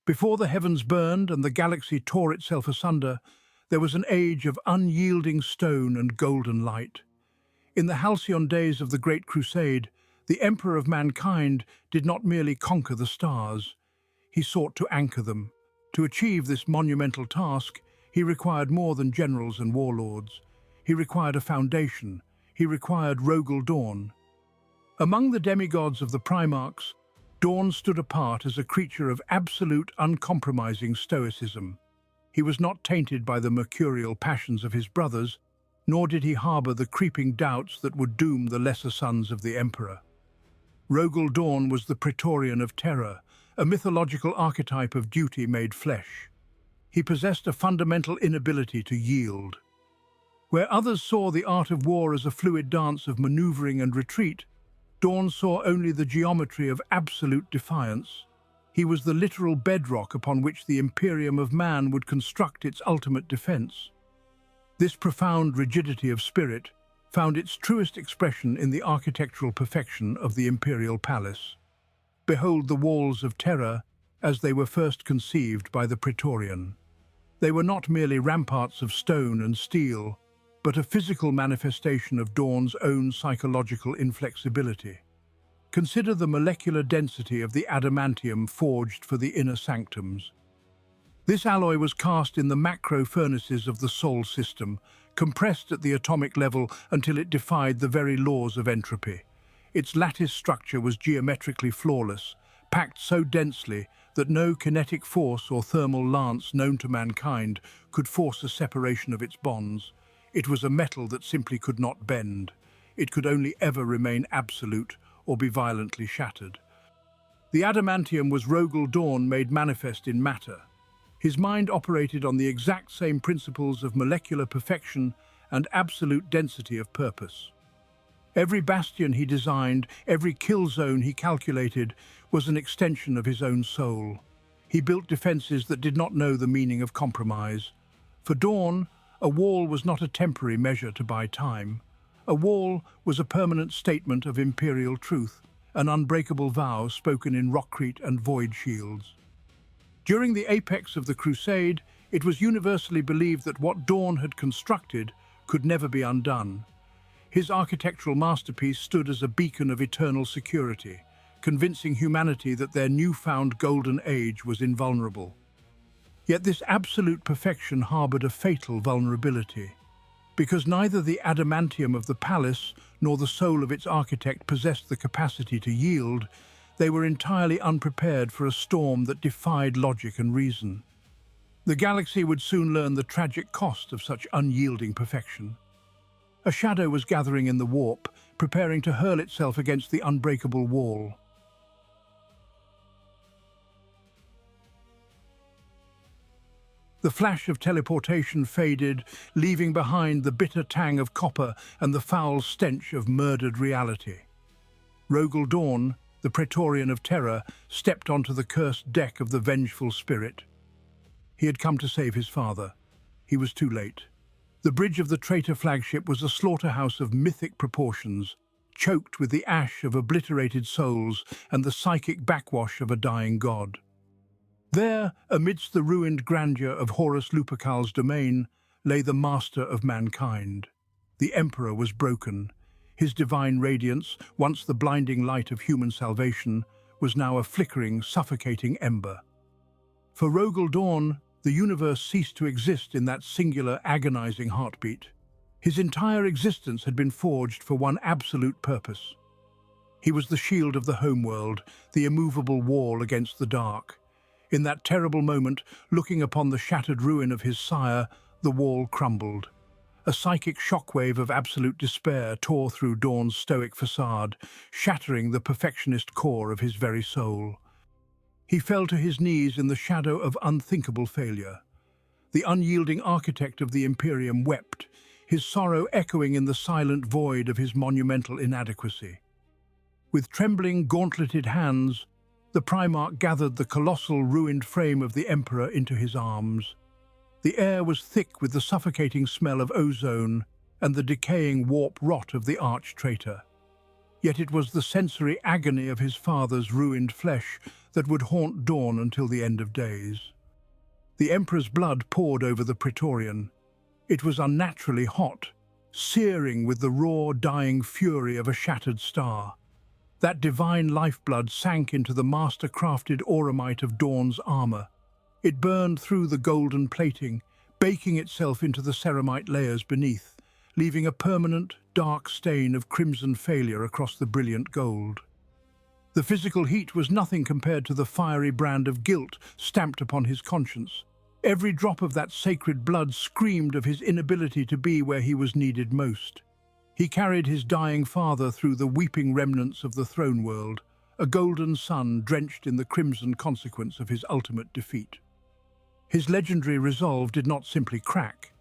Before the heavens burned and the galaxy tore itself asunder, there was an age of unyielding stone and golden light. In the halcyon days of the Great Crusade, the Emperor of mankind did not merely conquer the stars. He sought to anchor them. To achieve this monumental task, he required more than generals and warlords. He required a foundation. He required Rogal Dorn. Among the demigods of the Primarchs, Dorn stood apart as a creature of absolute, uncompromising stoicism. He was not tainted by the mercurial passions of his brothers, nor did he harbour the creeping doubts that would doom the lesser sons of the Emperor. Rogal Dorn was the Praetorian of Terra, a mythological archetype of duty made flesh. He possessed a fundamental inability to yield. Where others saw the art of war as a fluid dance of manoeuvring and retreat, Dorn saw only the geometry of absolute defiance. He was the literal bedrock upon which the Imperium of man would construct its ultimate defense. This profound rigidity of spirit found its truest expression in the architectural perfection of the Imperial Palace. Behold the walls of Terra as they were first conceived by the Praetorian. They were not merely ramparts of stone and steel, but a physical manifestation of Dorn's own psychological inflexibility. Consider the molecular density of the adamantium forged for the inner sanctums. This alloy was cast in the macro furnaces of the Sol system, compressed at the atomic level until it defied the very laws of entropy. Its lattice structure was geometrically flawless, packed so densely that no kinetic force or thermal lance known to mankind could force a separation of its bonds. It was a metal that simply could not bend. It could only ever remain absolute or be violently shattered. The adamantium was Rogal Dorn made manifest in matter. His mind operated on the exact same principles of molecular perfection and absolute density of purpose. Every bastion he designed, every kill zone he calculated, was an extension of his own soul. He built defenses that did not know the meaning of compromise. For Dorn, a wall was not a temporary measure to buy time. A wall was a permanent statement of imperial truth, an unbreakable vow spoken in rockcrete and void shields. During the apex of the Crusade, it was universally believed that what Dorn had constructed could never be undone. His architectural masterpiece stood as a beacon of eternal security, convincing humanity that their newfound golden age was invulnerable. Yet this absolute perfection harboured a fatal vulnerability. Because neither the adamantium of the palace nor the soul of its architect possessed the capacity to yield, they were entirely unprepared for a storm that defied logic and reason. The galaxy would soon learn the tragic cost of such unyielding perfection. A shadow was gathering in the warp, preparing to hurl itself against the unbreakable wall. The flash of teleportation faded, leaving behind the bitter tang of copper and the foul stench of murdered reality. Rogal Dorn, the Praetorian of Terra, stepped onto the cursed deck of the vengeful spirit. He had come to save his father. He was too late. The bridge of the traitor flagship was a slaughterhouse of mythic proportions, choked with the ash of obliterated souls and the psychic backwash of a dying god. There, amidst the ruined grandeur of Horus Lupercal's domain, lay the master of mankind. The Emperor was broken. His divine radiance, once the blinding light of human salvation, was now a flickering, suffocating ember. For Rogal Dorn, the universe ceased to exist in that singular, agonizing heartbeat. His entire existence had been forged for one absolute purpose. He was the shield of the homeworld, the immovable wall against the dark. In that terrible moment, looking upon the shattered ruin of his sire, the wall crumbled. A psychic shockwave of absolute despair tore through Dorn's stoic facade, shattering the perfectionist core of his very soul. He fell to his knees in the shadow of unthinkable failure. The unyielding architect of the Imperium wept, his sorrow echoing in the silent void of his monumental inadequacy. With trembling, gauntleted hands, the Primarch gathered the colossal, ruined frame of the Emperor into his arms. The air was thick with the suffocating smell of ozone and the decaying warp rot of the arch-traitor. Yet it was the sensory agony of his father's ruined flesh that would haunt Dorn until the end of days. The Emperor's blood poured over the Praetorian. It was unnaturally hot, searing with the raw, dying fury of a shattered star. That divine lifeblood sank into the master-crafted auramite of Dorn's armor. It burned through the golden plating, baking itself into the ceramite layers beneath, leaving a permanent, dark stain of crimson failure across the brilliant gold. The physical heat was nothing compared to the fiery brand of guilt stamped upon his conscience. Every drop of that sacred blood screamed of his inability to be where he was needed most. He carried his dying father through the weeping remnants of the throne world, a golden sun drenched in the crimson consequence of his ultimate defeat. His legendary resolve did not simply crack.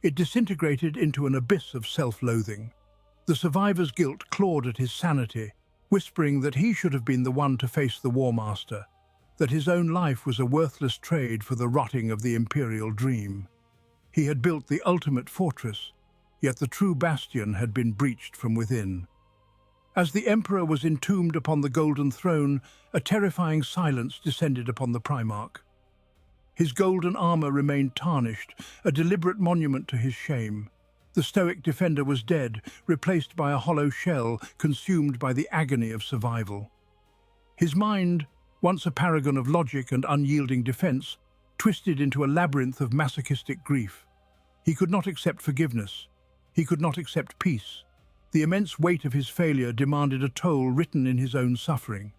It disintegrated into an abyss of self-loathing. The survivor's guilt clawed at his sanity, whispering that he should have been the one to face the War Master, that his own life was a worthless trade for the rotting of the Imperial dream. He had built the ultimate fortress, yet the true bastion had been breached from within. As the Emperor was entombed upon the golden throne, a terrifying silence descended upon the Primarch. His golden armor remained tarnished, a deliberate monument to his shame. The stoic defender was dead, replaced by a hollow shell consumed by the agony of survival. His mind, once a paragon of logic and unyielding defense, twisted into a labyrinth of masochistic grief. He could not accept forgiveness. He could not accept peace. The immense weight of his failure demanded a toll written in his own suffering.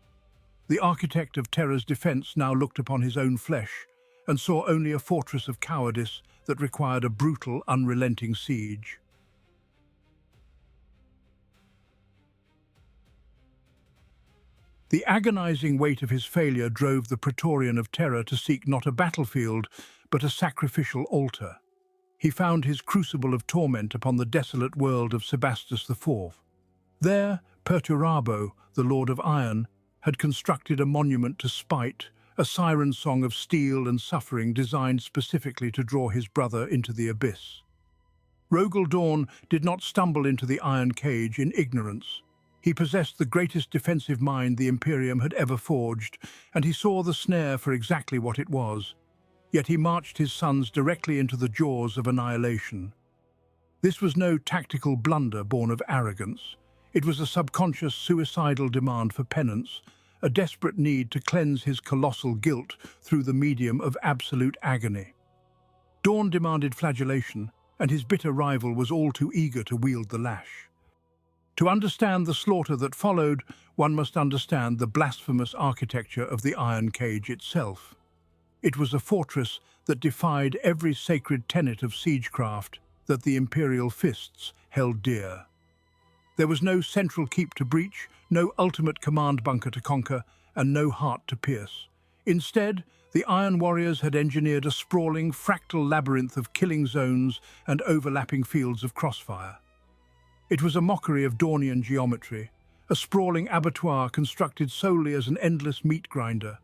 The architect of Terra's defense now looked upon his own flesh and saw only a fortress of cowardice that required a brutal, unrelenting siege. The agonizing weight of his failure drove the Praetorian of Terra to seek not a battlefield, but a sacrificial altar. He found his crucible of torment upon the desolate world of Sebastus IV. There, Perturabo, the Lord of Iron, had constructed a monument to spite, a siren song of steel and suffering designed specifically to draw his brother into the abyss. Rogal Dorn did not stumble into the iron cage in ignorance. He possessed the greatest defensive mind the Imperium had ever forged, and he saw the snare for exactly what it was. Yet he marched his sons directly into the jaws of annihilation. This was no tactical blunder born of arrogance. It was a subconscious, suicidal demand for penance, a desperate need to cleanse his colossal guilt through the medium of absolute agony. Dorn demanded flagellation, and his bitter rival was all too eager to wield the lash. To understand the slaughter that followed, one must understand the blasphemous architecture of the iron cage itself. It was a fortress that defied every sacred tenet of siegecraft that the Imperial Fists held dear. There was no central keep to breach, no ultimate command bunker to conquer, and no heart to pierce. Instead, the Iron Warriors had engineered a sprawling, fractal labyrinth of killing zones and overlapping fields of crossfire. It was a mockery of Dornian geometry, a sprawling abattoir constructed solely as an endless meat grinder.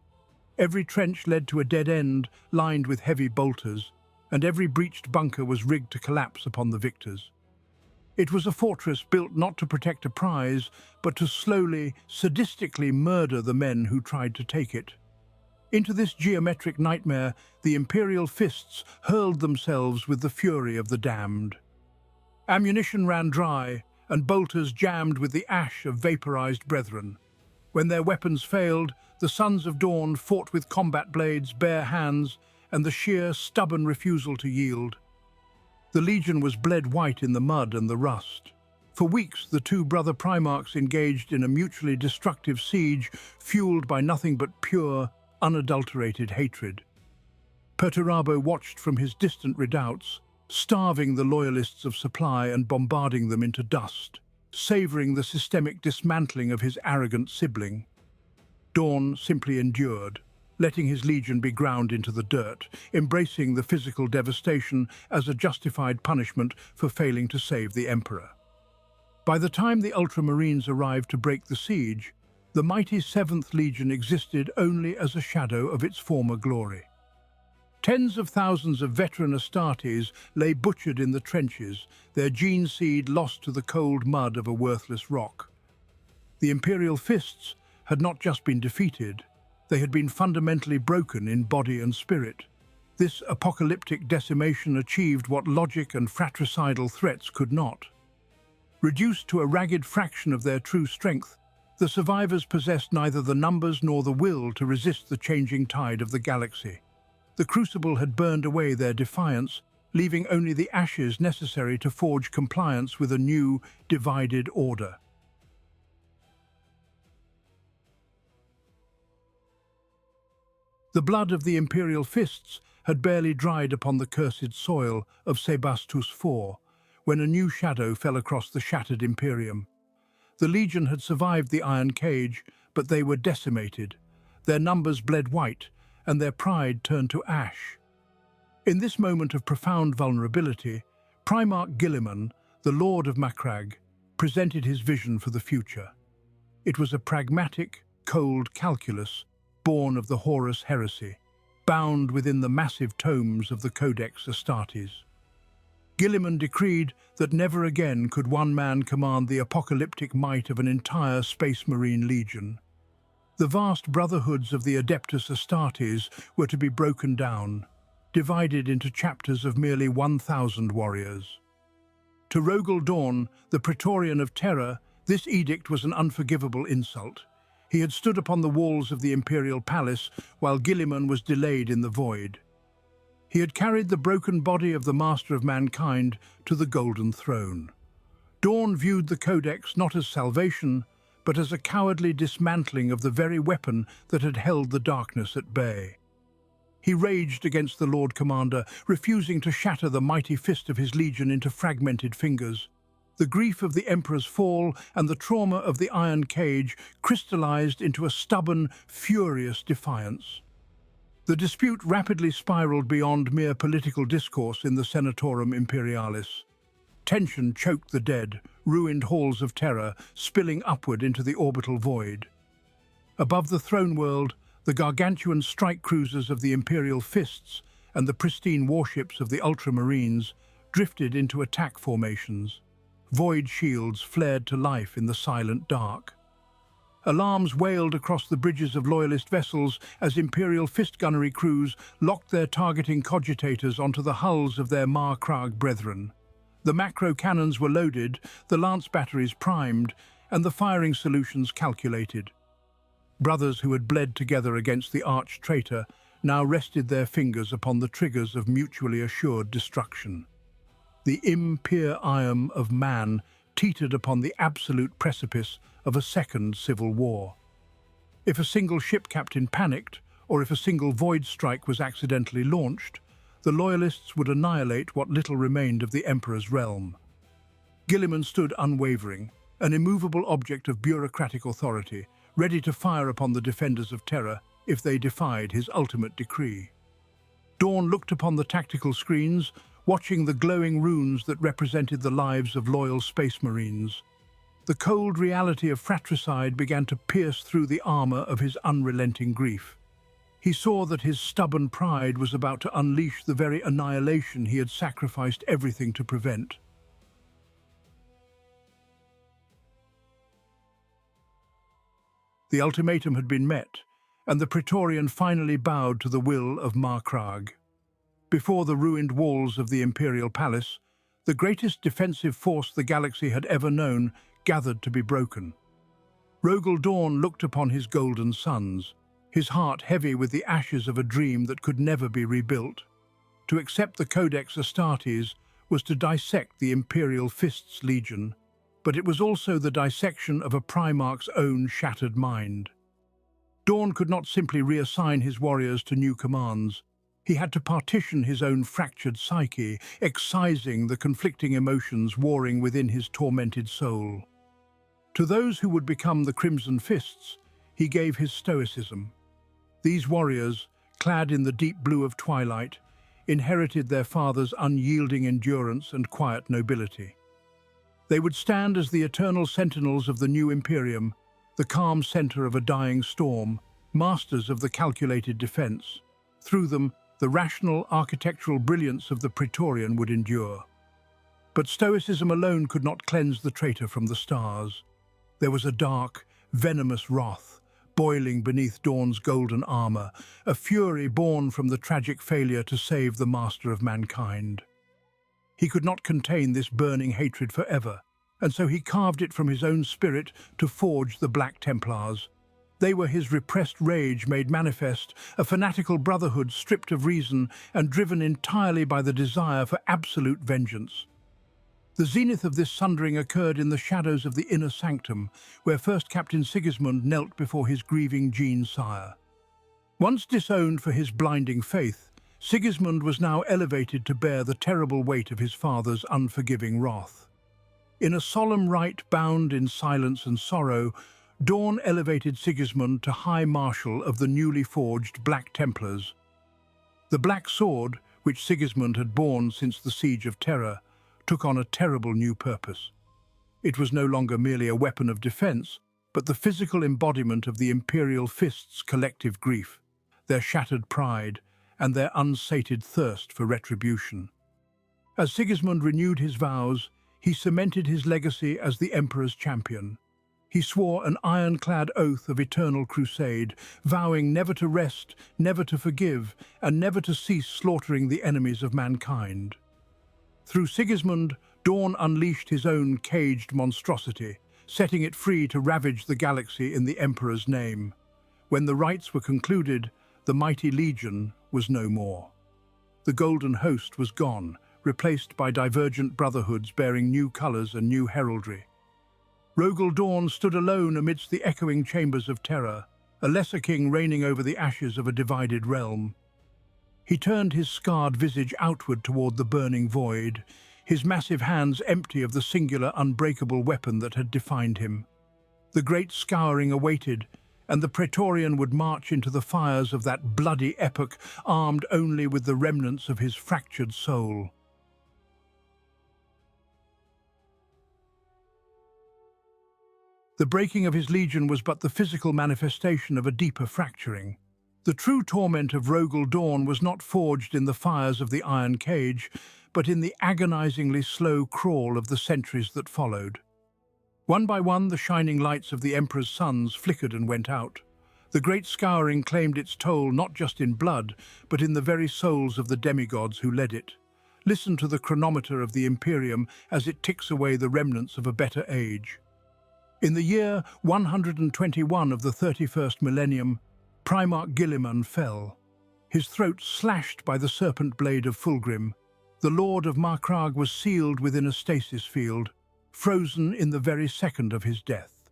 Every trench led to a dead end lined with heavy bolters, and every breached bunker was rigged to collapse upon the victors. It was a fortress built not to protect a prize, but to slowly, sadistically murder the men who tried to take it. Into this geometric nightmare, the Imperial Fists hurled themselves with the fury of the damned. Ammunition ran dry, and bolters jammed with the ash of vaporized brethren. When their weapons failed, the Sons of Dawn fought with combat blades, bare hands, and the sheer, stubborn refusal to yield. The Legion was bled white in the mud and the rust. For weeks, the two brother Primarchs engaged in a mutually destructive siege, fueled by nothing but pure, unadulterated hatred. Perturabo watched from his distant redoubts, starving the Loyalists of supply and bombarding them into dust, savouring the systemic dismantling of his arrogant sibling. Dorn simply endured, letting his legion be ground into the dirt, embracing the physical devastation as a justified punishment for failing to save the Emperor. By the time the Ultramarines arrived to break the siege, the mighty 7th Legion existed only as a shadow of its former glory. Tens of thousands of veteran Astartes lay butchered in the trenches, their gene seed lost to the cold mud of a worthless rock. The Imperial Fists had not just been defeated, They had been fundamentally broken in body and spirit. This apocalyptic decimation achieved what logic and fratricidal threats could not. Reduced to a ragged fraction of their true strength, the survivors possessed neither the numbers nor the will to resist the changing tide of the galaxy. The crucible had burned away their defiance, leaving only the ashes necessary to forge compliance with a new, divided order. The blood of the Imperial Fists had barely dried upon the cursed soil of Sebastus IV, when a new shadow fell across the shattered Imperium. The Legion had survived the Iron Cage, but they were decimated. Their numbers bled white, and their pride turned to ash. In this moment of profound vulnerability, Primarch Guilliman, the Lord of Macragge, presented his vision for the future. It was a pragmatic, cold calculus born of the Horus heresy, bound within the massive tomes of the Codex Astartes. Guilliman decreed that never again could one man command the apocalyptic might of an entire Space Marine legion. The vast brotherhoods of the Adeptus Astartes were to be broken down, divided into chapters of merely 1,000 warriors. To Rogal Dorn, the Praetorian of Terra, this edict was an unforgivable insult. He had stood upon the walls of the Imperial Palace while Guilliman was delayed in the void. He had carried the broken body of the Master of Mankind to the Golden Throne. Dorn viewed the Codex not as salvation, but as a cowardly dismantling of the very weapon that had held the darkness at bay. He raged against the Lord Commander, refusing to shatter the mighty fist of his legion into fragmented fingers. The grief of the Emperor's fall and the trauma of the Iron Cage crystallized into a stubborn, furious defiance. The dispute rapidly spiraled beyond mere political discourse in the Senatorum Imperialis. Tension choked the dead, ruined halls of terror, spilling upward into the orbital void. Above the throne world, the gargantuan strike cruisers of the Imperial Fists and the pristine warships of the Ultramarines drifted into attack formations. Void shields flared to life in the silent dark. Alarms wailed across the bridges of Loyalist vessels as Imperial fist gunnery crews locked their targeting cogitators onto the hulls of their Macragge brethren. The macro cannons were loaded, the lance batteries primed, and the firing solutions calculated. Brothers who had bled together against the arch-traitor now rested their fingers upon the triggers of mutually assured destruction. The Imperium of man teetered upon the absolute precipice of a second civil war. If a single ship captain panicked, or if a single void strike was accidentally launched, the Loyalists would annihilate what little remained of the Emperor's realm. Guilliman stood unwavering, an immovable object of bureaucratic authority, ready to fire upon the defenders of Terra if they defied his ultimate decree. Dorn looked upon the tactical screens, watching the glowing runes that represented the lives of loyal Space Marines. The cold reality of fratricide began to pierce through the armor of his unrelenting grief. He saw that his stubborn pride was about to unleash the very annihilation he had sacrificed everything to prevent. The ultimatum had been met, and the Praetorian finally bowed to the will of Macragge. Before the ruined walls of the Imperial Palace, the greatest defensive force the galaxy had ever known gathered to be broken. Rogal Dorn looked upon his golden sons, his heart heavy with the ashes of a dream that could never be rebuilt. To accept the Codex Astartes was to dissect the Imperial Fists Legion, but it was also the dissection of a Primarch's own shattered mind. Dorn could not simply reassign his warriors to new commands. He had to partition his own fractured psyche, excising the conflicting emotions warring within his tormented soul. To those who would become the Crimson Fists, he gave his stoicism. These warriors, clad in the deep blue of twilight, inherited their father's unyielding endurance and quiet nobility. They would stand as the eternal sentinels of the new Imperium, the calm center of a dying storm, masters of the calculated defense. Through them, the rational architectural brilliance of the Praetorian would endure. But stoicism alone could not cleanse the traitor from the stars. There was a dark, venomous wrath, boiling beneath Dorn's golden armor, a fury born from the tragic failure to save the master of mankind. He could not contain this burning hatred forever, and so he carved it from his own spirit to forge the Black Templars. They were his repressed rage made manifest, a fanatical brotherhood stripped of reason and driven entirely by the desire for absolute vengeance. The zenith of this sundering occurred in the shadows of the inner sanctum, where First Captain Sigismund knelt before his grieving Gene-sire. Once disowned for his blinding faith, Sigismund was now elevated to bear the terrible weight of his father's unforgiving wrath. In a solemn rite bound in silence and sorrow, Dorn elevated Sigismund to High Marshal of the newly forged Black Templars. The black sword, which Sigismund had borne since the Siege of Terra, took on a terrible new purpose. It was no longer merely a weapon of defense, but the physical embodiment of the Imperial Fists' collective grief, their shattered pride, and their unsated thirst for retribution. As Sigismund renewed his vows, he cemented his legacy as the Emperor's champion. He swore an ironclad oath of eternal crusade, vowing never to rest, never to forgive, and never to cease slaughtering the enemies of mankind. Through Sigismund, Dorn unleashed his own caged monstrosity, setting it free to ravage the galaxy in the Emperor's name. When the rites were concluded, the mighty legion was no more. The golden host was gone, replaced by divergent brotherhoods bearing new colors and new heraldry. Rogal Dorn stood alone amidst the echoing chambers of terror, a lesser king reigning over the ashes of a divided realm. He turned his scarred visage outward toward the burning void, his massive hands empty of the singular unbreakable weapon that had defined him. The great scouring awaited, and the Praetorian would march into the fires of that bloody epoch, armed only with the remnants of his fractured soul. The breaking of his legion was but the physical manifestation of a deeper fracturing. The true torment of Rogal Dorn was not forged in the fires of the iron cage, but in the agonizingly slow crawl of the centuries that followed. One by one, the shining lights of the Emperor's suns flickered and went out. The great scouring claimed its toll not just in blood, but in the very souls of the demigods who led it. Listen to the chronometer of the Imperium as it ticks away the remnants of a better age. In the year 121 of the 31st millennium, Primarch Guilliman fell, his throat slashed by the serpent blade of Fulgrim. The Lord of Markrag was sealed within a stasis field, frozen in the very second of his death.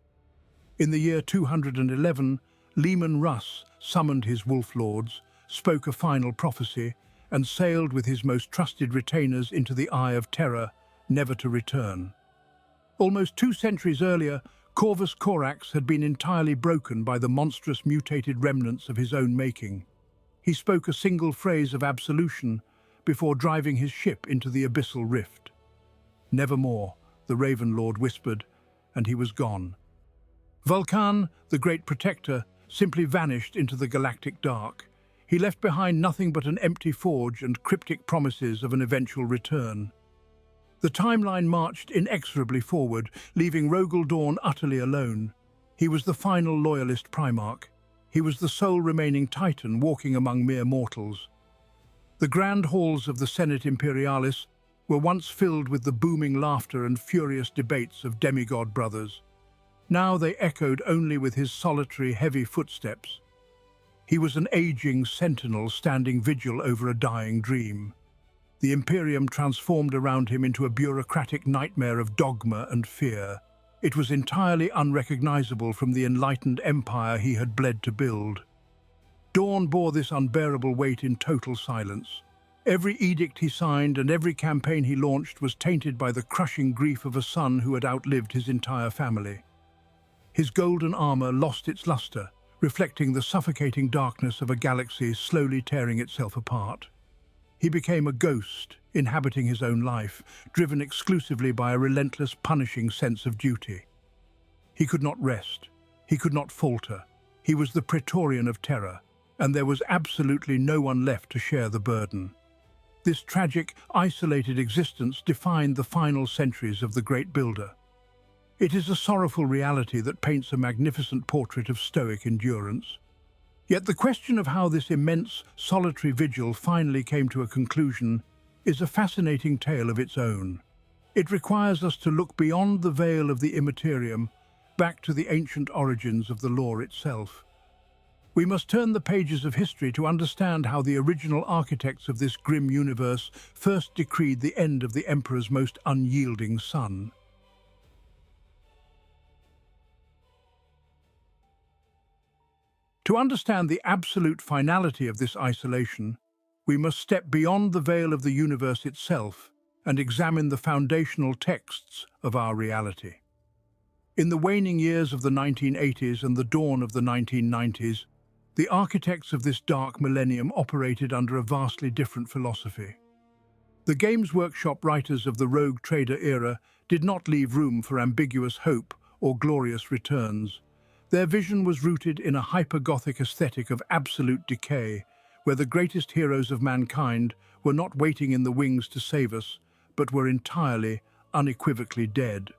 In the year 211, Leman Russ summoned his wolf lords, spoke a final prophecy, and sailed with his most trusted retainers into the Eye of Terror, never to return. Almost 2 centuries earlier, Corvus Corax had been entirely broken by the monstrous mutated remnants of his own making. He spoke a single phrase of absolution before driving his ship into the abyssal rift. Nevermore, the Raven Lord whispered, and he was gone. Vulkan, the great protector, simply vanished into the galactic dark. He left behind nothing but an empty forge and cryptic promises of an eventual return. The timeline marched inexorably forward, leaving Rogal Dorn utterly alone. He was the final loyalist Primarch. He was the sole remaining Titan walking among mere mortals. The grand halls of the Senate Imperialis were once filled with the booming laughter and furious debates of demigod brothers. Now they echoed only with his solitary, heavy footsteps. He was an aging sentinel standing vigil over a dying dream. The Imperium transformed around him into a bureaucratic nightmare of dogma and fear. It was entirely unrecognizable from the enlightened empire he had bled to build. Dorn bore this unbearable weight in total silence. Every edict he signed and every campaign he launched was tainted by the crushing grief of a son who had outlived his entire family. His golden armor lost its luster, reflecting the suffocating darkness of a galaxy slowly tearing itself apart. He became a ghost, inhabiting his own life, driven exclusively by a relentless, punishing sense of duty. He could not rest. He could not falter. He was the Praetorian of Terra, and there was absolutely no one left to share the burden. This tragic, isolated existence defined the final centuries of the Great Builder. It is a sorrowful reality that paints a magnificent portrait of stoic endurance. Yet the question of how this immense, solitary vigil finally came to a conclusion is a fascinating tale of its own. It requires us to look beyond the veil of the immaterium, back to the ancient origins of the lore itself. We must turn the pages of history to understand how the original architects of this grim universe first decreed the end of the Emperor's most unyielding son. To understand the absolute finality of this isolation, we must step beyond the veil of the universe itself and examine the foundational texts of our reality. In the waning years of the 1980s and the dawn of the 1990s, the architects of this dark millennium operated under a vastly different philosophy. The Games Workshop writers of the Rogue Trader era did not leave room for ambiguous hope or glorious returns. Their vision was rooted in a hyper-Gothic aesthetic of absolute decay, where the greatest heroes of mankind were not waiting in the wings to save us, but were entirely, unequivocally dead.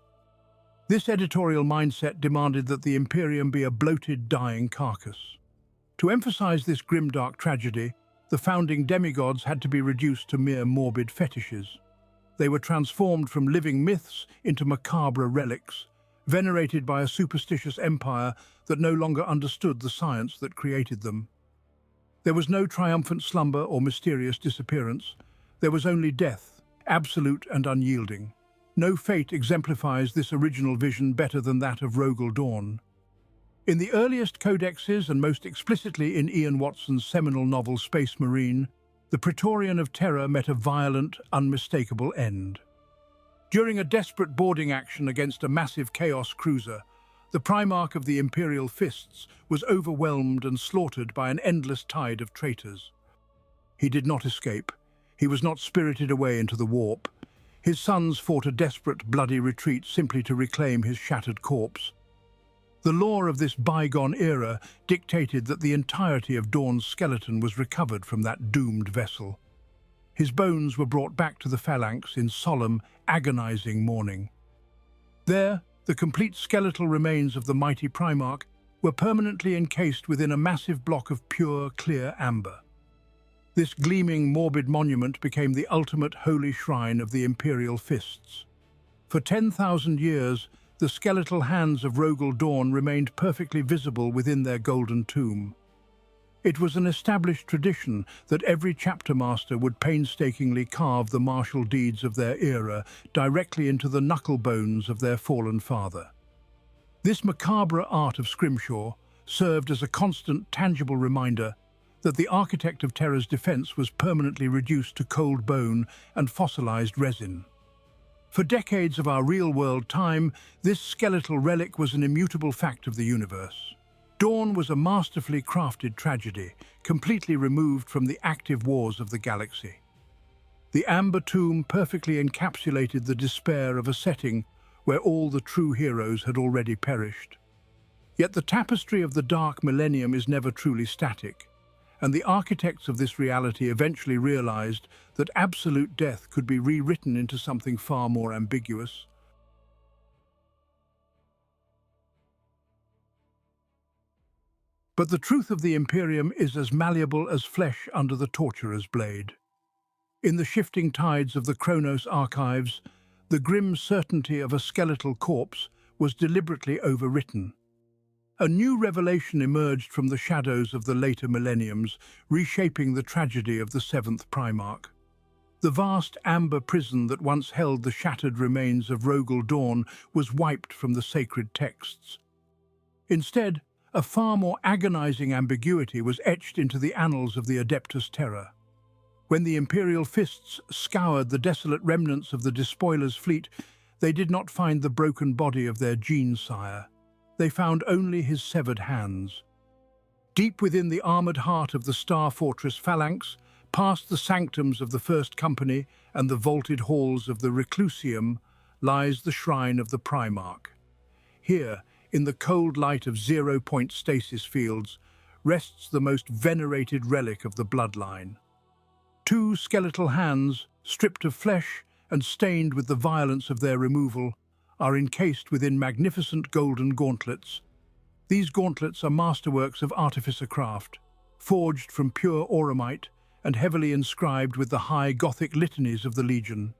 This editorial mindset demanded that the Imperium be a bloated, dying carcass. To emphasize this grimdark tragedy, the founding demigods had to be reduced to mere morbid fetishes. They were transformed from living myths into macabre relics, venerated by a superstitious empire that no longer understood the science that created them. There was no triumphant slumber or mysterious disappearance. There was only death, absolute and unyielding. No fate exemplifies this original vision better than that of Rogal Dorn. In the earliest codexes, and most explicitly in Ian Watson's seminal novel Space Marine, the Praetorian of Terra met a violent, unmistakable end. During a desperate boarding action against a massive Chaos cruiser, the Primarch of the Imperial Fists was overwhelmed and slaughtered by an endless tide of traitors. He did not escape. He was not spirited away into the warp. His sons fought a desperate, bloody retreat simply to reclaim his shattered corpse. The lore of this bygone era dictated that the entirety of Dorn's skeleton was recovered from that doomed vessel. His bones were brought back to the phalanx in solemn, agonizing mourning. There, the complete skeletal remains of the mighty Primarch were permanently encased within a massive block of pure, clear amber. This gleaming, morbid monument became the ultimate holy shrine of the Imperial Fists. For 10,000 years, the skeletal hands of Rogal Dorn remained perfectly visible within their golden tomb. It was an established tradition that every chapter master would painstakingly carve the martial deeds of their era directly into the knuckle bones of their fallen father. This macabre art of Scrimshawed served as a constant, tangible reminder that the architect of Terra's defense was permanently reduced to cold bone and fossilized resin. For decades of our real-world time, this skeletal relic was an immutable fact of the universe. Dorn was a masterfully crafted tragedy, completely removed from the active wars of the galaxy. The amber tomb perfectly encapsulated the despair of a setting where all the true heroes had already perished. Yet the tapestry of the dark millennium is never truly static, and the architects of this reality eventually realized that absolute death could be rewritten into something far more ambiguous. But the truth of the Imperium is as malleable as flesh under the torturer's blade. In the shifting tides of the Chronos archives, the grim certainty of a skeletal corpse was deliberately overwritten. A new revelation emerged from the shadows of the later millenniums, reshaping the tragedy of the seventh Primarch. The vast amber prison that once held the shattered remains of Rogal Dorn was wiped from the sacred texts. Instead, a far more agonizing ambiguity was etched into the annals of the Adeptus Terra. When the Imperial Fists scoured the desolate remnants of the Despoiler's fleet, they did not find the broken body of their gene-sire. They found only his severed hands. Deep within the armoured heart of the Star Fortress Phalanx, past the sanctums of the First Company and the vaulted halls of the Reclusium, lies the shrine of the Primarch. Here, in the cold light of zero-point stasis fields, rests the most venerated relic of the bloodline. Two skeletal hands, stripped of flesh and stained with the violence of their removal, are encased within magnificent golden gauntlets. These gauntlets are masterworks of artificer craft, forged from pure auramite and heavily inscribed with the high Gothic litanies of the Legion.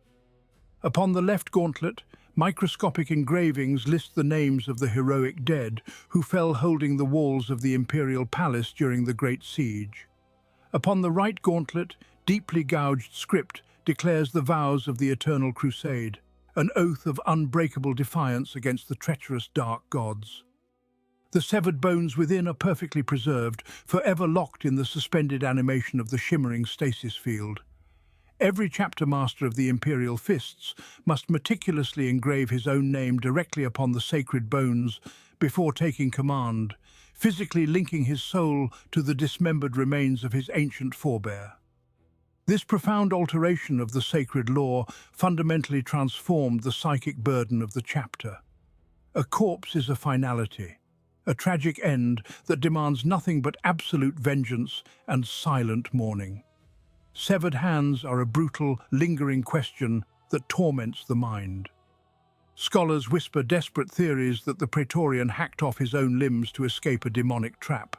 Upon the left gauntlet, microscopic engravings list the names of the heroic dead who fell holding the walls of the Imperial Palace during the Great Siege. Upon the right gauntlet, deeply gouged script declares the vows of the Eternal Crusade, an oath of unbreakable defiance against the treacherous dark gods. The severed bones within are perfectly preserved, forever locked in the suspended animation of the shimmering stasis field. Every chapter master of the Imperial Fists must meticulously engrave his own name directly upon the sacred bones before taking command, physically linking his soul to the dismembered remains of his ancient forebear. This profound alteration of the sacred law fundamentally transformed the psychic burden of the chapter. A corpse is a finality, a tragic end that demands nothing but absolute vengeance and silent mourning. Severed hands are a brutal, lingering question that torments the mind. Scholars whisper desperate theories that the Praetorian hacked off his own limbs to escape a demonic trap.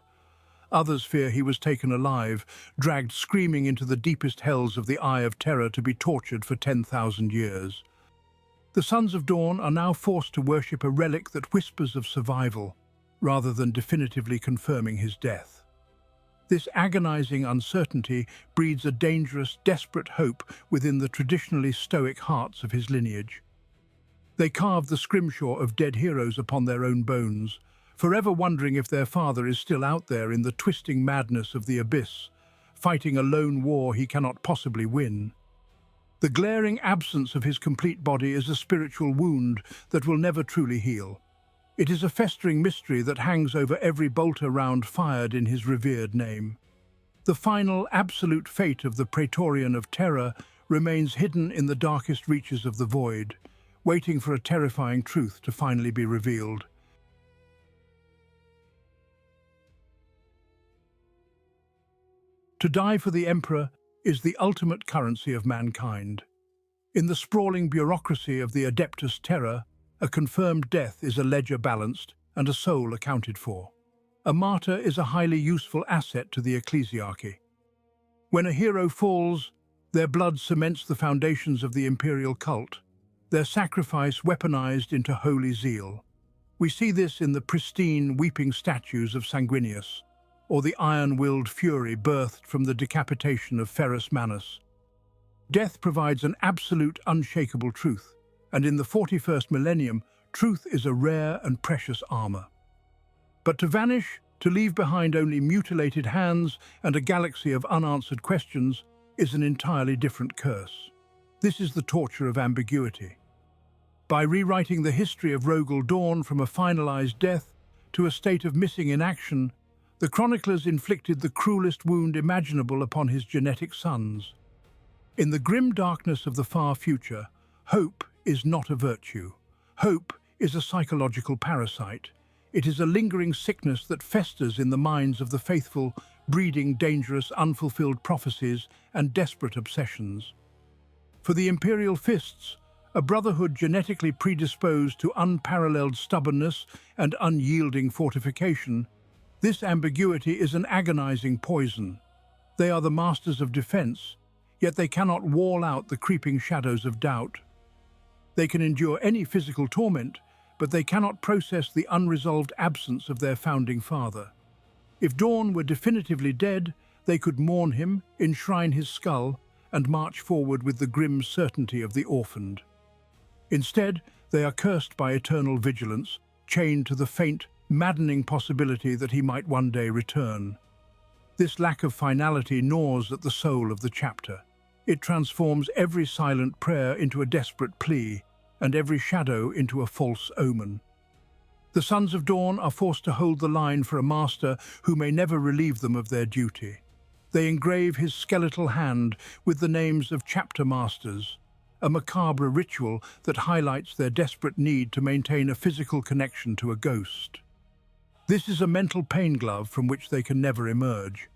Others fear he was taken alive, dragged screaming into the deepest hells of the Eye of Terror to be tortured for 10,000 years. The Sons of Dawn are now forced to worship a relic that whispers of survival, rather than definitively confirming his death. This agonizing uncertainty breeds a dangerous, desperate hope within the traditionally stoic hearts of his lineage. They carve the scrimshaw of dead heroes upon their own bones, forever wondering if their father is still out there in the twisting madness of the abyss, fighting a lone war he cannot possibly win. The glaring absence of his complete body is a spiritual wound that will never truly heal. It is a festering mystery that hangs over every bolter round fired in his revered name. The final, absolute fate of the Praetorian of Terra remains hidden in the darkest reaches of the void, waiting for a terrifying truth to finally be revealed. To die for the Emperor is the ultimate currency of mankind. In the sprawling bureaucracy of the Adeptus Terra, a confirmed death is a ledger balanced and a soul accounted for. A martyr is a highly useful asset to the ecclesiarchy. When a hero falls, their blood cements the foundations of the imperial cult, their sacrifice weaponized into holy zeal. We see this in the pristine, weeping statues of Sanguinius, or the iron-willed fury birthed from the decapitation of Ferrus Manus. Death provides an absolute, unshakable truth, and in the 41st millennium, truth is a rare and precious armor. But to vanish, to leave behind only mutilated hands and a galaxy of unanswered questions, is an entirely different curse. This is the torture of ambiguity. By rewriting the history of Rogal Dorn from a finalized death to a state of missing in action, the chroniclers inflicted the cruelest wound imaginable upon his genetic sons. In the grim darkness of the far future, hope is not a virtue. Hope is a psychological parasite. It is a lingering sickness that festers in the minds of the faithful, breeding dangerous, unfulfilled prophecies and desperate obsessions. For the Imperial Fists, a brotherhood genetically predisposed to unparalleled stubbornness and unyielding fortification, this ambiguity is an agonizing poison. They are the masters of defense, yet they cannot wall out the creeping shadows of doubt. They can endure any physical torment, but they cannot process the unresolved absence of their founding father. If Dorn were definitively dead, they could mourn him, enshrine his skull, and march forward with the grim certainty of the orphaned. Instead, they are cursed by eternal vigilance, chained to the faint, maddening possibility that he might one day return. This lack of finality gnaws at the soul of the chapter. It transforms every silent prayer into a desperate plea, and every shadow into a false omen. The Sons of Dawn are forced to hold the line for a master who may never relieve them of their duty. They engrave his skeletal hand with the names of chapter masters, a macabre ritual that highlights their desperate need to maintain a physical connection to a ghost. This is a mental pain glove from which they can never emerge.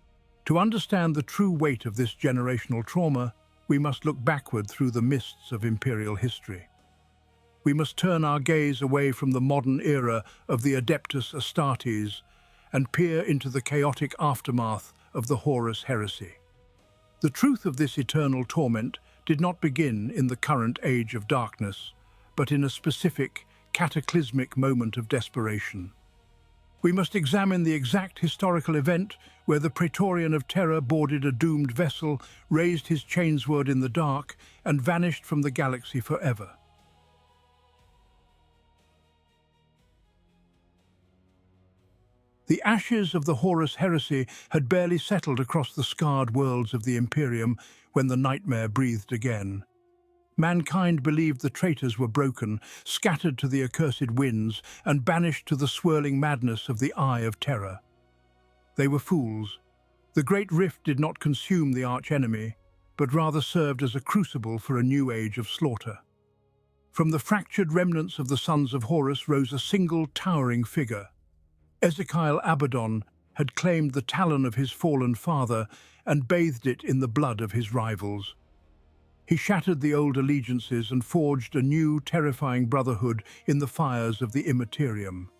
To understand the true weight of this generational trauma, we must look backward through the mists of imperial history. we must turn our gaze away from the modern era of the Adeptus Astartes and peer into the chaotic aftermath of the Horus heresy. The truth of this eternal torment did not begin in the current age of darkness, but in a specific, cataclysmic moment of desperation. We must examine the exact historical event where the Praetorian of Terra boarded a doomed vessel, raised his chainsword in the dark, and vanished from the galaxy forever. The ashes of the Horus heresy had barely settled across the scarred worlds of the Imperium when the nightmare breathed again. Mankind believed the traitors were broken, scattered to the accursed winds, and banished to the swirling madness of the Eye of Terror. They were fools. The Great Rift did not consume the archenemy, but rather served as a crucible for a new age of slaughter. From the fractured remnants of the sons of Horus rose a single towering figure. Ezekiel Abaddon had claimed the talon of his fallen father and bathed it in the blood of his rivals. He shattered the old allegiances and forged a new, terrifying brotherhood in the fires of the Imperium.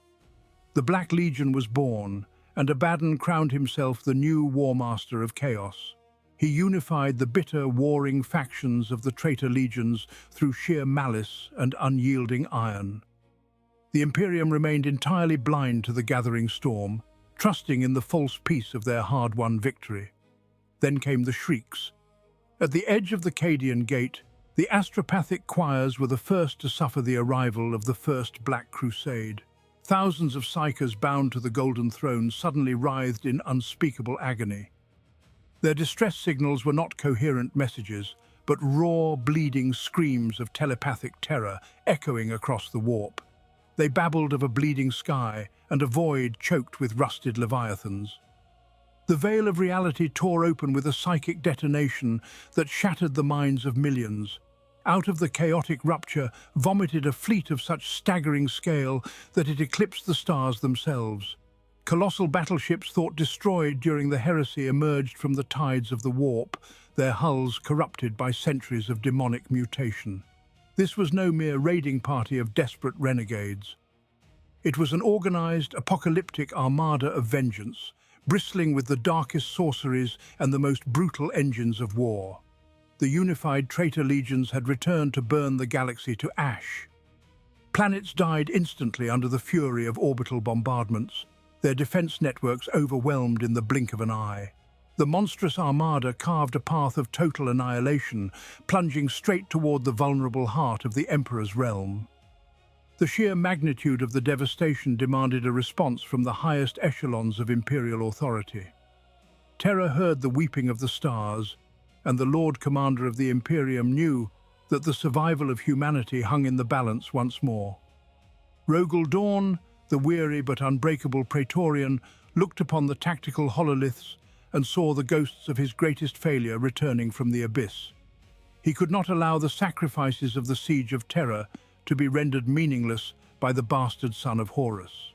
The Black Legion was born, and Abaddon crowned himself the new War Master of Chaos. He unified the bitter, warring factions of the traitor legions through sheer malice and unyielding iron. The Imperium remained entirely blind to the gathering storm, trusting in the false peace of their hard-won victory. Then came the shrieks. At the edge of the Cadian Gate, the astropathic choirs were the first to suffer the arrival of the First Black Crusade. Thousands of psychers bound to the Golden Throne suddenly writhed in unspeakable agony. Their distress signals were not coherent messages, but raw, bleeding screams of telepathic terror echoing across the warp. They babbled of a bleeding sky and a void choked with rusted leviathans. The veil of reality tore open with a psychic detonation that shattered the minds of millions. Out of the chaotic rupture vomited a fleet of such staggering scale that it eclipsed the stars themselves. Colossal battleships thought destroyed during the heresy emerged from the tides of the warp, their hulls corrupted by centuries of demonic mutation. This was no mere raiding party of desperate renegades. It was an organized, apocalyptic armada of vengeance, bristling with the darkest sorceries and the most brutal engines of war. The unified traitor legions had returned to burn the galaxy to ash. Planets died instantly under the fury of orbital bombardments, their defense networks overwhelmed in the blink of an eye. The monstrous armada carved a path of total annihilation, plunging straight toward the vulnerable heart of the Emperor's realm. The sheer magnitude of the devastation demanded a response from the highest echelons of imperial authority. Terra heard the weeping of the stars, and the Lord Commander of the Imperium knew that the survival of humanity hung in the balance once more. Rogal Dorn, the weary but unbreakable Praetorian, looked upon the tactical hololiths and saw the ghosts of his greatest failure returning from the abyss. He could not allow the sacrifices of the Siege of Terra to be rendered meaningless by the bastard son of Horus.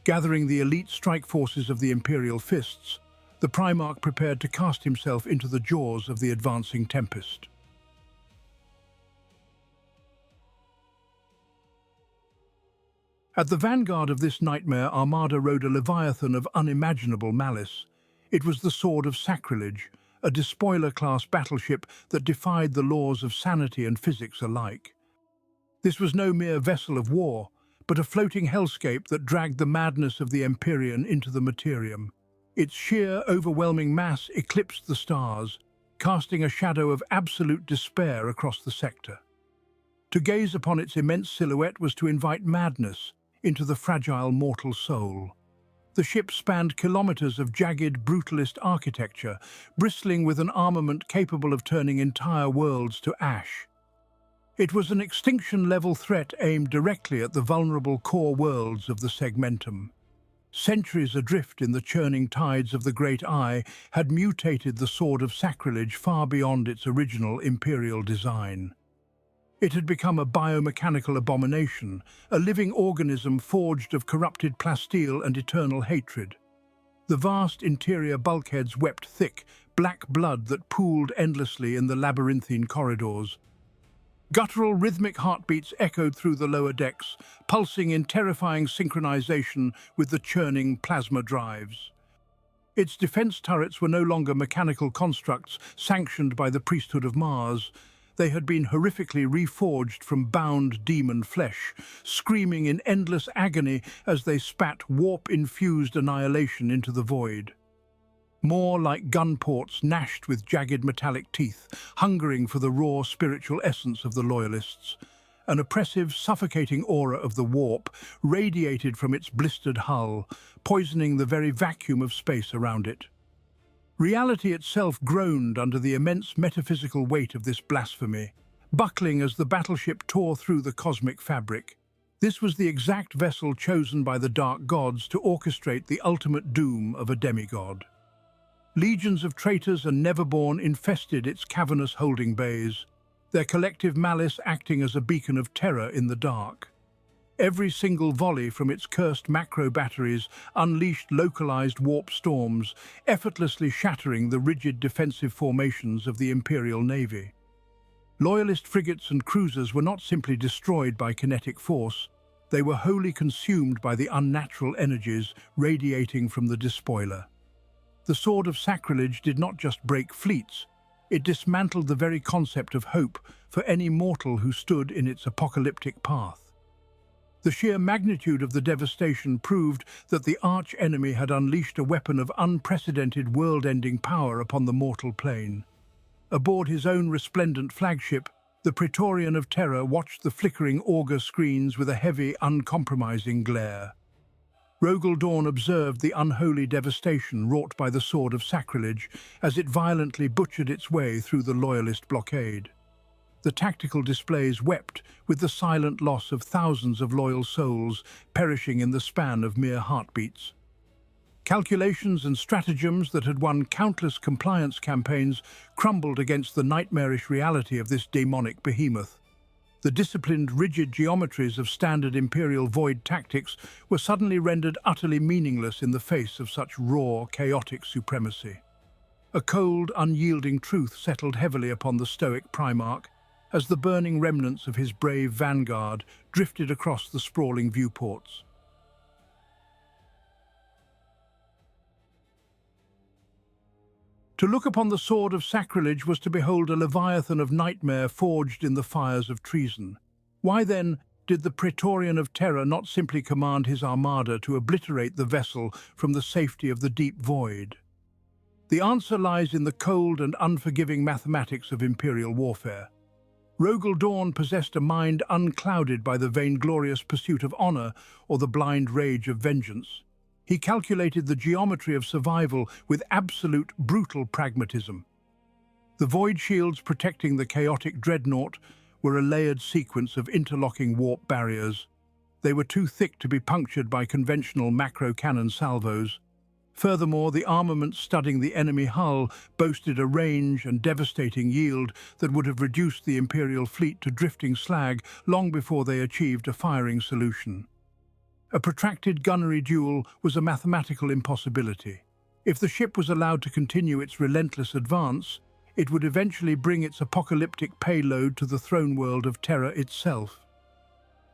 Gathering the elite strike forces of the Imperial Fists, the Primarch prepared to cast himself into the jaws of the advancing tempest. At the vanguard of this nightmare armada rode a leviathan of unimaginable malice. It was the Sword of Sacrilege, a despoiler-class battleship that defied the laws of sanity and physics alike. This was no mere vessel of war, but a floating hellscape that dragged the madness of the Empyrean into the Materium. Its sheer, overwhelming mass eclipsed the stars, casting a shadow of absolute despair across the sector. To gaze upon its immense silhouette was to invite madness into the fragile mortal soul. The ship spanned kilometers of jagged, brutalist architecture, bristling with an armament capable of turning entire worlds to ash. It was an extinction-level threat aimed directly at the vulnerable core worlds of the segmentum. Centuries adrift in the churning tides of the Great Eye had mutated the Sword of Sacrilege far beyond its original imperial design. It had become a biomechanical abomination, a living organism forged of corrupted plasteel and eternal hatred. The vast interior bulkheads wept thick, black blood that pooled endlessly in the labyrinthine corridors. Guttural rhythmic heartbeats echoed through the lower decks, pulsing in terrifying synchronization with the churning plasma drives. Its defense turrets were no longer mechanical constructs sanctioned by the priesthood of Mars. They had been horrifically reforged from bound demon flesh, screaming in endless agony as they spat warp-infused annihilation into the void. More like gun ports gnashed with jagged metallic teeth, hungering for the raw spiritual essence of the Loyalists. An oppressive, suffocating aura of the warp radiated from its blistered hull, poisoning the very vacuum of space around it. Reality itself groaned under the immense metaphysical weight of this blasphemy, buckling as the battleship tore through the cosmic fabric. This was the exact vessel chosen by the dark gods to orchestrate the ultimate doom of a demigod. Legions of traitors and neverborn infested its cavernous holding bays, their collective malice acting as a beacon of terror in the dark. Every single volley from its cursed macro batteries unleashed localized warp storms, effortlessly shattering the rigid defensive formations of the Imperial Navy. Loyalist frigates and cruisers were not simply destroyed by kinetic force, they were wholly consumed by the unnatural energies radiating from the despoiler. The Sword of Sacrilege did not just break fleets, it dismantled the very concept of hope for any mortal who stood in its apocalyptic path. The sheer magnitude of the devastation proved that the arch-enemy had unleashed a weapon of unprecedented world-ending power upon the mortal plane. Aboard his own resplendent flagship, the Praetorian of Terra watched the flickering auger screens with a heavy, uncompromising glare. Rogal Dorn observed the unholy devastation wrought by the Sword of Sacrilege as it violently butchered its way through the Loyalist blockade. The tactical displays wept with the silent loss of thousands of loyal souls perishing in the span of mere heartbeats. Calculations and stratagems that had won countless compliance campaigns crumbled against the nightmarish reality of this demonic behemoth. The disciplined, rigid geometries of standard Imperial void tactics were suddenly rendered utterly meaningless in the face of such raw, chaotic supremacy. A cold, unyielding truth settled heavily upon the stoic Primarch as the burning remnants of his brave vanguard drifted across the sprawling viewports. To look upon the Sword of Sacrilege was to behold a leviathan of nightmare forged in the fires of treason. Why then did the Praetorian of Terra not simply command his armada to obliterate the vessel from the safety of the deep void? The answer lies in the cold and unforgiving mathematics of Imperial warfare. Rogal Dorn possessed a mind unclouded by the vainglorious pursuit of honor or the blind rage of vengeance. He calculated the geometry of survival with absolute brutal pragmatism. The void shields protecting the chaotic dreadnought were a layered sequence of interlocking warp barriers. They were too thick to be punctured by conventional macro-cannon salvos. Furthermore, the armament studding the enemy hull boasted a range and devastating yield that would have reduced the Imperial fleet to drifting slag long before they achieved a firing solution. A protracted gunnery duel was a mathematical impossibility. If the ship was allowed to continue its relentless advance, it would eventually bring its apocalyptic payload to the throne world of Terra itself.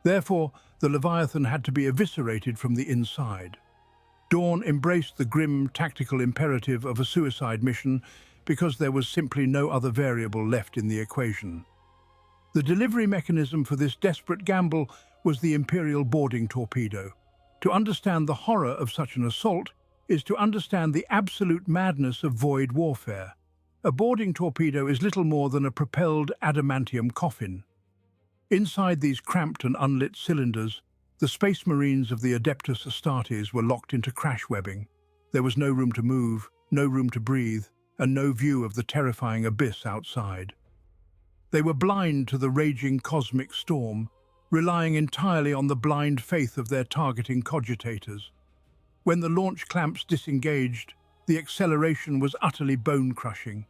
Therefore, the Leviathan had to be eviscerated from the inside. Dorn embraced the grim tactical imperative of a suicide mission because there was simply no other variable left in the equation. The delivery mechanism for this desperate gamble was the Imperial boarding torpedo. To understand the horror of such an assault is to understand the absolute madness of void warfare. A boarding torpedo is little more than a propelled adamantium coffin. Inside these cramped and unlit cylinders, the Space Marines of the Adeptus Astartes were locked into crash webbing. There was no room to move, no room to breathe, and no view of the terrifying abyss outside. They were blind to the raging cosmic storm, relying entirely on the blind faith of their targeting cogitators. When the launch clamps disengaged, the acceleration was utterly bone-crushing.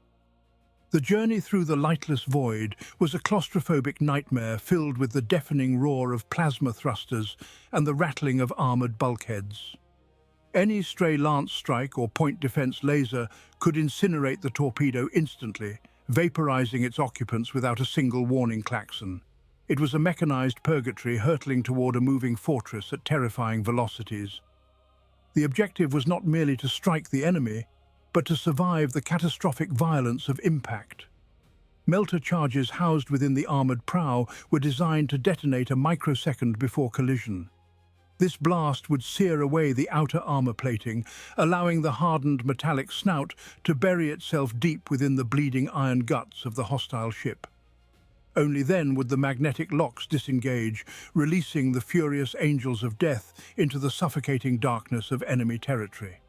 The journey through the lightless void was a claustrophobic nightmare filled with the deafening roar of plasma thrusters and the rattling of armored bulkheads. Any stray lance strike or point defense laser could incinerate the torpedo instantly, vaporizing its occupants without a single warning klaxon. It was a mechanized purgatory hurtling toward a moving fortress at terrifying velocities. The objective was not merely to strike the enemy, but to survive the catastrophic violence of impact. Melter charges housed within the armored prow were designed to detonate a microsecond before collision. This blast would sear away the outer armor plating, allowing the hardened metallic snout to bury itself deep within the bleeding iron guts of the hostile ship. Only then would the magnetic locks disengage, releasing the furious angels of death into the suffocating darkness of enemy territory.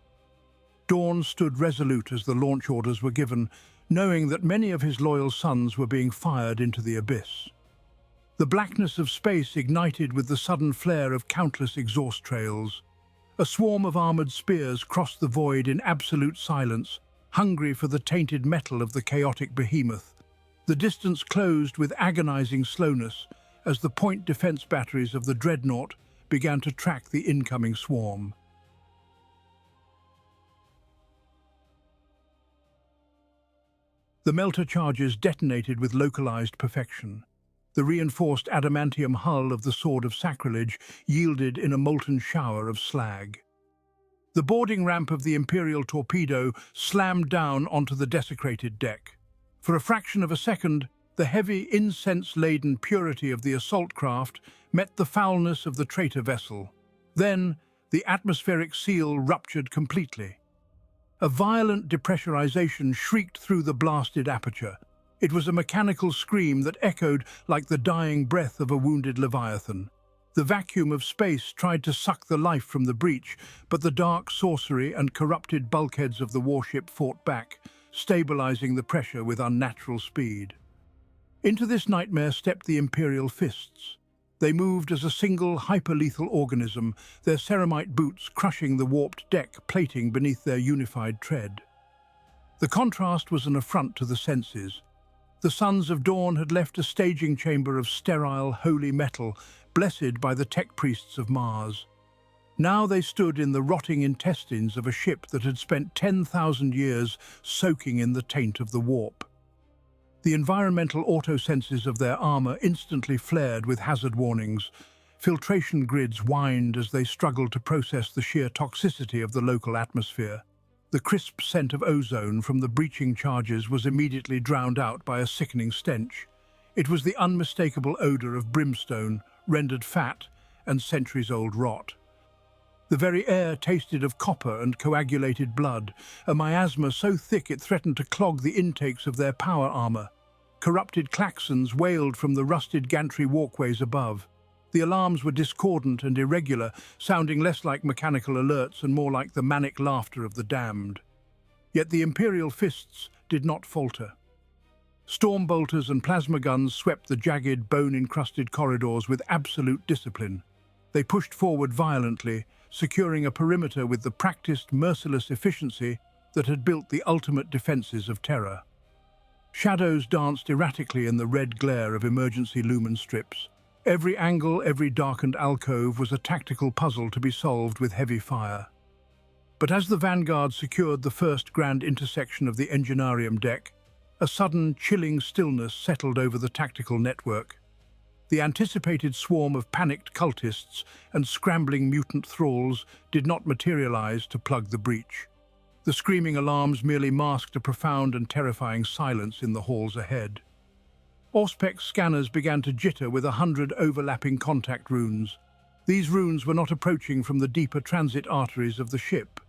Dorn stood resolute as the launch orders were given, knowing that many of his loyal sons were being fired into the abyss. The blackness of space ignited with the sudden flare of countless exhaust trails. A swarm of armored spears crossed the void in absolute silence, hungry for the tainted metal of the chaotic behemoth. The distance closed with agonizing slowness as the point defense batteries of the dreadnought began to track the incoming swarm. The melter charges detonated with localized perfection. The reinforced adamantium hull of the Sword of Sacrilege yielded in a molten shower of slag. The boarding ramp of the Imperial torpedo slammed down onto the desecrated deck. For a fraction of a second, the heavy, incense-laden purity of the assault craft met the foulness of the traitor vessel. Then, the atmospheric seal ruptured completely. A violent depressurization shrieked through the blasted aperture. It was a mechanical scream that echoed like the dying breath of a wounded leviathan. The vacuum of space tried to suck the life from the breach, but the dark sorcery and corrupted bulkheads of the warship fought back, stabilizing the pressure with unnatural speed. Into this nightmare stepped the Imperial Fists. They moved as a single hyperlethal organism, their ceramite boots crushing the warped deck plating beneath their unified tread. The contrast was an affront to the senses. The Sons of Dawn had left a staging chamber of sterile, holy metal, blessed by the tech priests of Mars. Now they stood in the rotting intestines of a ship that had spent 10,000 years soaking in the taint of the warp. The environmental autosenses of their armor instantly flared with hazard warnings. Filtration grids whined as they struggled to process the sheer toxicity of the local atmosphere. The crisp scent of ozone from the breaching charges was immediately drowned out by a sickening stench. It was the unmistakable odor of brimstone, rendered fat, and centuries-old rot. The very air tasted of copper and coagulated blood, a miasma so thick it threatened to clog the intakes of their power armor. Corrupted klaxons wailed from the rusted gantry walkways above. The alarms were discordant and irregular, sounding less like mechanical alerts and more like the manic laughter of the damned. Yet the Imperial Fists did not falter. Storm bolters and plasma guns swept the jagged, bone-encrusted corridors with absolute discipline. They pushed forward violently, securing a perimeter with the practiced, merciless efficiency that had built the ultimate defenses of Terra. Shadows danced erratically in the red glare of emergency lumen strips. Every angle, every darkened alcove was a tactical puzzle to be solved with heavy fire. But as the vanguard secured the first grand intersection of the Enginarium deck, a sudden, chilling stillness settled over the tactical network. The anticipated swarm of panicked cultists and scrambling mutant thralls did not materialize to plug the breach. The screaming alarms merely masked a profound and terrifying silence in the halls ahead. Auspex scanners began to jitter with 100 overlapping contact runes. These runes were not approaching from the deeper transit arteries of the ship.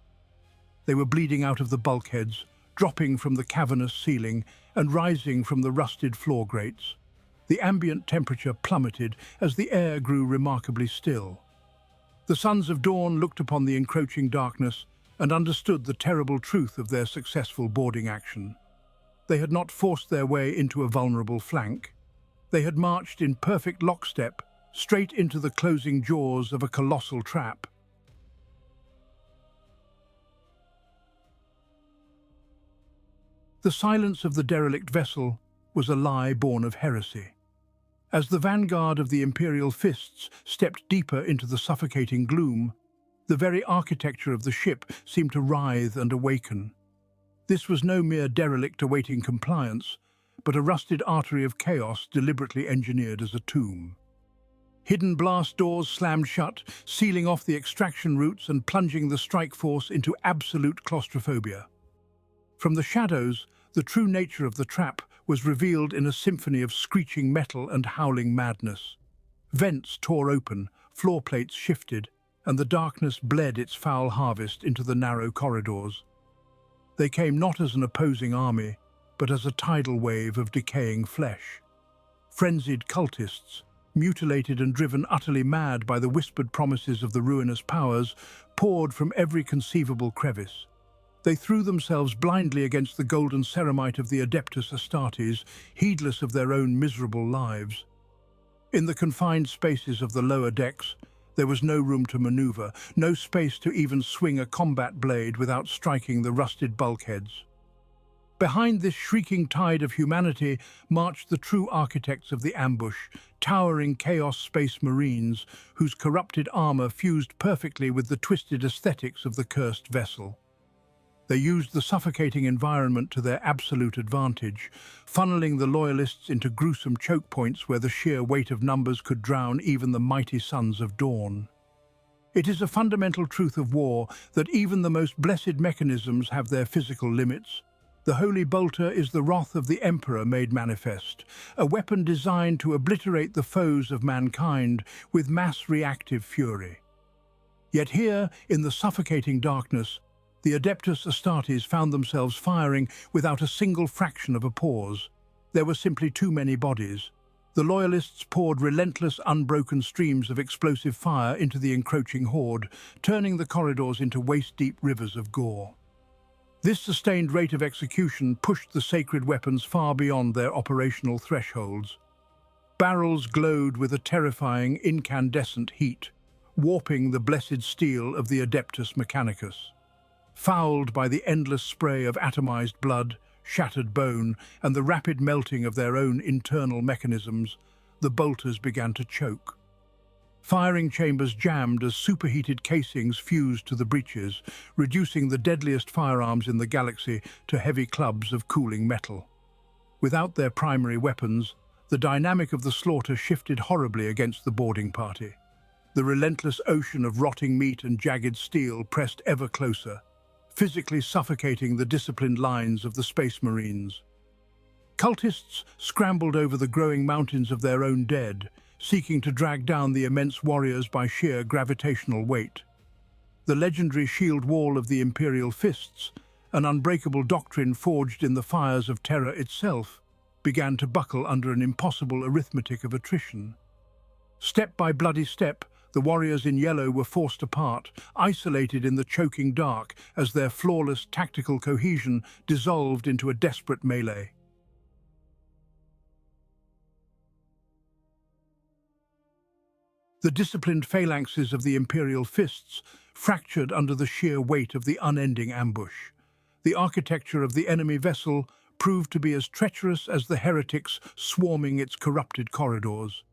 They were bleeding out of the bulkheads, dropping from the cavernous ceiling, and rising from the rusted floor grates. The ambient temperature plummeted as the air grew remarkably still. The Sons of Dawn looked upon the encroaching darkness and understood the terrible truth of their successful boarding action. They had not forced their way into a vulnerable flank. They had marched in perfect lockstep, straight into the closing jaws of a colossal trap. The silence of the derelict vessel was a lie born of heresy. As the vanguard of the Imperial Fists stepped deeper into the suffocating gloom, the very architecture of the ship seemed to writhe and awaken. This was no mere derelict awaiting compliance, but a rusted artery of chaos deliberately engineered as a tomb. Hidden blast doors slammed shut, sealing off the extraction routes and plunging the strike force into absolute claustrophobia. From the shadows, the true nature of the trap was revealed in a symphony of screeching metal and howling madness. Vents tore open, floor plates shifted, and the darkness bled its foul harvest into the narrow corridors. They came not as an opposing army, but as a tidal wave of decaying flesh. Frenzied cultists, mutilated and driven utterly mad by the whispered promises of the ruinous powers, poured from every conceivable crevice. They threw themselves blindly against the golden ceramite of the Adeptus Astartes, heedless of their own miserable lives. In the confined spaces of the lower decks, there was no room to maneuver, no space to even swing a combat blade without striking the rusted bulkheads. Behind this shrieking tide of humanity marched the true architects of the ambush, towering Chaos Space Marines, whose corrupted armor fused perfectly with the twisted aesthetics of the cursed vessel. They used the suffocating environment to their absolute advantage, funneling the loyalists into gruesome choke points where the sheer weight of numbers could drown even the mighty sons of Dawn. It is a fundamental truth of war that even the most blessed mechanisms have their physical limits. The Holy Bolter is the wrath of the Emperor made manifest, a weapon designed to obliterate the foes of mankind with mass reactive fury. Yet here, in the suffocating darkness, the Adeptus Astartes found themselves firing without a single fraction of a pause. There were simply too many bodies. The Loyalists poured relentless, unbroken streams of explosive fire into the encroaching horde, turning the corridors into waist-deep rivers of gore. This sustained rate of execution pushed the sacred weapons far beyond their operational thresholds. Barrels glowed with a terrifying, incandescent heat, warping the blessed steel of the Adeptus Mechanicus. Fouled by the endless spray of atomized blood, shattered bone, and the rapid melting of their own internal mechanisms, the bolters began to choke. Firing chambers jammed as superheated casings fused to the breaches, reducing the deadliest firearms in the galaxy to heavy clubs of cooling metal. Without their primary weapons, the dynamic of the slaughter shifted horribly against the boarding party. The relentless ocean of rotting meat and jagged steel pressed ever closer, physically suffocating the disciplined lines of the Space Marines. Cultists scrambled over the growing mountains of their own dead, seeking to drag down the immense warriors by sheer gravitational weight. The legendary shield wall of the Imperial Fists, an unbreakable doctrine forged in the fires of Terra itself, began to buckle under an impossible arithmetic of attrition. Step by bloody step, the warriors in yellow were forced apart, isolated in the choking dark as their flawless tactical cohesion dissolved into a desperate melee. The disciplined phalanxes of the Imperial Fists fractured under the sheer weight of the unending ambush. The architecture of the enemy vessel proved to be as treacherous as the heretics swarming its corrupted corridors.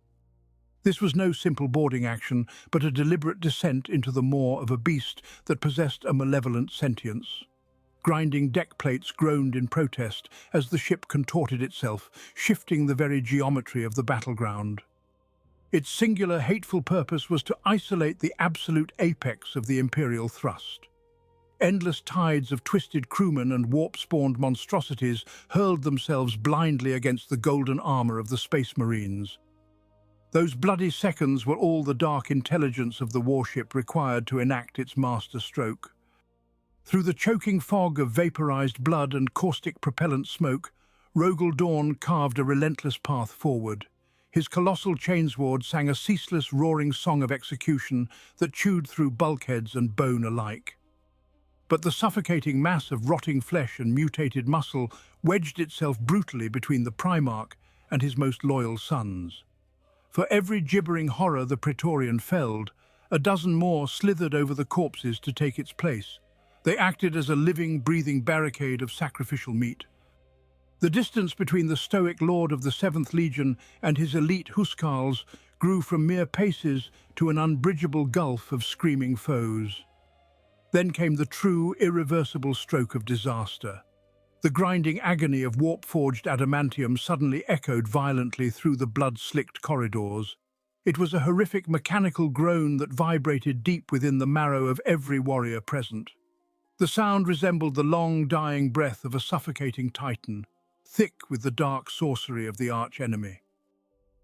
This was no simple boarding action, but a deliberate descent into the maw of a beast that possessed a malevolent sentience. Grinding deck plates groaned in protest as the ship contorted itself, shifting the very geometry of the battleground. Its singular, hateful purpose was to isolate the absolute apex of the Imperial thrust. Endless tides of twisted crewmen and warp-spawned monstrosities hurled themselves blindly against the golden armor of the Space Marines. Those bloody seconds were all the dark intelligence of the warship required to enact its master stroke. Through the choking fog of vaporized blood and caustic propellant smoke, Rogal Dorn carved a relentless path forward. His colossal chainsword sang a ceaseless, roaring song of execution that chewed through bulkheads and bone alike. But the suffocating mass of rotting flesh and mutated muscle wedged itself brutally between the Primarch and his most loyal sons. For every gibbering horror the Praetorian felled, a dozen more slithered over the corpses to take its place. They acted as a living, breathing barricade of sacrificial meat. The distance between the stoic lord of the 7th Legion and his elite Huskarls grew from mere paces to an unbridgeable gulf of screaming foes. Then came the true, irreversible stroke of disaster. The grinding agony of warp-forged adamantium suddenly echoed violently through the blood-slicked corridors. It was a horrific mechanical groan that vibrated deep within the marrow of every warrior present. The sound resembled the long, dying breath of a suffocating titan, thick with the dark sorcery of the arch-enemy.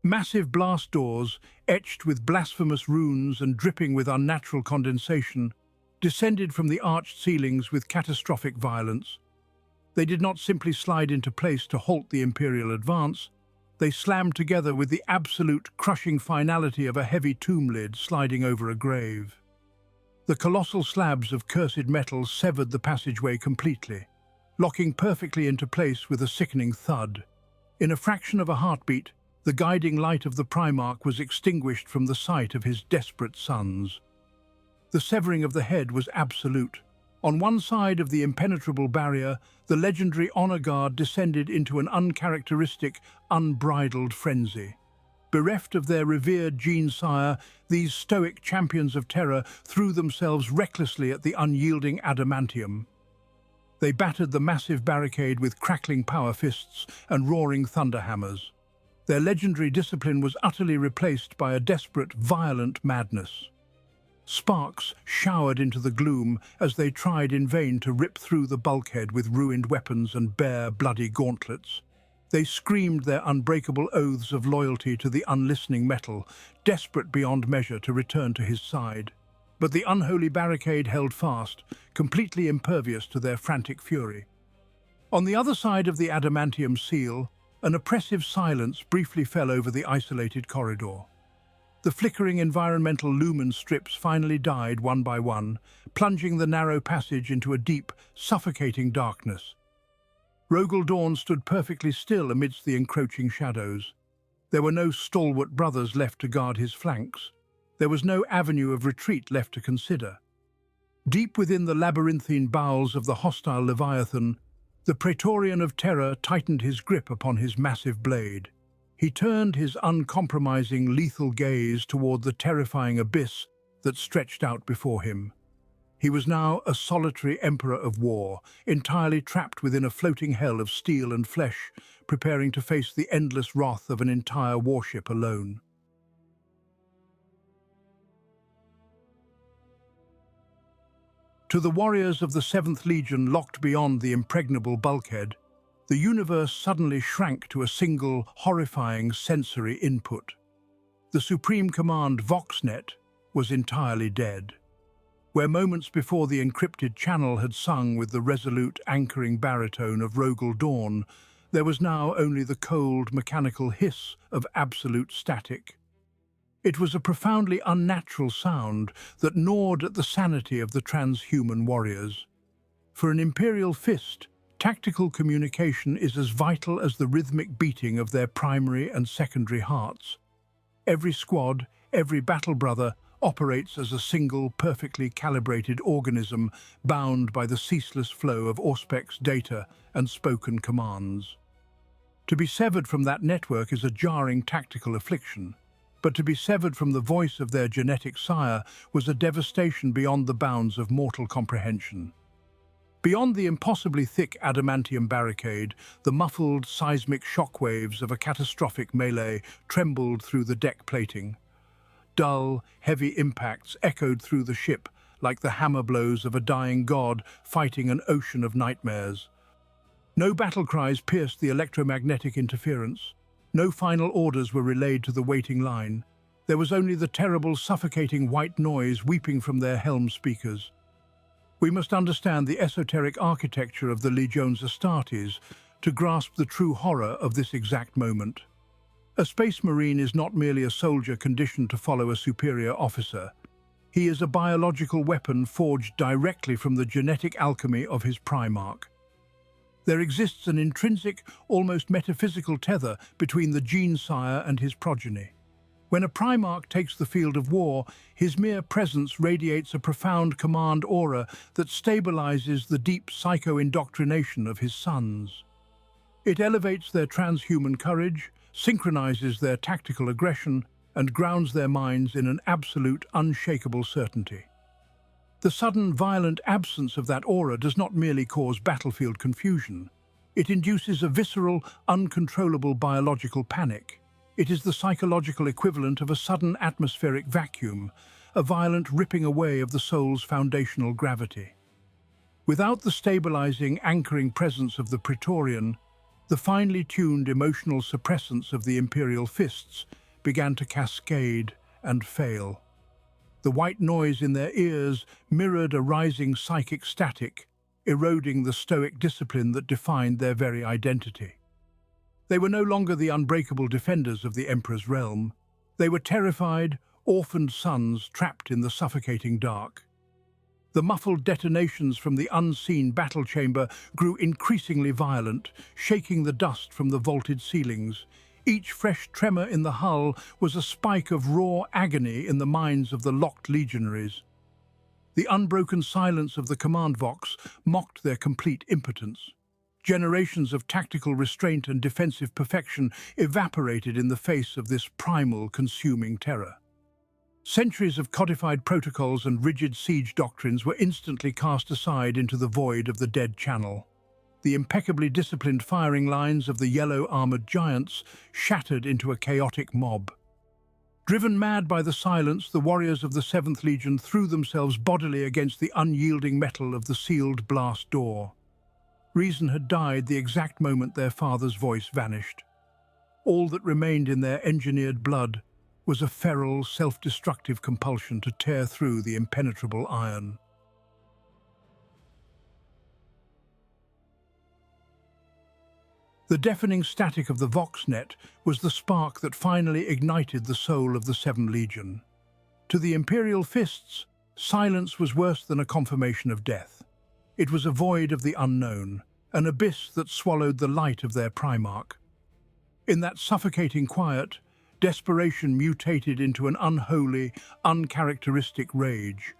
Massive blast doors, etched with blasphemous runes and dripping with unnatural condensation, descended from the arched ceilings with catastrophic violence. They did not simply slide into place to halt the Imperial advance, they slammed together with the absolute, crushing finality of a heavy tomb lid sliding over a grave. The colossal slabs of cursed metal severed the passageway completely, locking perfectly into place with a sickening thud. In a fraction of a heartbeat, the guiding light of the Primarch was extinguished from the sight of his desperate sons. The severing of the head was absolute. On one side of the impenetrable barrier, the legendary honor guard descended into an uncharacteristic, unbridled frenzy. Bereft of their revered gene-sire, these stoic champions of terror threw themselves recklessly at the unyielding adamantium. They battered the massive barricade with crackling power fists and roaring thunderhammers. Their legendary discipline was utterly replaced by a desperate, violent madness. Sparks showered into the gloom as they tried in vain to rip through the bulkhead with ruined weapons and bare, bloody gauntlets. They screamed their unbreakable oaths of loyalty to the unlistening metal, desperate beyond measure to return to his side. But the unholy barricade held fast, completely impervious to their frantic fury. On the other side of the adamantium seal, an oppressive silence briefly fell over the isolated corridor. The flickering environmental lumen strips finally died one by one, plunging the narrow passage into a deep, suffocating darkness. Rogal Dorn stood perfectly still amidst the encroaching shadows. There were no stalwart brothers left to guard his flanks. There was no avenue of retreat left to consider. Deep within the labyrinthine bowels of the hostile Leviathan, the Praetorian of Terra tightened his grip upon his massive blade. He turned his uncompromising, lethal gaze toward the terrifying abyss that stretched out before him. He was now a solitary emperor of war, entirely trapped within a floating hell of steel and flesh, preparing to face the endless wrath of an entire warship alone. To the warriors of the 7th Legion locked beyond the impregnable bulkhead, the universe suddenly shrank to a single, horrifying sensory input. The Supreme Command VoxNet was entirely dead. Where moments before the encrypted channel had sung with the resolute, anchoring baritone of Rogal Dorn, there was now only the cold, mechanical hiss of absolute static. It was a profoundly unnatural sound that gnawed at the sanity of the transhuman warriors. For an Imperial Fist, tactical communication is as vital as the rhythmic beating of their primary and secondary hearts. Every squad, every battle brother, operates as a single, perfectly calibrated organism bound by the ceaseless flow of Auspex data and spoken commands. To be severed from that network is a jarring tactical affliction, but to be severed from the voice of their genetic sire was a devastation beyond the bounds of mortal comprehension. Beyond the impossibly thick adamantium barricade, the muffled seismic shockwaves of a catastrophic melee trembled through the deck plating. Dull, heavy impacts echoed through the ship like the hammer blows of a dying god fighting an ocean of nightmares. No battle cries pierced the electromagnetic interference. No final orders were relayed to the waiting line. There was only the terrible, suffocating white noise weeping from their helm speakers. We must understand the esoteric architecture of the Legiones Astartes to grasp the true horror of this exact moment. A Space Marine is not merely a soldier conditioned to follow a superior officer. He is a biological weapon forged directly from the genetic alchemy of his Primarch. There exists an intrinsic, almost metaphysical tether between the gene-sire and his progeny. When a Primarch takes the field of war, his mere presence radiates a profound command aura that stabilizes the deep psycho-indoctrination of his sons. It elevates their transhuman courage, synchronizes their tactical aggression, and grounds their minds in an absolute, unshakable certainty. The sudden, violent absence of that aura does not merely cause battlefield confusion. It induces a visceral, uncontrollable biological panic. It is the psychological equivalent of a sudden atmospheric vacuum, a violent ripping away of the soul's foundational gravity. Without the stabilizing, anchoring presence of the Praetorian, the finely tuned emotional suppressants of the Imperial Fists began to cascade and fail. The white noise in their ears mirrored a rising psychic static, eroding the stoic discipline that defined their very identity. They were no longer the unbreakable defenders of the Emperor's realm. They were terrified, orphaned sons trapped in the suffocating dark. The muffled detonations from the unseen battle chamber grew increasingly violent, shaking the dust from the vaulted ceilings. Each fresh tremor in the hull was a spike of raw agony in the minds of the locked legionaries. The unbroken silence of the command vox mocked their complete impotence. Generations of tactical restraint and defensive perfection evaporated in the face of this primal, consuming terror. Centuries of codified protocols and rigid siege doctrines were instantly cast aside into the void of the dead channel. The impeccably disciplined firing lines of the yellow-armored giants shattered into a chaotic mob. Driven mad by the silence, the warriors of the 7th Legion threw themselves bodily against the unyielding metal of the sealed blast door. Reason had died the exact moment their father's voice vanished. All that remained in their engineered blood was a feral, self-destructive compulsion to tear through the impenetrable iron. The deafening static of the Voxnet was the spark that finally ignited the soul of the 7th Legion. To the Imperial Fists, silence was worse than a confirmation of death. It was a void of the unknown, an abyss that swallowed the light of their Primarch. In that suffocating quiet, desperation mutated into an unholy, uncharacteristic rage.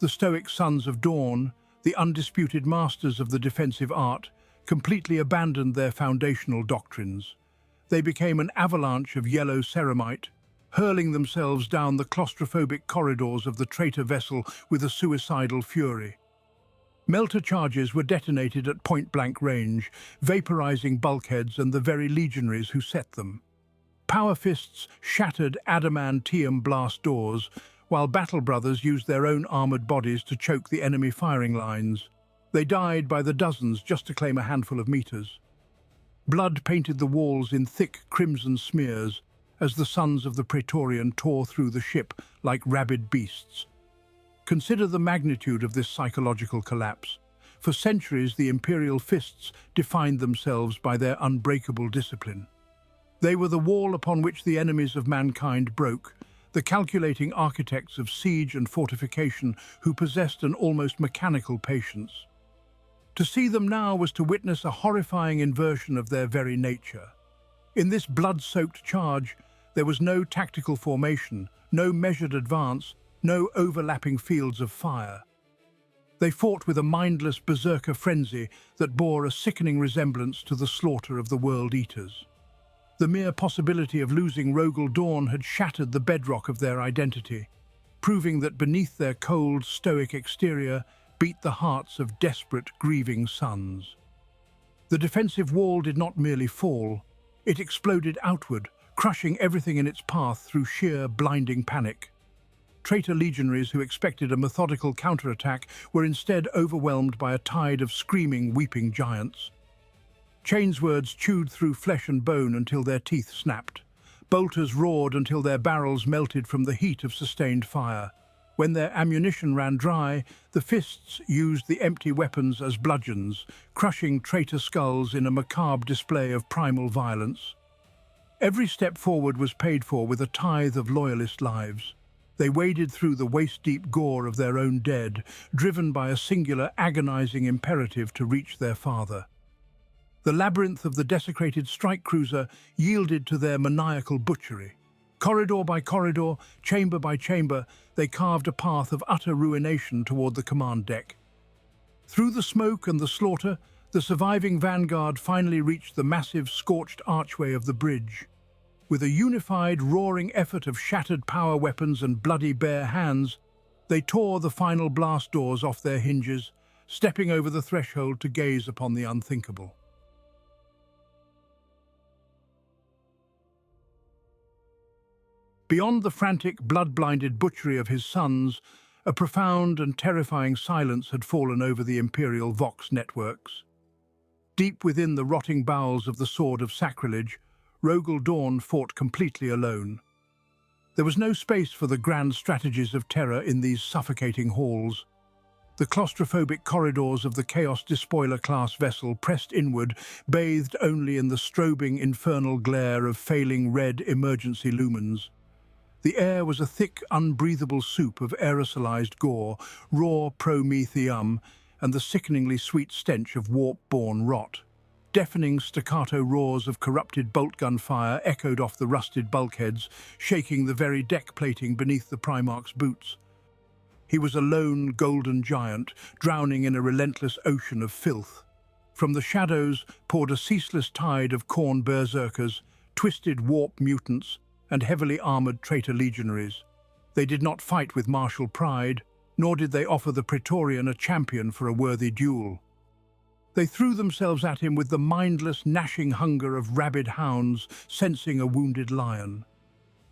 The stoic sons of Dorn, the undisputed masters of the defensive art, completely abandoned their foundational doctrines. They became an avalanche of yellow ceramite, hurling themselves down the claustrophobic corridors of the traitor vessel with a suicidal fury. Melter charges were detonated at point-blank range, vaporizing bulkheads and the very legionaries who set them. Power fists shattered adamantium blast doors, while battle brothers used their own armored bodies to choke the enemy firing lines. They died by the dozens just to claim a handful of meters. Blood painted the walls in thick crimson smears as the sons of the Praetorian tore through the ship like rabid beasts. Consider the magnitude of this psychological collapse. For centuries, the Imperial Fists defined themselves by their unbreakable discipline. They were the wall upon which the enemies of mankind broke, the calculating architects of siege and fortification who possessed an almost mechanical patience. To see them now was to witness a horrifying inversion of their very nature. In this blood-soaked charge, there was no tactical formation, no measured advance, no overlapping fields of fire. They fought with a mindless berserker frenzy that bore a sickening resemblance to the slaughter of the World Eaters. The mere possibility of losing Rogal Dorn had shattered the bedrock of their identity, proving that beneath their cold, stoic exterior beat the hearts of desperate, grieving sons. The defensive wall did not merely fall, it exploded outward, crushing everything in its path through sheer, blinding panic. Traitor legionaries who expected a methodical counterattack were instead overwhelmed by a tide of screaming, weeping giants. Chainswords chewed through flesh and bone until their teeth snapped. Bolters roared until their barrels melted from the heat of sustained fire. When their ammunition ran dry, the fists used the empty weapons as bludgeons, crushing traitor skulls in a macabre display of primal violence. Every step forward was paid for with a tithe of loyalist lives. They waded through the waist-deep gore of their own dead, driven by a singular, agonizing imperative to reach their father. The labyrinth of the desecrated strike cruiser yielded to their maniacal butchery. Corridor by corridor, chamber by chamber, they carved a path of utter ruination toward the command deck. Through the smoke and the slaughter, the surviving vanguard finally reached the massive, scorched archway of the bridge. With a unified, roaring effort of shattered power weapons and bloody bare hands, they tore the final blast doors off their hinges, stepping over the threshold to gaze upon the unthinkable. Beyond the frantic, blood-blinded butchery of his sons, a profound and terrifying silence had fallen over the Imperial Vox networks. Deep within the rotting bowels of the Sword of Sacrilege, Rogal Dorn fought completely alone. There was no space for the grand strategies of terror in these suffocating halls. The claustrophobic corridors of the Chaos Despoiler-class vessel pressed inward, bathed only in the strobing infernal glare of failing red emergency lumens. The air was a thick, unbreathable soup of aerosolized gore, raw promethium, and the sickeningly sweet stench of warp-born rot. Deafening staccato roars of corrupted bolt-gun fire echoed off the rusted bulkheads, shaking the very deck plating beneath the Primarch's boots. He was a lone golden giant, drowning in a relentless ocean of filth. From the shadows poured a ceaseless tide of Khorne berserkers, twisted warp mutants, and heavily armored traitor legionaries. They did not fight with martial pride, nor did they offer the Praetorian a champion for a worthy duel. They threw themselves at him with the mindless, gnashing hunger of rabid hounds sensing a wounded lion.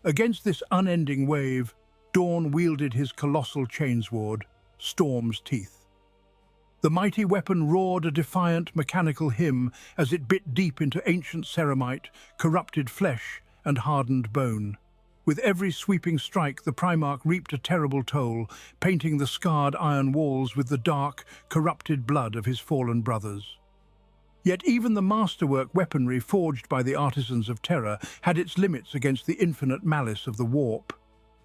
Against this unending wave, Dorn wielded his colossal chainsword, Storm's Teeth. The mighty weapon roared a defiant mechanical hymn as it bit deep into ancient ceramite, corrupted flesh, and hardened bone. With every sweeping strike, the Primarch reaped a terrible toll, painting the scarred iron walls with the dark, corrupted blood of his fallen brothers. Yet even the masterwork weaponry forged by the artisans of terror had its limits against the infinite malice of the warp.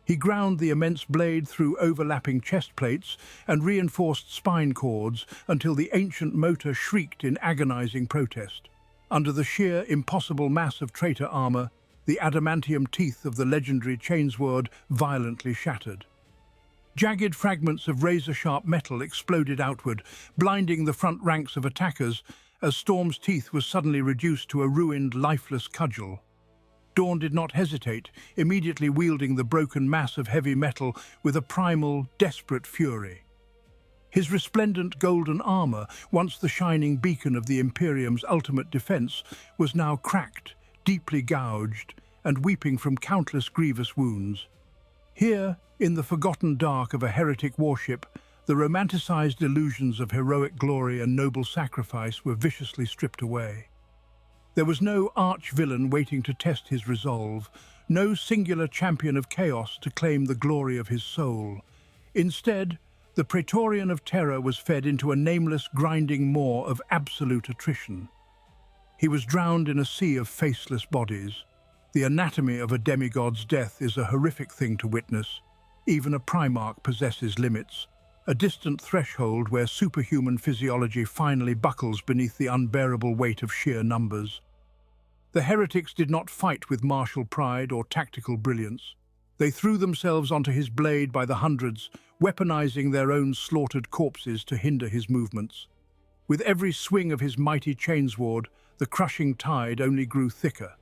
He ground the immense blade through overlapping chest plates and reinforced spine cords until the ancient motor shrieked in agonizing protest. Under the sheer, impossible mass of traitor armor, the adamantium teeth of the legendary chainsword violently shattered. Jagged fragments of razor-sharp metal exploded outward, blinding the front ranks of attackers as Storm's Teeth was suddenly reduced to a ruined, lifeless cudgel. Dorn did not hesitate, immediately wielding the broken mass of heavy metal with a primal, desperate fury. His resplendent golden armor, once the shining beacon of the Imperium's ultimate defense, was now cracked, deeply gouged, and weeping from countless grievous wounds. Here, in the forgotten dark of a heretic warship, the romanticized illusions of heroic glory and noble sacrifice were viciously stripped away. There was no arch-villain waiting to test his resolve, no singular champion of chaos to claim the glory of his soul. Instead, the Praetorian of Terra was fed into a nameless, grinding maw of absolute attrition. He was drowned in a sea of faceless bodies. The anatomy of a demigod's death is a horrific thing to witness. Even a Primarch possesses limits, a distant threshold where superhuman physiology finally buckles beneath the unbearable weight of sheer numbers. The heretics did not fight with martial pride or tactical brilliance. They threw themselves onto his blade by the hundreds, weaponizing their own slaughtered corpses to hinder his movements. With every swing of his mighty chainsword, the crushing tide only grew thicker.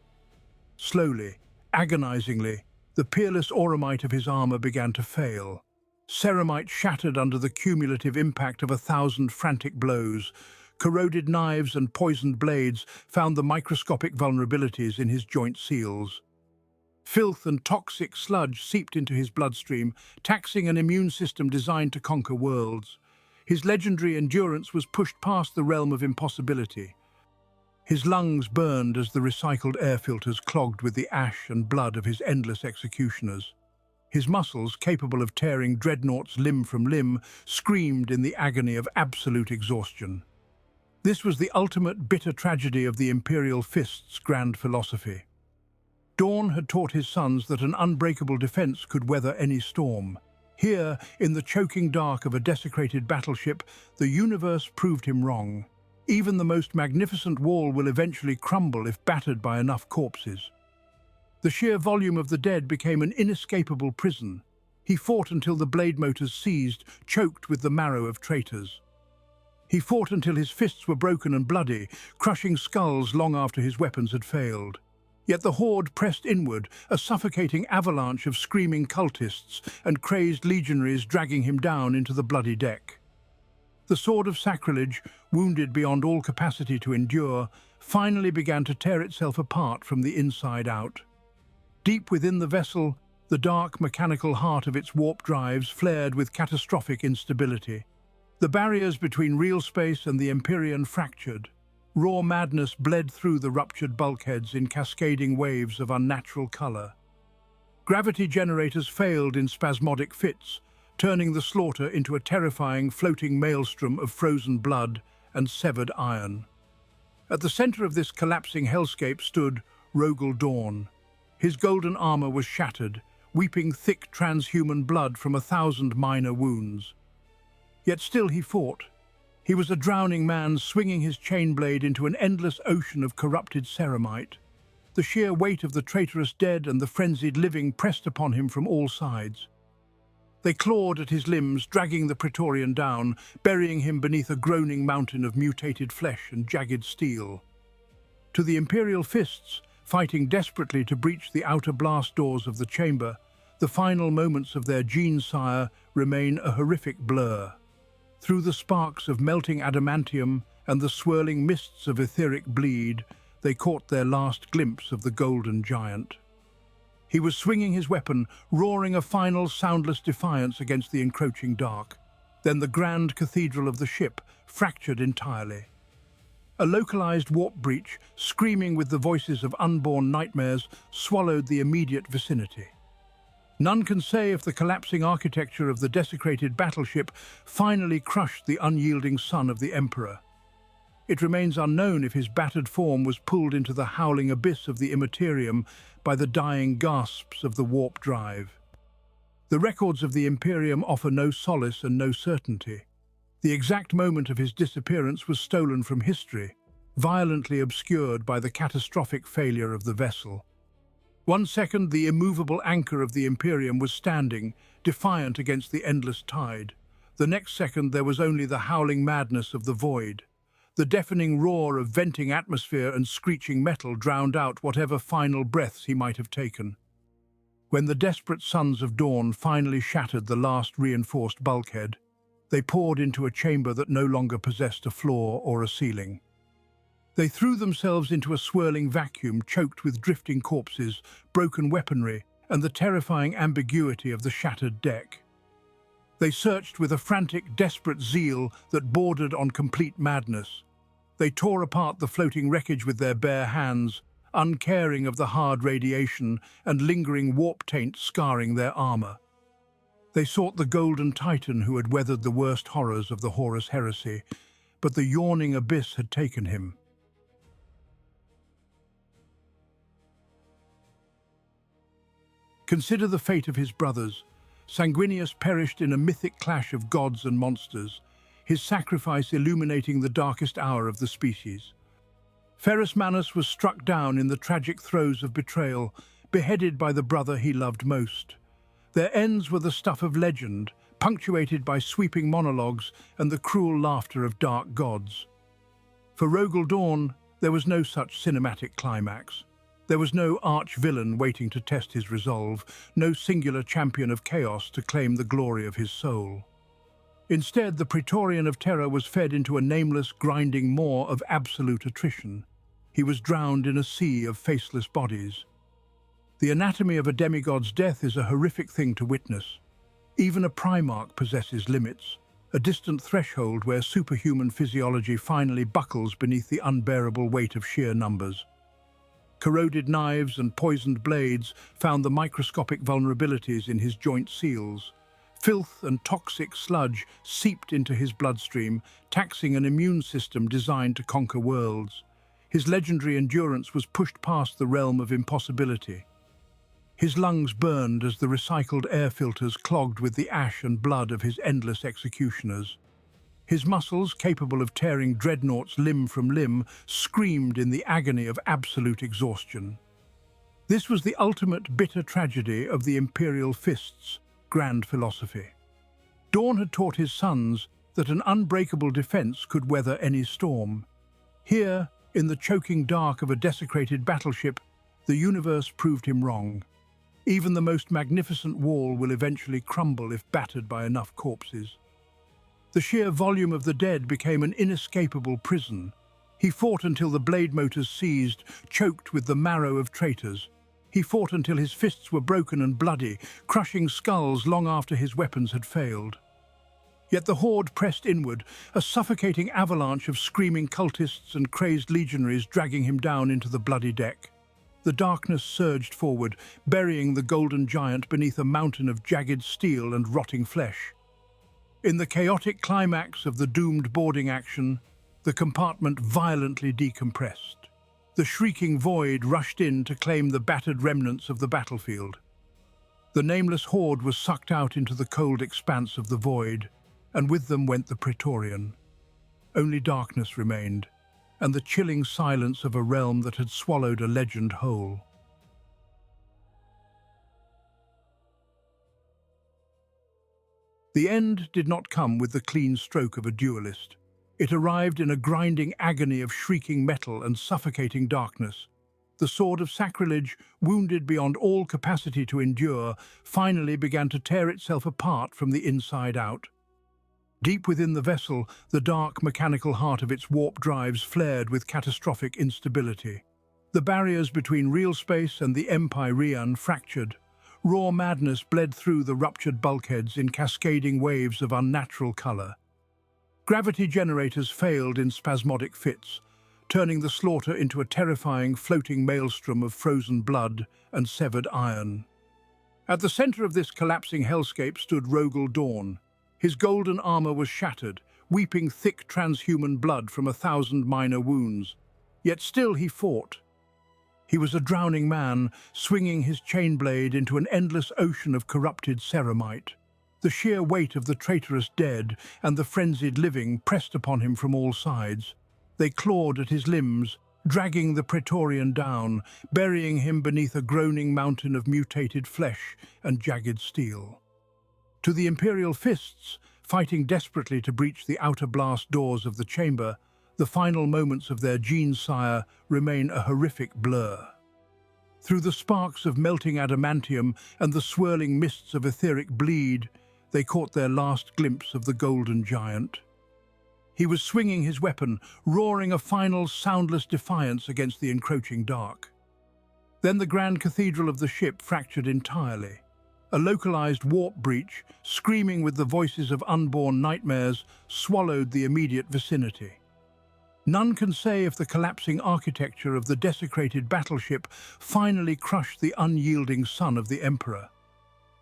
Slowly, agonizingly, the peerless auramite of his armor began to fail. Ceramite shattered under the cumulative impact of 1,000 frantic blows. Corroded knives and poisoned blades found the microscopic vulnerabilities in his joint seals. Filth and toxic sludge seeped into his bloodstream, taxing an immune system designed to conquer worlds. His legendary endurance was pushed past the realm of impossibility. His lungs burned as the recycled air filters clogged with the ash and blood of his endless executioners. His muscles, capable of tearing dreadnoughts limb from limb, screamed in the agony of absolute exhaustion. This was the ultimate bitter tragedy of the Imperial Fists' grand philosophy. Dorn had taught his sons that an unbreakable defense could weather any storm. Here, in the choking dark of a desecrated battleship, the universe proved him wrong. Even the most magnificent wall will eventually crumble if battered by enough corpses. The sheer volume of the dead became an inescapable prison. He fought until the blade motors seized, choked with the marrow of traitors. He fought until his fists were broken and bloody, crushing skulls long after his weapons had failed. Yet the horde pressed inward, a suffocating avalanche of screaming cultists and crazed legionaries dragging him down into the bloody deck. The Sword of Sacrilege, wounded beyond all capacity to endure, finally began to tear itself apart from the inside out. Deep within the vessel, The dark, mechanical heart of its warp drives flared with catastrophic instability. The barriers between real space and the Imperium fractured. Raw madness bled through the ruptured bulkheads in cascading waves of unnatural color. Gravity generators failed in spasmodic fits, turning the slaughter into a terrifying floating maelstrom of frozen blood and severed iron. At the center of this collapsing hellscape stood Rogal Dorn. His golden armor was shattered, weeping thick transhuman blood from 1,000 minor wounds. Yet still he fought. He was a drowning man swinging his chain blade into an endless ocean of corrupted ceramite. The sheer weight of the traitorous dead and the frenzied living pressed upon him from all sides. They clawed at his limbs, dragging the Praetorian down, burying him beneath a groaning mountain of mutated flesh and jagged steel. To the Imperial Fists, fighting desperately to breach the outer blast doors of the chamber, the final moments of their gene-sire remain a horrific blur. Through the sparks of melting adamantium and the swirling mists of etheric bleed, they caught their last glimpse of the golden giant. He was swinging his weapon, roaring a final soundless defiance against the encroaching dark. Then the grand cathedral of the ship fractured entirely. A localized warp breach, screaming with the voices of unborn nightmares, swallowed the immediate vicinity. None can say if the collapsing architecture of the desecrated battleship finally crushed the unyielding son of the Emperor. It remains unknown if his battered form was pulled into the howling abyss of the Imperium by the dying gasps of the warp drive. The records of the Imperium offer no solace and no certainty. The exact moment of his disappearance was stolen from history, violently obscured by the catastrophic failure of the vessel. 1 second, the immovable anchor of the Imperium was standing, defiant against the endless tide. The next second, there was only the howling madness of the void. The deafening roar of venting atmosphere and screeching metal drowned out whatever final breaths he might have taken. When the desperate sons of dawn finally shattered the last reinforced bulkhead, they poured into a chamber that no longer possessed a floor or a ceiling. They threw themselves into a swirling vacuum choked with drifting corpses, broken weaponry, and the terrifying ambiguity of the shattered deck. They searched with a frantic, desperate zeal that bordered on complete madness. They tore apart the floating wreckage with their bare hands, uncaring of the hard radiation and lingering warp taint scarring their armor. They sought the golden titan who had weathered the worst horrors of the Horus heresy, but the yawning abyss had taken him. Consider the fate of his brothers. Sanguinius perished in a mythic clash of gods and monsters, his sacrifice illuminating the darkest hour of the species. Ferrus Manus was struck down in the tragic throes of betrayal, beheaded by the brother he loved most. Their ends were the stuff of legend, punctuated by sweeping monologues and the cruel laughter of dark gods. For Rogal Dorn, there was no such cinematic climax. There was no arch-villain waiting to test his resolve, no singular champion of chaos to claim the glory of his soul. Instead, the Praetorian of Terra was fed into a nameless, grinding maw of absolute attrition. He was drowned in a sea of faceless bodies. The anatomy of a demigod's death is a horrific thing to witness. Even a Primarch possesses limits, a distant threshold where superhuman physiology finally buckles beneath the unbearable weight of sheer numbers. Corroded knives and poisoned blades found the microscopic vulnerabilities in his joint seals. Filth and toxic sludge seeped into his bloodstream, taxing an immune system designed to conquer worlds. His legendary endurance was pushed past the realm of impossibility. His lungs burned as the recycled air filters clogged with the ash and blood of his endless executioners. His muscles, capable of tearing dreadnoughts limb from limb, screamed in the agony of absolute exhaustion. This was the ultimate bitter tragedy of the Imperial Fists' grand philosophy. Dorn had taught his sons that an unbreakable defense could weather any storm. Here, in the choking dark of a desecrated battleship, the universe proved him wrong. Even the most magnificent wall will eventually crumble if battered by enough corpses. The sheer volume of the dead became an inescapable prison. He fought until the blade motors seized, choked with the marrow of traitors. He fought until his fists were broken and bloody, crushing skulls long after his weapons had failed. Yet the horde pressed inward, a suffocating avalanche of screaming cultists and crazed legionaries dragging him down into the bloody deck. The darkness surged forward, burying the golden giant beneath a mountain of jagged steel and rotting flesh. In the chaotic climax of the doomed boarding action, the compartment violently decompressed. The shrieking void rushed in to claim the battered remnants of the battlefield. The nameless horde was sucked out into the cold expanse of the void, and with them went the Praetorian. Only darkness remained, and the chilling silence of a realm that had swallowed a legend whole. The end did not come with the clean stroke of a duelist. It arrived in a grinding agony of shrieking metal and suffocating darkness. The Sword of Sacrilege, wounded beyond all capacity to endure, finally began to tear itself apart from the inside out. Deep within the vessel, the dark mechanical heart of its warp drives flared with catastrophic instability. The barriers between real space and the Empyrean fractured. Raw madness bled through the ruptured bulkheads in cascading waves of unnatural color. Gravity generators failed in spasmodic fits, turning the slaughter into a terrifying floating maelstrom of frozen blood and severed iron. At the center of this collapsing hellscape stood Rogal Dorn. His golden armor was shattered, weeping thick transhuman blood from 1,000 minor wounds. Yet still he fought. He was a drowning man, swinging his chain blade into an endless ocean of corrupted ceramite. The sheer weight of the traitorous dead and the frenzied living pressed upon him from all sides. They clawed at his limbs, dragging the Praetorian down, burying him beneath a groaning mountain of mutated flesh and jagged steel. To the Imperial Fists, fighting desperately to breach the outer blast doors of the chamber, the final moments of their gene-sire remain a horrific blur. Through the sparks of melting adamantium and the swirling mists of etheric bleed, they caught their last glimpse of the golden giant. He was swinging his weapon, roaring a final soundless defiance against the encroaching dark. Then the grand cathedral of the ship fractured entirely. A localized warp breach, screaming with the voices of unborn nightmares, swallowed the immediate vicinity. None can say if the collapsing architecture of the desecrated battleship finally crushed the unyielding son of the Emperor.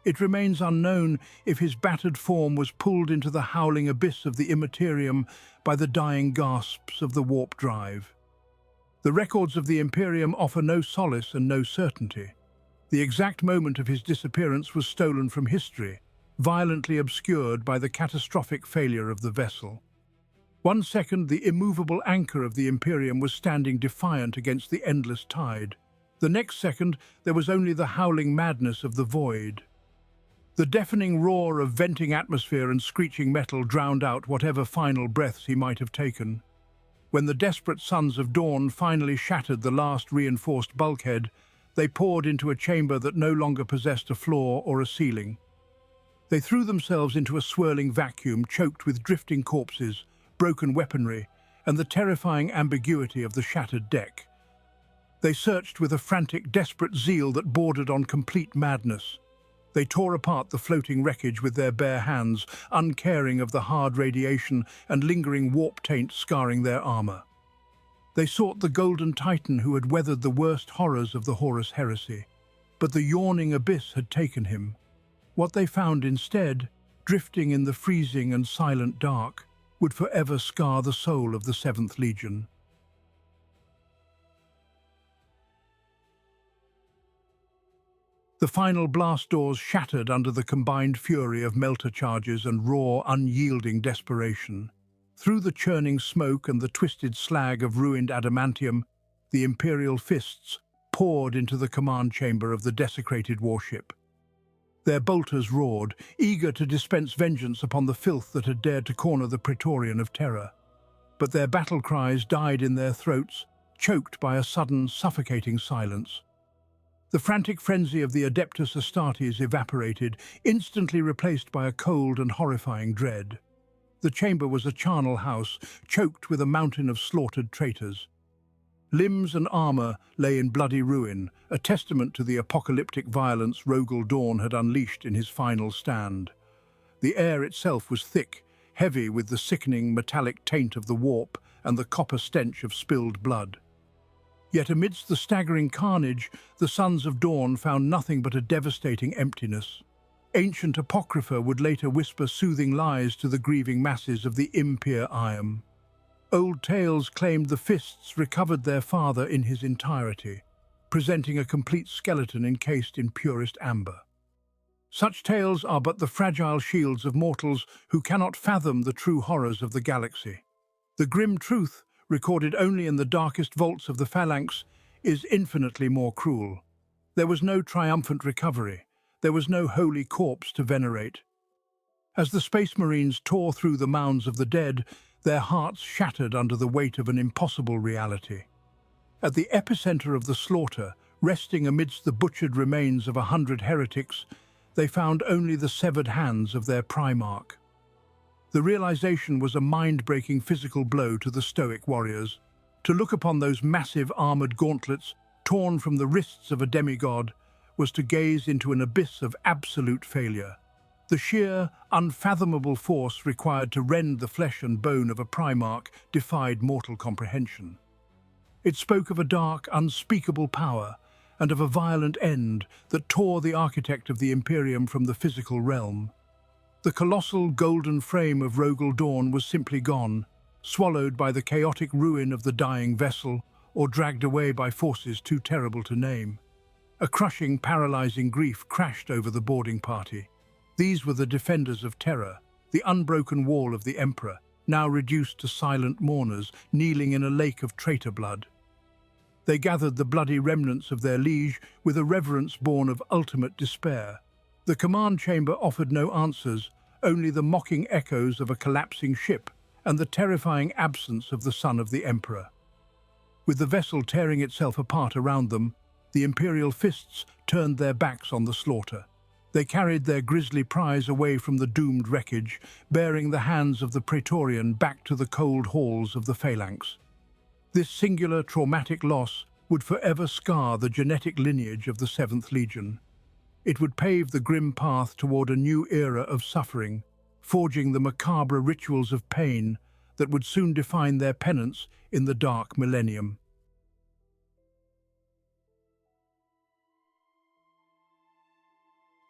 It remains unknown if his battered form was pulled into the howling abyss of the Imperium by the dying gasps of the warp drive. The records of the Imperium offer no solace and no certainty. The exact moment of his disappearance was stolen from history, violently obscured by the catastrophic failure of the vessel. 1 second, the immovable anchor of the Imperium was standing defiant against the endless tide. The next second, there was only the howling madness of the void. The deafening roar of venting atmosphere and screeching metal drowned out whatever final breaths he might have taken. When the desperate sons of Dawn finally shattered the last reinforced bulkhead, they poured into a chamber that no longer possessed a floor or a ceiling. They threw themselves into a swirling vacuum choked with drifting corpses, broken weaponry, and the terrifying ambiguity of the shattered deck. They searched with a frantic, desperate zeal that bordered on complete madness. They tore apart the floating wreckage with their bare hands, uncaring of the hard radiation and lingering warp taint scarring their armor. They sought the golden titan who had weathered the worst horrors of the Horus heresy, but the yawning abyss had taken him. What they found instead, drifting in the freezing and silent dark, would forever scar the soul of the 7th Legion. The final blast doors shattered under the combined fury of melter charges and raw, unyielding desperation. Through the churning smoke and the twisted slag of ruined adamantium, the Imperial Fists poured into the command chamber of the desecrated warship. Their bolters roared, eager to dispense vengeance upon the filth that had dared to corner the Praetorian of Terra. But their battle cries died in their throats, choked by a sudden, suffocating silence. The frantic frenzy of the Adeptus Astartes evaporated, instantly replaced by a cold and horrifying dread. The chamber was a charnel house, choked with a mountain of slaughtered traitors. Limbs and armor lay in bloody ruin, a testament to the apocalyptic violence Rogal Dorn had unleashed in his final stand. The air itself was thick, heavy with the sickening metallic taint of the warp and the copper stench of spilled blood. Yet amidst the staggering carnage, the Sons of Dawn found nothing but a devastating emptiness. Ancient apocrypha would later whisper soothing lies to the grieving masses of the Imperium. Old tales claimed the Fists recovered their father in his entirety, presenting a complete skeleton encased in purest amber. Such tales are but the fragile shields of mortals who cannot fathom the true horrors of the galaxy. The grim truth, recorded only in the darkest vaults of the Phalanx, is infinitely more cruel. There was no triumphant recovery. There was no holy corpse to venerate. As the Space Marines tore through the mounds of the dead, their hearts shattered under the weight of an impossible reality. At the epicenter of the slaughter, resting amidst the butchered remains of 100 heretics, they found only the severed hands of their Primarch. The realization was a mind-breaking physical blow to the Stoic warriors. To look upon those massive armored gauntlets torn from the wrists of a demigod was to gaze into an abyss of absolute failure. The sheer, unfathomable force required to rend the flesh and bone of a Primarch defied mortal comprehension. It spoke of a dark, unspeakable power and of a violent end that tore the architect of the Imperium from the physical realm. The colossal golden frame of Rogal Dorn was simply gone, swallowed by the chaotic ruin of the dying vessel or dragged away by forces too terrible to name. A crushing, paralyzing grief crashed over the boarding party. These were the defenders of Terra, the unbroken wall of the Emperor, now reduced to silent mourners, kneeling in a lake of traitor blood. They gathered the bloody remnants of their liege with a reverence born of ultimate despair. The command chamber offered no answers, only the mocking echoes of a collapsing ship and the terrifying absence of the son of the Emperor. With the vessel tearing itself apart around them, the Imperial Fists turned their backs on the slaughter. They carried their grisly prize away from the doomed wreckage, bearing the hands of the Praetorian back to the cold halls of the Phalanx. This singular traumatic loss would forever scar the genetic lineage of the 7th Legion. It would pave the grim path toward a new era of suffering, forging the macabre rituals of pain that would soon define their penance in the dark millennium.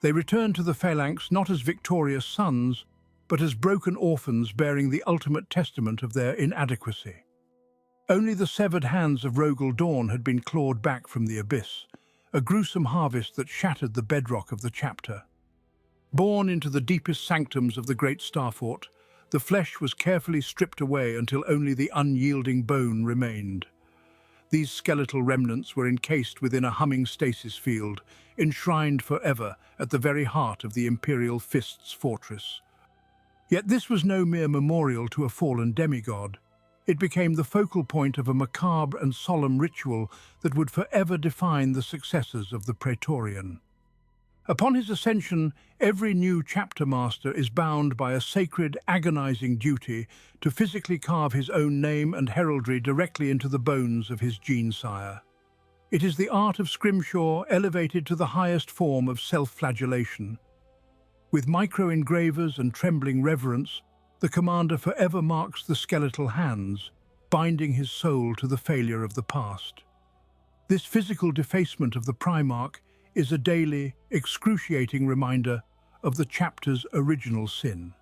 They returned to the Phalanx not as victorious sons, but as broken orphans bearing the ultimate testament of their inadequacy. Only the severed hands of Rogal Dorn had been clawed back from the abyss, a gruesome harvest that shattered the bedrock of the chapter. Born into the deepest sanctums of the great Starfort, the flesh was carefully stripped away until only the unyielding bone remained. These skeletal remnants were encased within a humming stasis field, enshrined forever at the very heart of the Imperial Fists fortress. Yet this was no mere memorial to a fallen demigod. It became the focal point of a macabre and solemn ritual that would forever define the successors of the Praetorian. Upon his ascension, every new chapter master is bound by a sacred, agonizing duty to physically carve his own name and heraldry directly into the bones of his gene-sire. It is the art of Scrimshawed elevated to the highest form of self-flagellation. With micro-engravers and trembling reverence, the commander forever marks the skeletal hands, binding his soul to the failure of the past. This physical defacement of the Primarch is a daily, excruciating reminder of the chapter's original sin.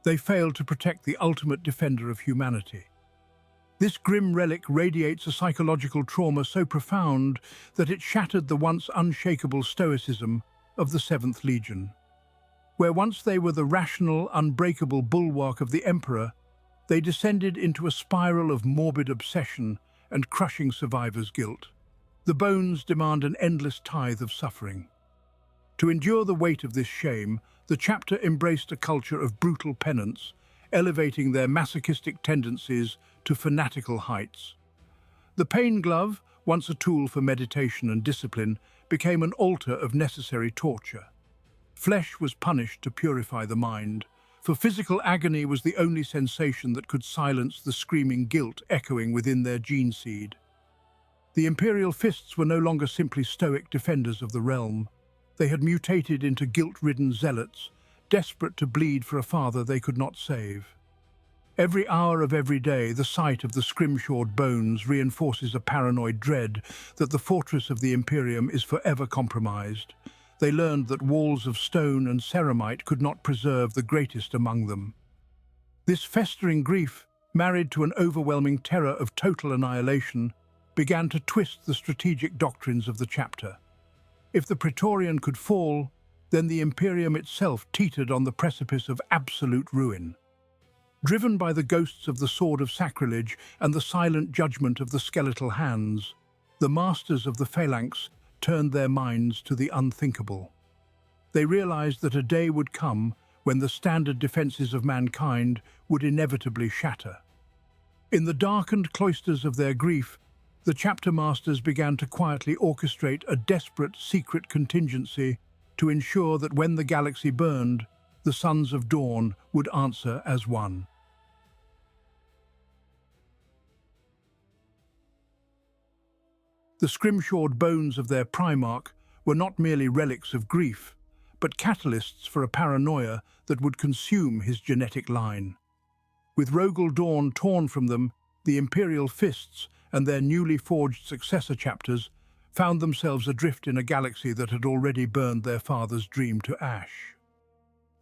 They failed to protect the ultimate defender of humanity. This grim relic radiates a psychological trauma so profound that it shattered the once unshakable stoicism of the 7th Legion. Where once they were the rational, unbreakable bulwark of the Emperor, they descended into a spiral of morbid obsession and crushing survivor's guilt. The bones demand an endless tithe of suffering. To endure the weight of this shame, the chapter embraced a culture of brutal penance, elevating their masochistic tendencies to fanatical heights. The pain glove, once a tool for meditation and discipline, became an altar of necessary torture. Flesh was punished to purify the mind, for physical agony was the only sensation that could silence the screaming guilt echoing within their gene seed. The Imperial Fists were no longer simply stoic defenders of the realm. They had mutated into guilt-ridden zealots, desperate to bleed for a father they could not save. Every hour of every day, the sight of the Scrimshawed bones reinforces a paranoid dread that the fortress of the Imperium is forever compromised. They learned that walls of stone and ceramite could not preserve the greatest among them. This festering grief, married to an overwhelming terror of total annihilation, began to twist the strategic doctrines of the chapter. If the Praetorian could fall, then the Imperium itself teetered on the precipice of absolute ruin. Driven by the ghosts of the Sword of Sacrilege and the silent judgment of the skeletal hands, the masters of the phalanx turned their minds to the unthinkable. They realized that a day would come when the standard defenses of mankind would inevitably shatter. In the darkened cloisters of their grief, the chapter masters began to quietly orchestrate a desperate secret contingency to ensure that when the galaxy burned, the Sons of Dawn would answer as one. The Scrimshawed bones of their Primarch were not merely relics of grief, but catalysts for a paranoia that would consume his genetic line. With Rogal Dorn torn from them, the Imperial Fists and their newly forged successor chapters found themselves adrift in a galaxy that had already burned their father's dream to ash.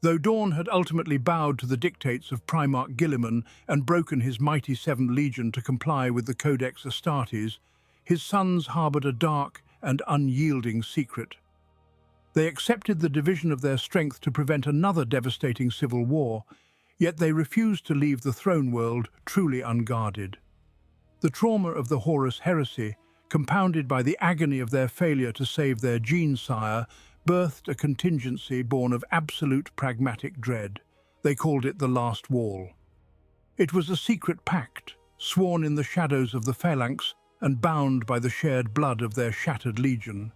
Though Dorn had ultimately bowed to the dictates of Primarch Guilliman and broken his mighty Seventh Legion to comply with the Codex Astartes, his sons harbored a dark and unyielding secret. They accepted the division of their strength to prevent another devastating civil war, yet they refused to leave the throne world truly unguarded. The trauma of the Horus heresy, compounded by the agony of their failure to save their gene-sire, birthed a contingency born of absolute pragmatic dread. They called it the Last Wall. It was a secret pact, sworn in the shadows of the phalanx and bound by the shared blood of their shattered legion.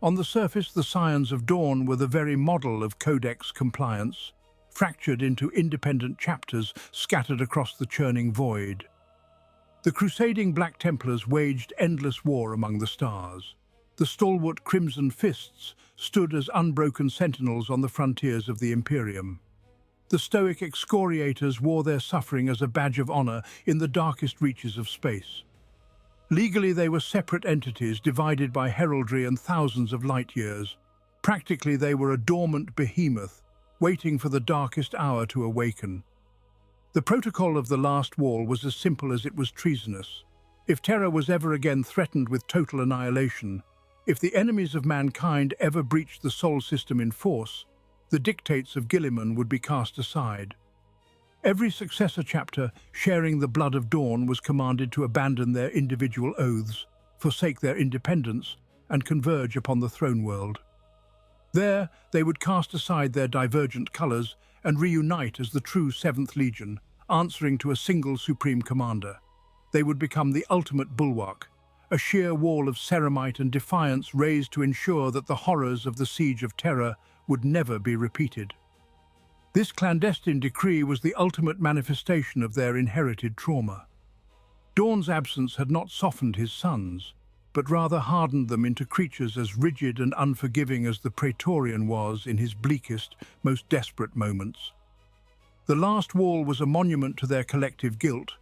On the surface, the Scions of Dawn were the very model of Codex compliance, fractured into independent chapters scattered across the churning void. The crusading Black Templars waged endless war among the stars. The stalwart Crimson Fists stood as unbroken sentinels on the frontiers of the Imperium. The stoic excoriators wore their suffering as a badge of honor in the darkest reaches of space. Legally, they were separate entities divided by heraldry and thousands of light years. Practically, they were a dormant behemoth, waiting for the darkest hour to awaken. The protocol of the Last Wall was as simple as it was treasonous. If Terra was ever again threatened with total annihilation, if the enemies of mankind ever breached the Sol system in force, the dictates of Guilliman would be cast aside. Every successor chapter sharing the blood of Dawn was commanded to abandon their individual oaths, forsake their independence, and converge upon the throne world. There, they would cast aside their divergent colors and reunite as the true Seventh Legion, answering to a single supreme commander. They would become the ultimate bulwark, a sheer wall of ceramite and defiance raised to ensure that the horrors of the Siege of Terra would never be repeated. This clandestine decree was the ultimate manifestation of their inherited trauma. Dawn's absence had not softened his sons, but rather hardened them into creatures as rigid and unforgiving as the Praetorian was in his bleakest, most desperate moments. The Last Wall was a monument to their collective guilt,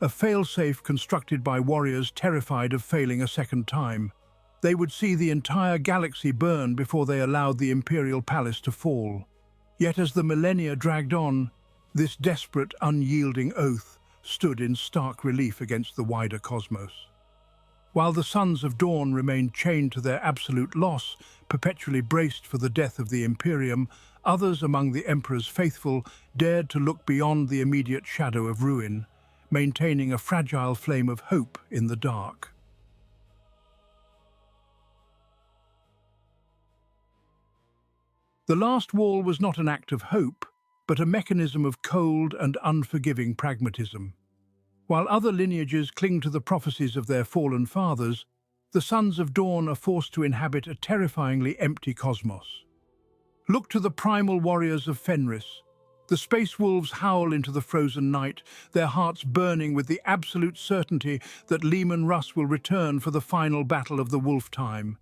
a failsafe constructed by warriors terrified of failing a second time. They would see the entire galaxy burn before they allowed the Imperial Palace to fall. Yet as the millennia dragged on, this desperate, unyielding oath stood in stark relief against the wider cosmos. While the Sons of Dawn remained chained to their absolute loss, perpetually braced for the death of the Imperium, others among the Emperor's faithful dared to look beyond the immediate shadow of ruin, maintaining a fragile flame of hope in the dark. The Last Wall was not an act of hope, but a mechanism of cold and unforgiving pragmatism. While other lineages cling to the prophecies of their fallen fathers, the Sons of Dawn are forced to inhabit a terrifyingly empty cosmos. Look to the primal warriors of Fenris, The space wolves howl into the frozen night, their hearts burning with the absolute certainty that Leman Russ will return for the final battle of the wolf time.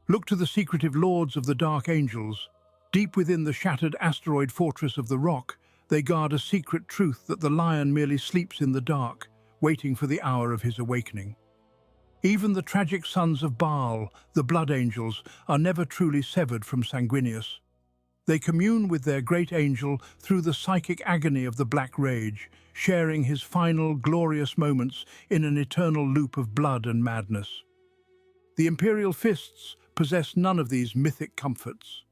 Look to the secretive lords of the Dark Angels. Deep within the shattered asteroid fortress of the Rock, they guard a secret truth that the lion merely sleeps in the dark, waiting for the hour of his awakening. Even the tragic sons of Baal, the Blood Angels, are never truly severed from Sanguinius. They commune with their great angel through the psychic agony of the Black Rage, sharing his final, glorious moments in an eternal loop of blood and madness. The Imperial Fists possess none of these mythic comforts.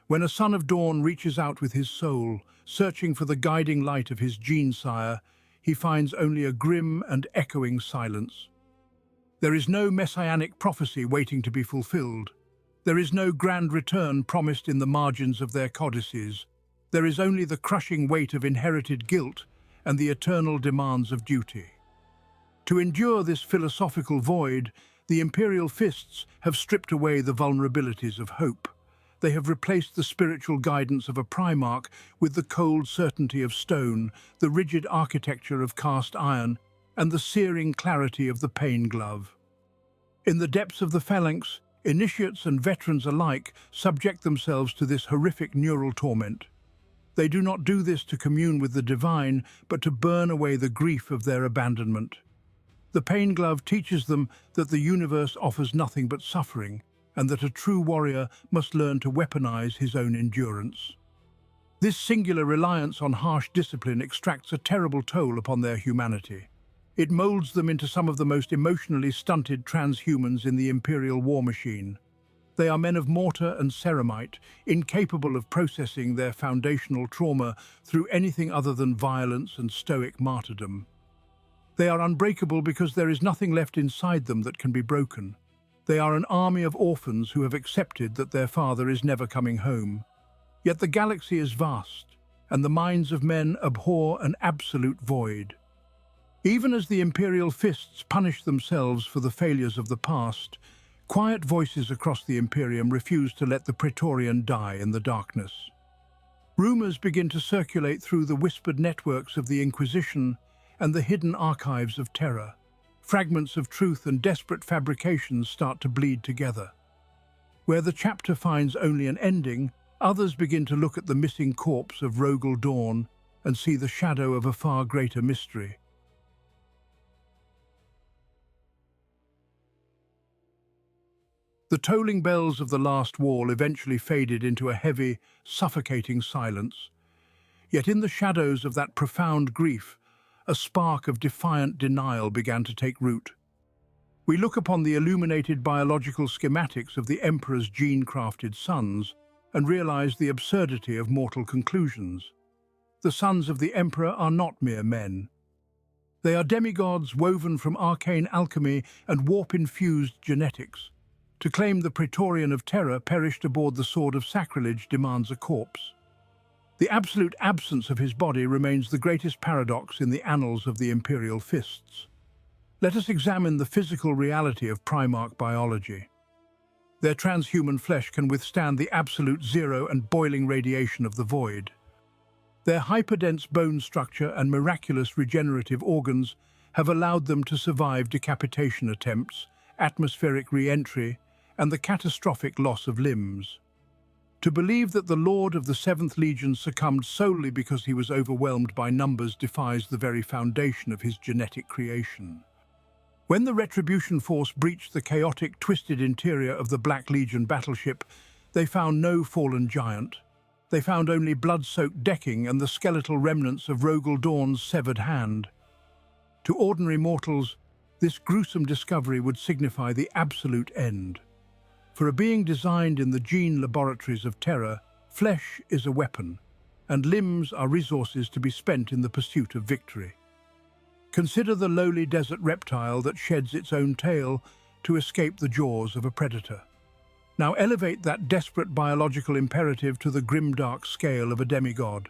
When a son of dawn reaches out with his soul, searching for the guiding light of his gene-sire, he finds only a grim and echoing silence. There is no messianic prophecy waiting to be fulfilled. There is no grand return promised in the margins of their codices. There is only the crushing weight of inherited guilt and the eternal demands of duty. To endure this philosophical void, the Imperial Fists have stripped away the vulnerabilities of hope. They have replaced the spiritual guidance of a Primarch with the cold certainty of stone, the rigid architecture of cast iron, and the searing clarity of the Pain Glove. In the depths of the phalanx, initiates and veterans alike subject themselves to this horrific neural torment. They do not do this to commune with the divine, but to burn away the grief of their abandonment. The Pain Glove teaches them that the universe offers nothing but suffering, and that a true warrior must learn to weaponize his own endurance. This singular reliance on harsh discipline extracts a terrible toll upon their humanity. It molds them into some of the most emotionally stunted transhumans in the Imperial war machine. They are men of mortar and ceramite, incapable of processing their foundational trauma through anything other than violence and stoic martyrdom. They are unbreakable because there is nothing left inside them that can be broken. They are an army of orphans who have accepted that their father is never coming home. Yet the galaxy is vast, and the minds of men abhor an absolute void. Even as the Imperial Fists punish themselves for the failures of the past, quiet voices across the Imperium refuse to let the Praetorian die in the darkness. Rumors begin to circulate through the whispered networks of the Inquisition and the hidden archives of terror. Fragments of truth and desperate fabrications start to bleed together. Where the chapter finds only an ending, others begin to look at the missing corpse of Rogal Dorn and see the shadow of a far greater mystery. The tolling bells of the last wall eventually faded into a heavy, suffocating silence. Yet in the shadows of that profound grief, a spark of defiant denial began to take root. We look upon the illuminated biological schematics of the Emperor's gene-crafted sons and realize the absurdity of mortal conclusions. The sons of the Emperor are not mere men. They are demigods woven from arcane alchemy and warp-infused genetics. To claim the Praetorian of Terra perished aboard the Sword of Sacrilege demands a corpse. The absolute absence of his body remains the greatest paradox in the annals of the Imperial Fists. Let us examine the physical reality of Primarch biology. Their transhuman flesh can withstand the absolute zero and boiling radiation of the void. Their hyperdense bone structure and miraculous regenerative organs have allowed them to survive decapitation attempts, atmospheric re-entry, and the catastrophic loss of limbs. To believe that the Lord of the 7th Legion succumbed solely because he was overwhelmed by numbers defies the very foundation of his genetic creation. When the Retribution Force breached the chaotic, twisted interior of the Black Legion battleship, they found no fallen giant. They found only blood-soaked decking and the skeletal remnants of Rogal Dorn's severed hand. To ordinary mortals, this gruesome discovery would signify the absolute end. For a being designed in the gene laboratories of terror, flesh is a weapon, and limbs are resources to be spent in the pursuit of victory. Consider the lowly desert reptile that sheds its own tail to escape the jaws of a predator. Now elevate that desperate biological imperative to the grimdark scale of a demigod.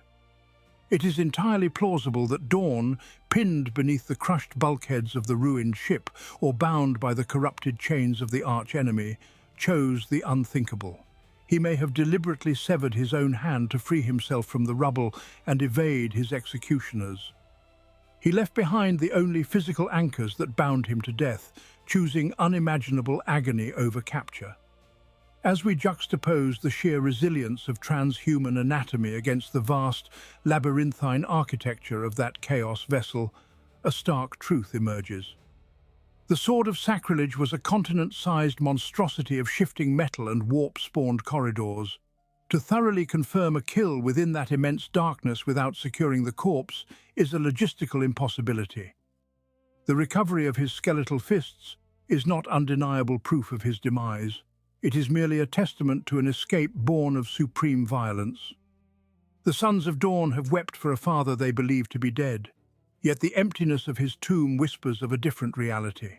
It is entirely plausible that Dorn, pinned beneath the crushed bulkheads of the ruined ship or bound by the corrupted chains of the arch-enemy, chose the unthinkable. He may have deliberately severed his own hand to free himself from the rubble and evade his executioners. He left behind the only physical anchors that bound him to death, choosing unimaginable agony over capture. As we juxtapose the sheer resilience of transhuman anatomy against the vast, labyrinthine architecture of that chaos vessel, a stark truth emerges. The Sword of Sacrilege was a continent-sized monstrosity of shifting metal and warp-spawned corridors. To thoroughly confirm a kill within that immense darkness without securing the corpse is a logistical impossibility. The recovery of his skeletal fists is not undeniable proof of his demise. It is merely a testament to an escape born of supreme violence. The sons of Dorn have wept for a father they believe to be dead, yet the emptiness of his tomb whispers of a different reality.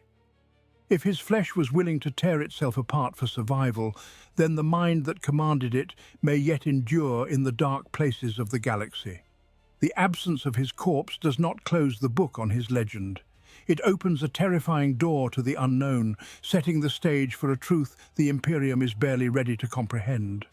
If his flesh was willing to tear itself apart for survival, then the mind that commanded it may yet endure in the dark places of the galaxy. The absence of his corpse does not close the book on his legend. It opens a terrifying door to the unknown, setting the stage for a truth the Imperium is barely ready to comprehend.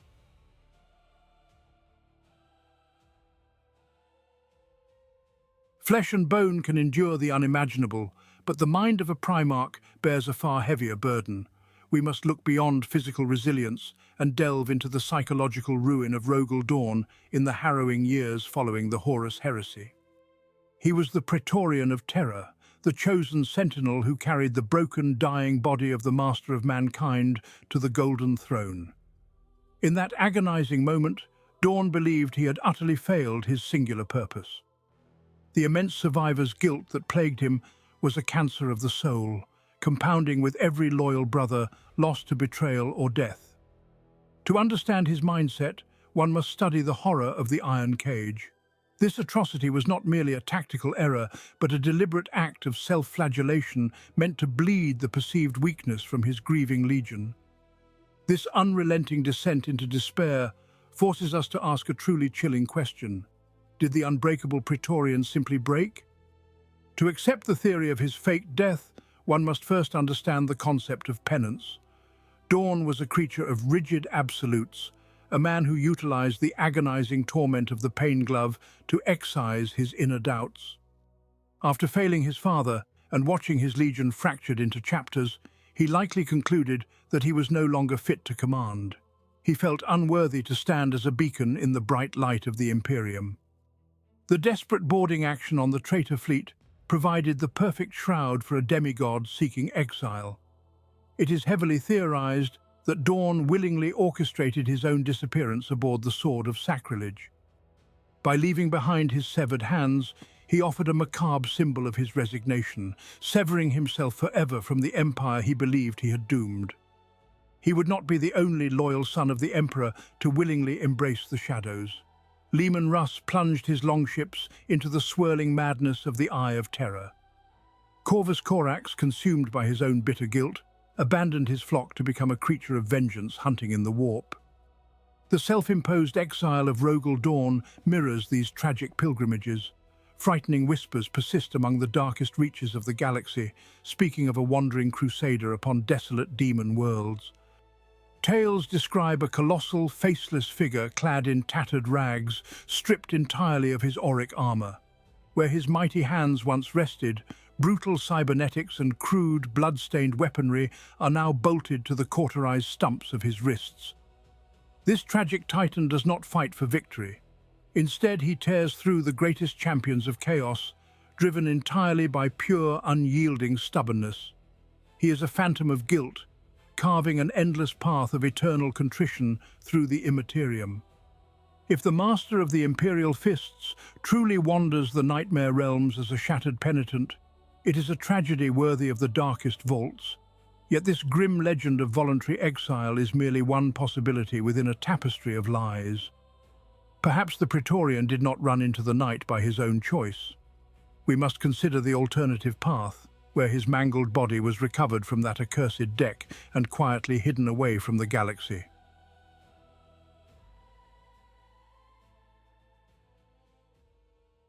Flesh and bone can endure the unimaginable, but the mind of a Primarch bears a far heavier burden. We must look beyond physical resilience and delve into the psychological ruin of Rogal Dorn in the harrowing years following the Horus heresy. He was the Praetorian of Terra, the chosen sentinel who carried the broken, dying body of the master of mankind to the Golden Throne. In that agonizing moment, Dorn believed he had utterly failed his singular purpose. The immense survivor's guilt that plagued him was a cancer of the soul, compounding with every loyal brother lost to betrayal or death. To understand his mindset, one must study the horror of the Iron Cage. This atrocity was not merely a tactical error, but a deliberate act of self-flagellation meant to bleed the perceived weakness from his grieving legion. This unrelenting descent into despair forces us to ask a truly chilling question. Did the unbreakable Praetorian simply break? To accept the theory of his faked death, one must first understand the concept of penance. Dorn was a creature of rigid absolutes, a man who utilized the agonizing torment of the pain glove to excise his inner doubts. After failing his father and watching his legion fractured into chapters, he likely concluded that he was no longer fit to command. He felt unworthy to stand as a beacon in the bright light of the Imperium. The desperate boarding action on the traitor fleet provided the perfect shroud for a demigod seeking exile. It is heavily theorized that Dorn willingly orchestrated his own disappearance aboard the Sword of Sacrilege. By leaving behind his severed hands, he offered a macabre symbol of his resignation, severing himself forever from the empire he believed he had doomed. He would not be the only loyal son of the Emperor to willingly embrace the shadows. Leman Russ plunged his longships into the swirling madness of the Eye of Terror. Corvus Corax, consumed by his own bitter guilt, abandoned his flock to become a creature of vengeance hunting in the warp. The self-imposed exile of Rogal Dorn mirrors these tragic pilgrimages. Frightening whispers persist among the darkest reaches of the galaxy, speaking of a wandering crusader upon desolate demon worlds. Tales describe a colossal, faceless figure clad in tattered rags, stripped entirely of his auric armor. Where his mighty hands once rested, brutal cybernetics and crude, blood-stained weaponry are now bolted to the cauterized stumps of his wrists. This tragic titan does not fight for victory. Instead, he tears through the greatest champions of chaos, driven entirely by pure, unyielding stubbornness. He is a phantom of guilt, carving an endless path of eternal contrition through the immaterium. If the master of the Imperial Fists truly wanders the nightmare realms as a shattered penitent, it is a tragedy worthy of the darkest vaults. Yet this grim legend of voluntary exile is merely one possibility within a tapestry of lies. Perhaps the Praetorian did not run into the night by his own choice. We must consider the alternative path, where his mangled body was recovered from that accursed deck and quietly hidden away from the galaxy.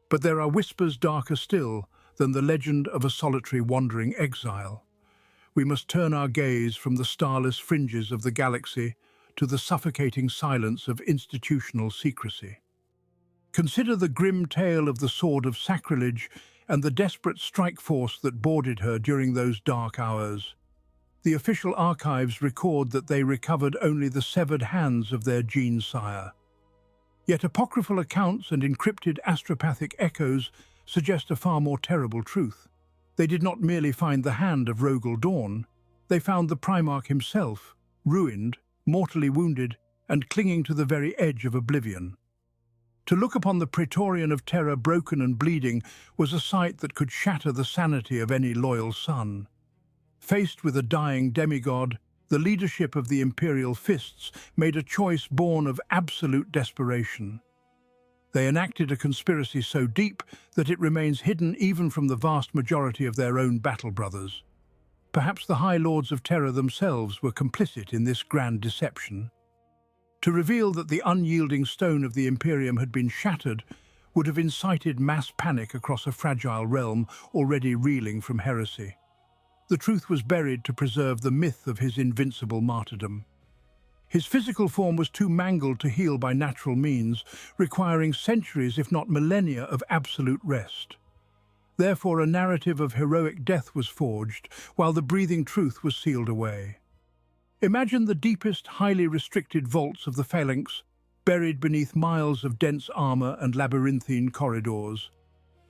But there are whispers darker still than the legend of a solitary wandering exile. We must turn our gaze from the starless fringes of the galaxy to the suffocating silence of institutional secrecy. Consider the grim tale of the Sword of Sacrilege and the desperate strike force that boarded her during those dark hours. The official archives record that they recovered only the severed hands of their gene-sire. Yet apocryphal accounts and encrypted astropathic echoes suggest a far more terrible truth. They did not merely find the hand of Rogal Dorn, they found the Primarch himself, ruined, mortally wounded, and clinging to the very edge of oblivion. To look upon the Praetorian of Terra broken and bleeding was a sight that could shatter the sanity of any loyal son. Faced with a dying demigod, the leadership of the Imperial Fists made a choice born of absolute desperation. They enacted a conspiracy so deep that it remains hidden even from the vast majority of their own battle brothers. Perhaps the High Lords of Terra themselves were complicit in this grand deception. To reveal that the unyielding stone of the Imperium had been shattered would have incited mass panic across a fragile realm already reeling from heresy. The truth was buried to preserve the myth of his invincible martyrdom. His physical form was too mangled to heal by natural means, requiring centuries, if not millennia, of absolute rest. Therefore, a narrative of heroic death was forged, while the breathing truth was sealed away. Imagine the deepest, highly restricted vaults of the phalanx, buried beneath miles of dense armor and labyrinthine corridors.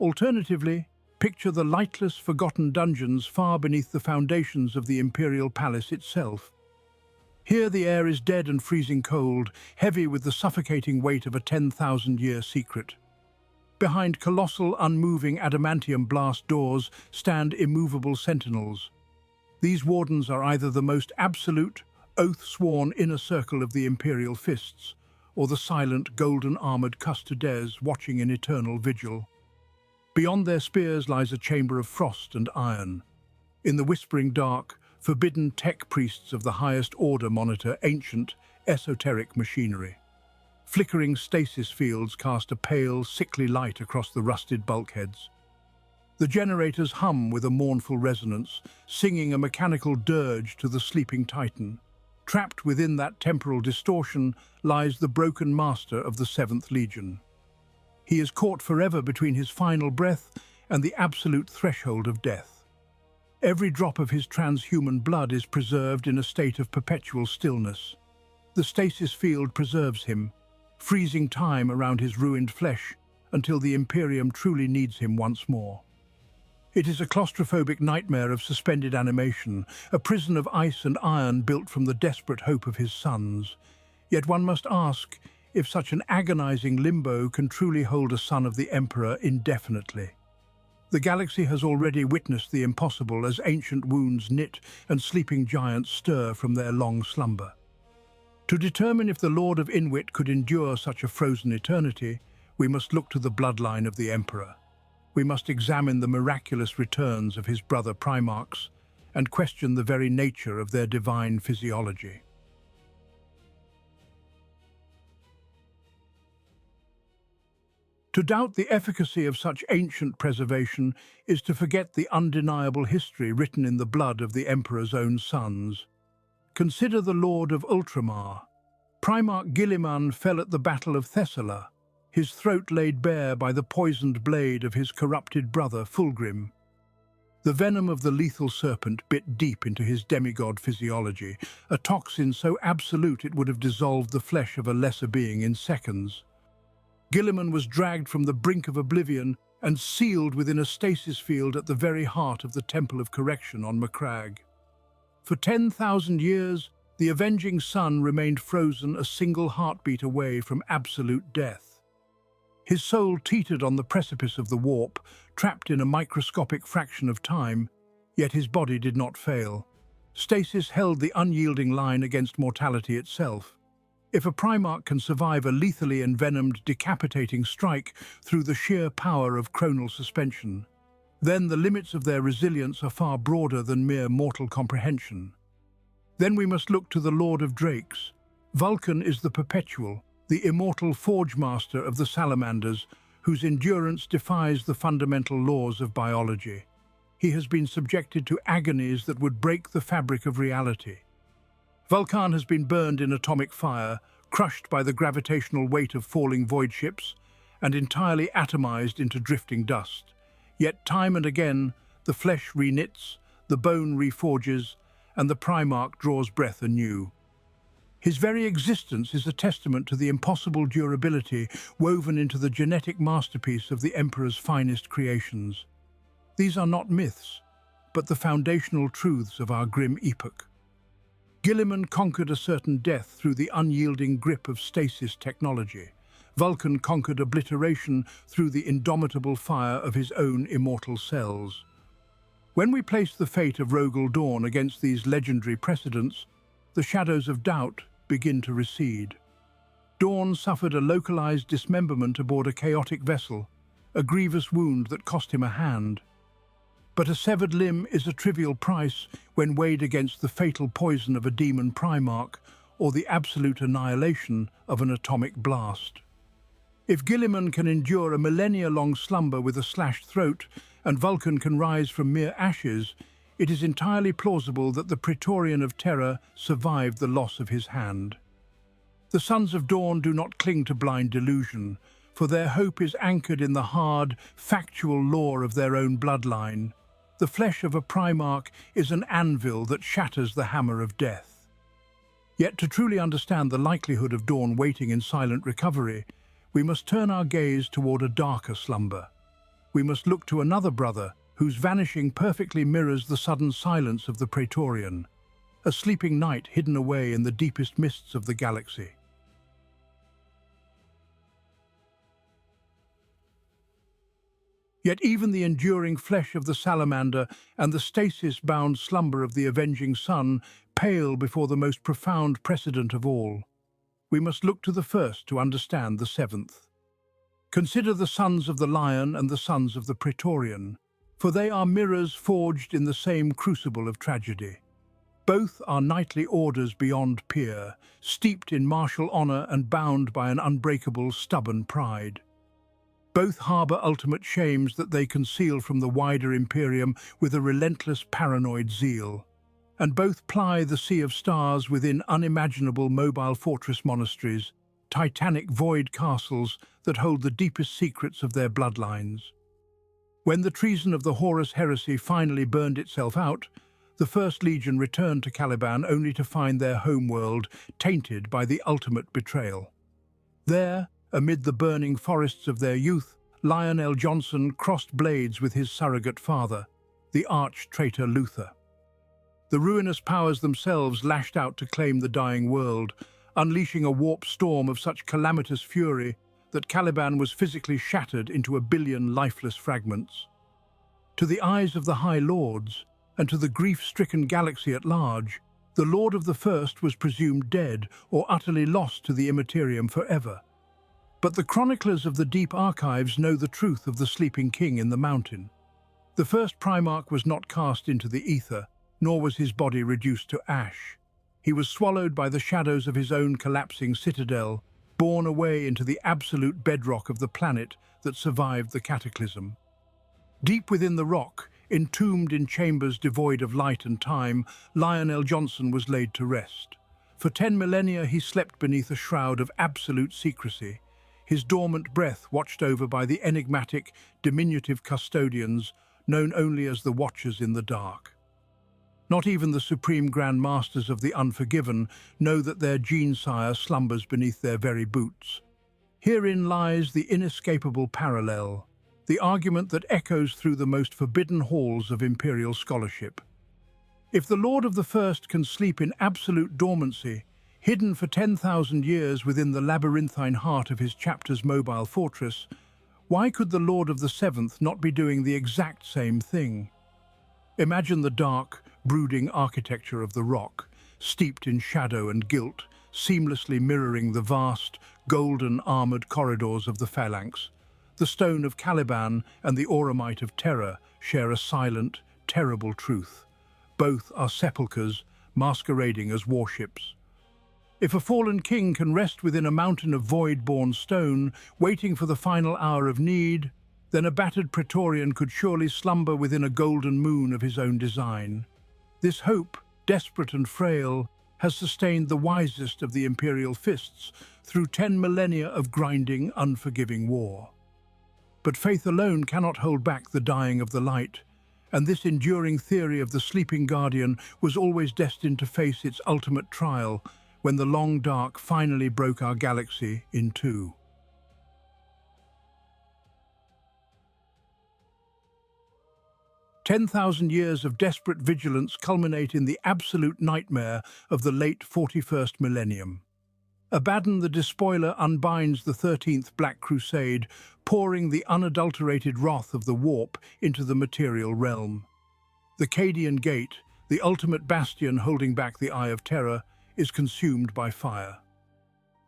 Alternatively, picture the lightless, forgotten dungeons far beneath the foundations of the Imperial Palace itself. Here the air is dead and freezing cold, heavy with the suffocating weight of a 10,000-year secret. Behind colossal, unmoving adamantium blast doors stand immovable sentinels. These wardens are either the most absolute, oath-sworn inner circle of the Imperial Fists, or the silent, golden-armored custodes watching in eternal vigil. Beyond their spears lies a chamber of frost and iron. In the whispering dark, forbidden tech priests of the highest order monitor ancient, esoteric machinery. Flickering stasis fields cast a pale, sickly light across the rusted bulkheads. The generators hum with a mournful resonance, singing a mechanical dirge to the sleeping Titan. Trapped within that temporal distortion lies the broken master of the 7th Legion. He is caught forever between his final breath and the absolute threshold of death. Every drop of his transhuman blood is preserved in a state of perpetual stillness. The stasis field preserves him, freezing time around his ruined flesh until the Imperium truly needs him once more. It is a claustrophobic nightmare of suspended animation, a prison of ice and iron built from the desperate hope of his sons. Yet one must ask if such an agonizing limbo can truly hold a son of the Emperor indefinitely. The galaxy has already witnessed the impossible as ancient wounds knit and sleeping giants stir from their long slumber. To determine if the Lord of Inwit could endure such a frozen eternity, we must look to the bloodline of the Emperor. We must examine the miraculous returns of his brother Primarchs and question the very nature of their divine physiology. To doubt the efficacy of such ancient preservation is to forget the undeniable history written in the blood of the Emperor's own sons. Consider the Lord of Ultramar. Primarch Guilliman fell at the Battle of Thessalia, his throat laid bare by the poisoned blade of his corrupted brother Fulgrim. The venom of the lethal serpent bit deep into his demigod physiology, a toxin so absolute it would have dissolved the flesh of a lesser being in seconds. Guilliman was dragged from the brink of oblivion and sealed within a stasis field at the very heart of the Temple of Correction on Macragge. For 10,000 years, the Avenging Son remained frozen a single heartbeat away from absolute death. His soul teetered on the precipice of the warp, trapped in a microscopic fraction of time, yet his body did not fail. Stasis held the unyielding line against mortality itself. If a Primarch can survive a lethally envenomed, decapitating strike through the sheer power of chronal suspension, then the limits of their resilience are far broader than mere mortal comprehension. Then we must look to the Lord of Drakes. Vulkan is the perpetual, the immortal forge master of the salamanders, whose endurance defies the fundamental laws of biology. He has been subjected to agonies that would break the fabric of reality. Vulkan has been burned in atomic fire, crushed by the gravitational weight of falling void ships, and entirely atomized into drifting dust. Yet time and again, the flesh reknits, the bone reforges, and the Primarch draws breath anew. His very existence is a testament to the impossible durability woven into the genetic masterpiece of the Emperor's finest creations. These are not myths, but the foundational truths of our grim epoch. Guilliman conquered a certain death through the unyielding grip of stasis technology. Vulkan conquered obliteration through the indomitable fire of his own immortal cells. When we place the fate of Rogal Dorn against these legendary precedents, the shadows of doubt begin to recede. Dorn suffered a localized dismemberment aboard a chaotic vessel, a grievous wound that cost him a hand. But a severed limb is a trivial price when weighed against the fatal poison of a demon Primarch or the absolute annihilation of an atomic blast. If Guilliman can endure a millennia-long slumber with a slashed throat, and Vulkan can rise from mere ashes, it is entirely plausible that the Praetorian of Terra survived the loss of his hand. The Sons of Dawn do not cling to blind delusion, for their hope is anchored in the hard, factual lore of their own bloodline. The flesh of a Primarch is an anvil that shatters the hammer of death. Yet to truly understand the likelihood of Dawn waiting in silent recovery, we must turn our gaze toward a darker slumber. We must look to another brother whose vanishing perfectly mirrors the sudden silence of the Praetorian, a sleeping knight hidden away in the deepest mists of the galaxy. Yet even the enduring flesh of the salamander and the stasis-bound slumber of the Avenging Son pale before the most profound precedent of all. We must look to the first to understand the seventh. Consider the sons of the Lion and the sons of the Praetorian, for they are mirrors forged in the same crucible of tragedy. Both are knightly orders beyond peer, steeped in martial honor and bound by an unbreakable, stubborn pride. Both harbour ultimate shames that they conceal from the wider Imperium with a relentless paranoid zeal. And both ply the sea of stars within unimaginable mobile fortress monasteries, titanic void castles that hold the deepest secrets of their bloodlines. When the treason of the Horus heresy finally burned itself out, the First Legion returned to Caliban only to find their homeworld tainted by the ultimate betrayal. There, amid the burning forests of their youth, Lionel Johnson crossed blades with his surrogate father, the arch-traitor Luther. The ruinous powers themselves lashed out to claim the dying world, unleashing a warp storm of such calamitous fury that Caliban was physically shattered into a billion lifeless fragments. To the eyes of the High Lords, and to the grief-stricken galaxy at large, the Lord of the First was presumed dead or utterly lost to the Imperium forever. But the chroniclers of the deep archives know the truth of the sleeping king in the mountain. The first Primarch was not cast into the ether, nor was his body reduced to ash. He was swallowed by the shadows of his own collapsing citadel, borne away into the absolute bedrock of the planet that survived the cataclysm. Deep within the rock, entombed in chambers devoid of light and time, Lionel Johnson was laid to rest. For 10 millennia he slept beneath a shroud of absolute secrecy, his dormant breath watched over by the enigmatic, diminutive custodians known only as the Watchers in the Dark. Not even the supreme Grand Masters of the Unforgiven know that their gene-sire slumbers beneath their very boots. Herein lies the inescapable parallel, the argument that echoes through the most forbidden halls of imperial scholarship. If the Lord of the First can sleep in absolute dormancy, hidden for 10,000 years within the labyrinthine heart of his chapter's mobile fortress, why could the Lord of the Seventh not be doing the exact same thing? Imagine the dark, brooding architecture of the rock, steeped in shadow and guilt, seamlessly mirroring the vast, golden armoured corridors of the phalanx. The stone of Caliban and the auramite of Terra share a silent, terrible truth. Both are sepulchres masquerading as warships. If a fallen king can rest within a mountain of void-born stone, waiting for the final hour of need, then a battered Praetorian could surely slumber within a golden moon of his own design. This hope, desperate and frail, has sustained the wisest of the Imperial Fists through 10 millennia of grinding, unforgiving war. But faith alone cannot hold back the dying of the light, and this enduring theory of the sleeping guardian was always destined to face its ultimate trial when the long dark finally broke our galaxy in two. "10,000 years of desperate vigilance culminate in the absolute nightmare of the late 41st millennium. Abaddon the Despoiler unbinds the 13th Black Crusade, pouring the unadulterated wrath of the warp into the material realm. The Cadian Gate, the ultimate bastion holding back the Eye of Terror, is consumed by fire.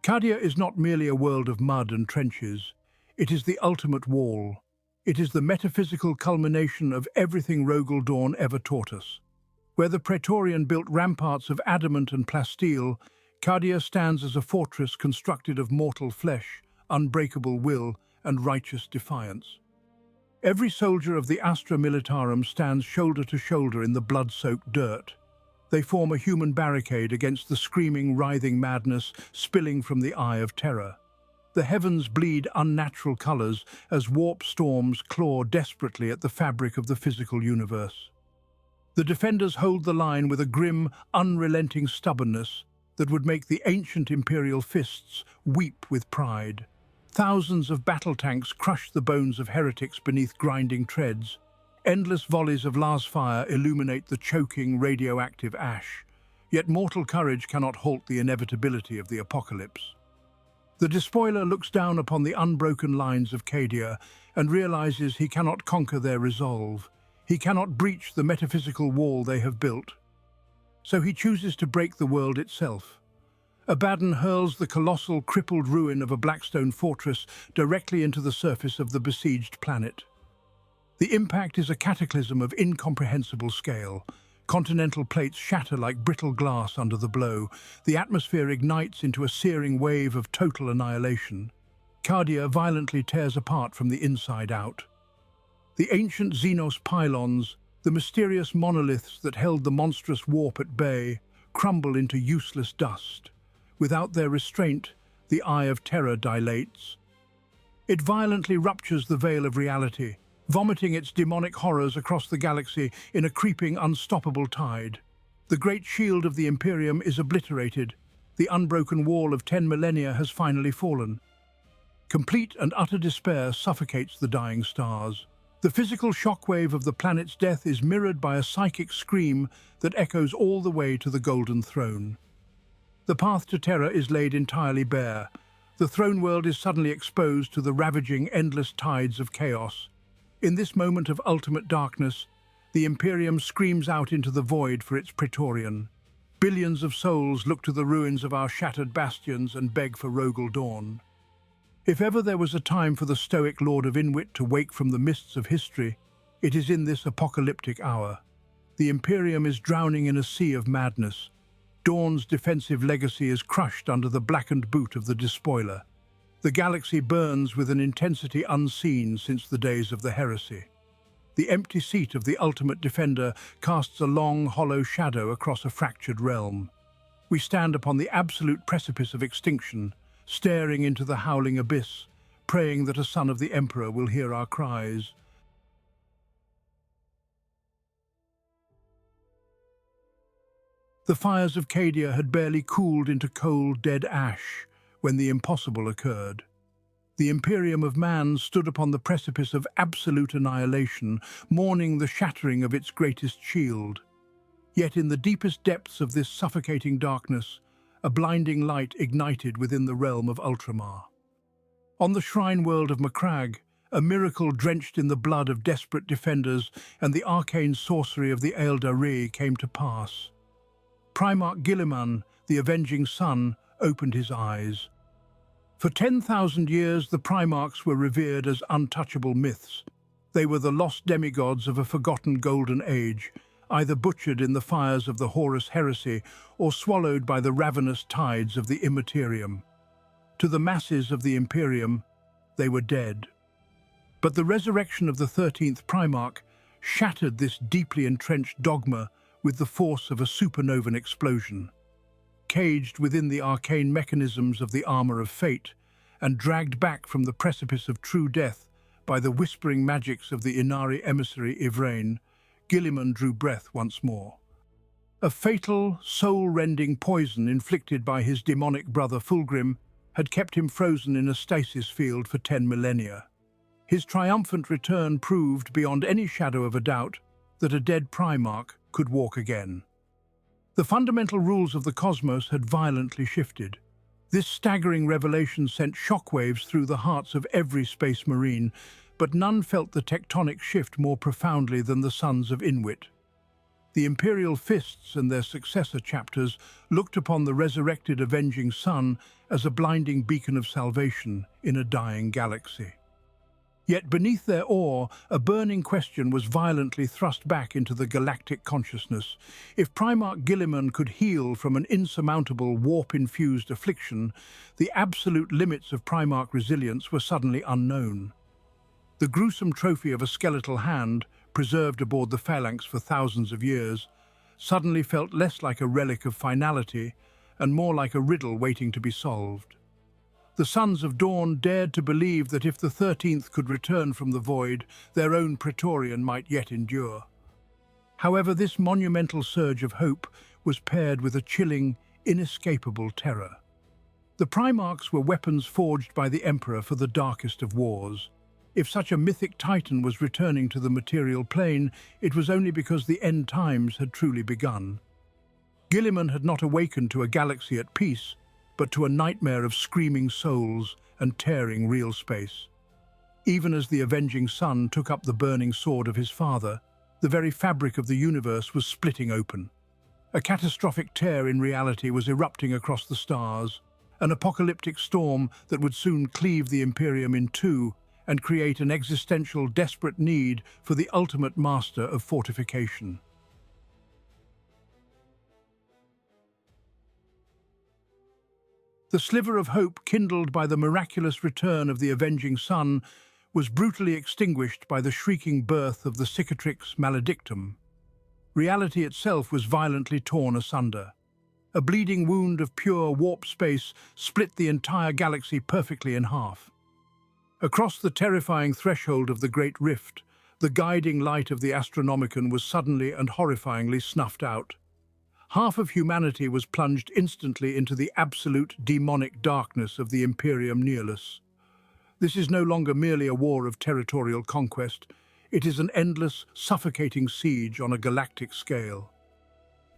Cadia is not merely a world of mud and trenches. It is the ultimate wall. It is the metaphysical culmination of everything Rogal Dorn ever taught us. Where the Praetorian built ramparts of adamant and plasteel, Cadia stands as a fortress constructed of mortal flesh, unbreakable will, and righteous defiance. Every soldier of the Astra Militarum stands shoulder to shoulder in the blood-soaked dirt. They form a human barricade against the screaming, writhing madness spilling from the Eye of Terror. The heavens bleed unnatural colors as warp storms claw desperately at the fabric of the physical universe. The defenders hold the line with a grim, unrelenting stubbornness that would make the ancient Imperial Fists weep with pride. Thousands of battle tanks crush the bones of heretics beneath grinding treads. Endless volleys of lasfire illuminate the choking, radioactive ash. Yet mortal courage cannot halt the inevitability of the apocalypse. The Despoiler looks down upon the unbroken lines of Cadia and realizes he cannot conquer their resolve. He cannot breach the metaphysical wall they have built. So he chooses to break the world itself. Abaddon hurls the colossal, crippled ruin of a blackstone fortress directly into the surface of the besieged planet. The impact is a cataclysm of incomprehensible scale. Continental plates shatter like brittle glass under the blow. The atmosphere ignites into a searing wave of total annihilation. Cadia violently tears apart from the inside out. The ancient Xenos pylons, the mysterious monoliths that held the monstrous warp at bay, crumble into useless dust. Without their restraint, the Eye of Terror dilates. It violently ruptures the veil of reality, vomiting its demonic horrors across the galaxy in a creeping, unstoppable tide. The great shield of the Imperium is obliterated. The unbroken wall of 10 millennia has finally fallen. Complete and utter despair suffocates the dying stars. The physical shockwave of the planet's death is mirrored by a psychic scream that echoes all the way to the Golden Throne. The path to terror is laid entirely bare. The throne world is suddenly exposed to the ravaging, endless tides of chaos. In this moment of ultimate darkness, the Imperium screams out into the void for its Praetorian. Billions of souls look to the ruins of our shattered bastions and beg for Rogal Dorn. If ever there was a time for the stoic Lord of Inwit to wake from the mists of history, it is in this apocalyptic hour. The Imperium is drowning in a sea of madness. Dorn's defensive legacy is crushed under the blackened boot of the Despoiler. The galaxy burns with an intensity unseen since the days of the heresy. The empty seat of the ultimate defender casts a long, hollow shadow across a fractured realm. We stand upon the absolute precipice of extinction, staring into the howling abyss, praying that a son of the Emperor will hear our cries. The fires of Cadia had barely cooled into cold, dead ash when the impossible occurred. The Imperium of Man stood upon the precipice of absolute annihilation, mourning the shattering of its greatest shield. Yet in the deepest depths of this suffocating darkness, a blinding light ignited within the realm of Ultramar. On the shrine world of Macragge, a miracle drenched in the blood of desperate defenders and the arcane sorcery of the Aeldari came to pass. Primarch Guilliman, the Avenging Son, opened his eyes. For 10,000 years, the Primarchs were revered as untouchable myths. They were the lost demigods of a forgotten golden age, either butchered in the fires of the Horus heresy or swallowed by the ravenous tides of the Immaterium. To the masses of the Imperium, they were dead. But the resurrection of the 13th Primarch shattered this deeply entrenched dogma with the force of a supernovan explosion. caged within the arcane mechanisms of the armor of fate, and dragged back from the precipice of true death by the whispering magics of the Inari emissary Ivrain, Guilliman drew breath once more. A fatal, soul-rending poison inflicted by his demonic brother Fulgrim had kept him frozen in a stasis field for 10 millennia. His triumphant return proved, beyond any shadow of a doubt, that a dead Primarch could walk again. The fundamental rules of the cosmos had violently shifted. This staggering revelation sent shockwaves through the hearts of every Space Marine, but none felt the tectonic shift more profoundly than the sons of Inwit. The Imperial Fists and their successor chapters looked upon the resurrected Avenging Son as a blinding beacon of salvation in a dying galaxy. Yet beneath their awe, a burning question was violently thrust back into the galactic consciousness. If Primarch Guilliman could heal from an insurmountable warp-infused affliction, the absolute limits of Primarch resilience were suddenly unknown. The gruesome trophy of a skeletal hand, preserved aboard the Phalanx for thousands of years, suddenly felt less like a relic of finality and more like a riddle waiting to be solved. The Sons of Dawn dared to believe that if the 13th could return from the void, their own Praetorian might yet endure. However, this monumental surge of hope was paired with a chilling, inescapable terror. The Primarchs were weapons forged by the Emperor for the darkest of wars. If such a mythic titan was returning to the material plane, it was only because the end times had truly begun. Guilliman had not awakened to a galaxy at peace, but to a nightmare of screaming souls and tearing real space. Even as the Avenging Son took up the burning sword of his father, the very fabric of the universe was splitting open. A catastrophic tear in reality was erupting across the stars, an apocalyptic storm that would soon cleave the Imperium in two and create an existential, desperate need for the ultimate master of fortification. The sliver of hope kindled by the miraculous return of the Avenging Son was brutally extinguished by the shrieking birth of the Cicatrix Maledictum. Reality itself was violently torn asunder. A bleeding wound of pure warp space split the entire galaxy perfectly in half. Across the terrifying threshold of the Great Rift, the guiding light of the Astronomicon was suddenly and horrifyingly snuffed out. Half of humanity was plunged instantly into the absolute demonic darkness of the Imperium Nihilus. This is no longer merely a war of territorial conquest. It is an endless, suffocating siege on a galactic scale.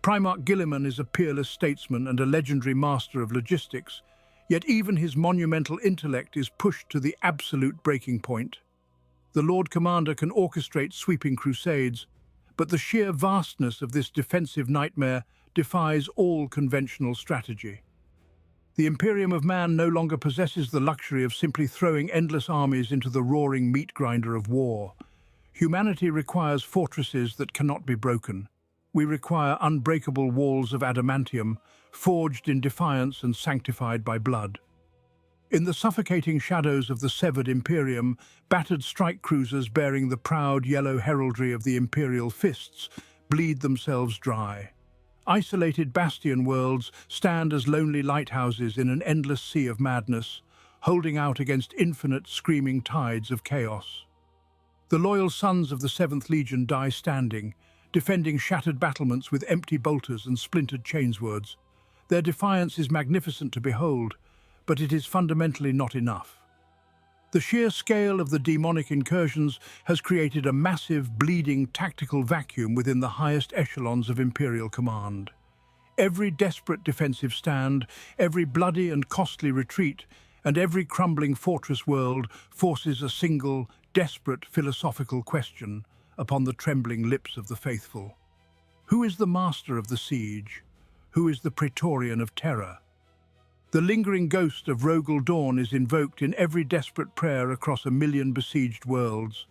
Primarch Guilliman is a peerless statesman and a legendary master of logistics, yet even his monumental intellect is pushed to the absolute breaking point. The Lord Commander can orchestrate sweeping crusades, but the sheer vastness of this defensive nightmare defies all conventional strategy. The Imperium of Man no longer possesses the luxury of simply throwing endless armies into the roaring meat grinder of war. Humanity requires fortresses that cannot be broken. We require unbreakable walls of adamantium, forged in defiance and sanctified by blood. In the suffocating shadows of the severed Imperium, battered strike cruisers bearing the proud yellow heraldry of the Imperial Fists bleed themselves dry. Isolated bastion worlds stand as lonely lighthouses in an endless sea of madness, holding out against infinite screaming tides of chaos. The loyal sons of the 7th Legion die standing, defending shattered battlements with empty bolters and splintered chainswords. Their defiance is magnificent to behold, but it is fundamentally not enough. The sheer scale of the demonic incursions has created a massive, bleeding tactical vacuum within the highest echelons of Imperial command. Every desperate defensive stand, every bloody and costly retreat, and every crumbling fortress world forces a single, desperate philosophical question upon the trembling lips of the faithful. Who is the master of the siege? Who is the Praetorian of Terra? The lingering ghost of Rogal Dorn is invoked in every desperate prayer across a million besieged worlds.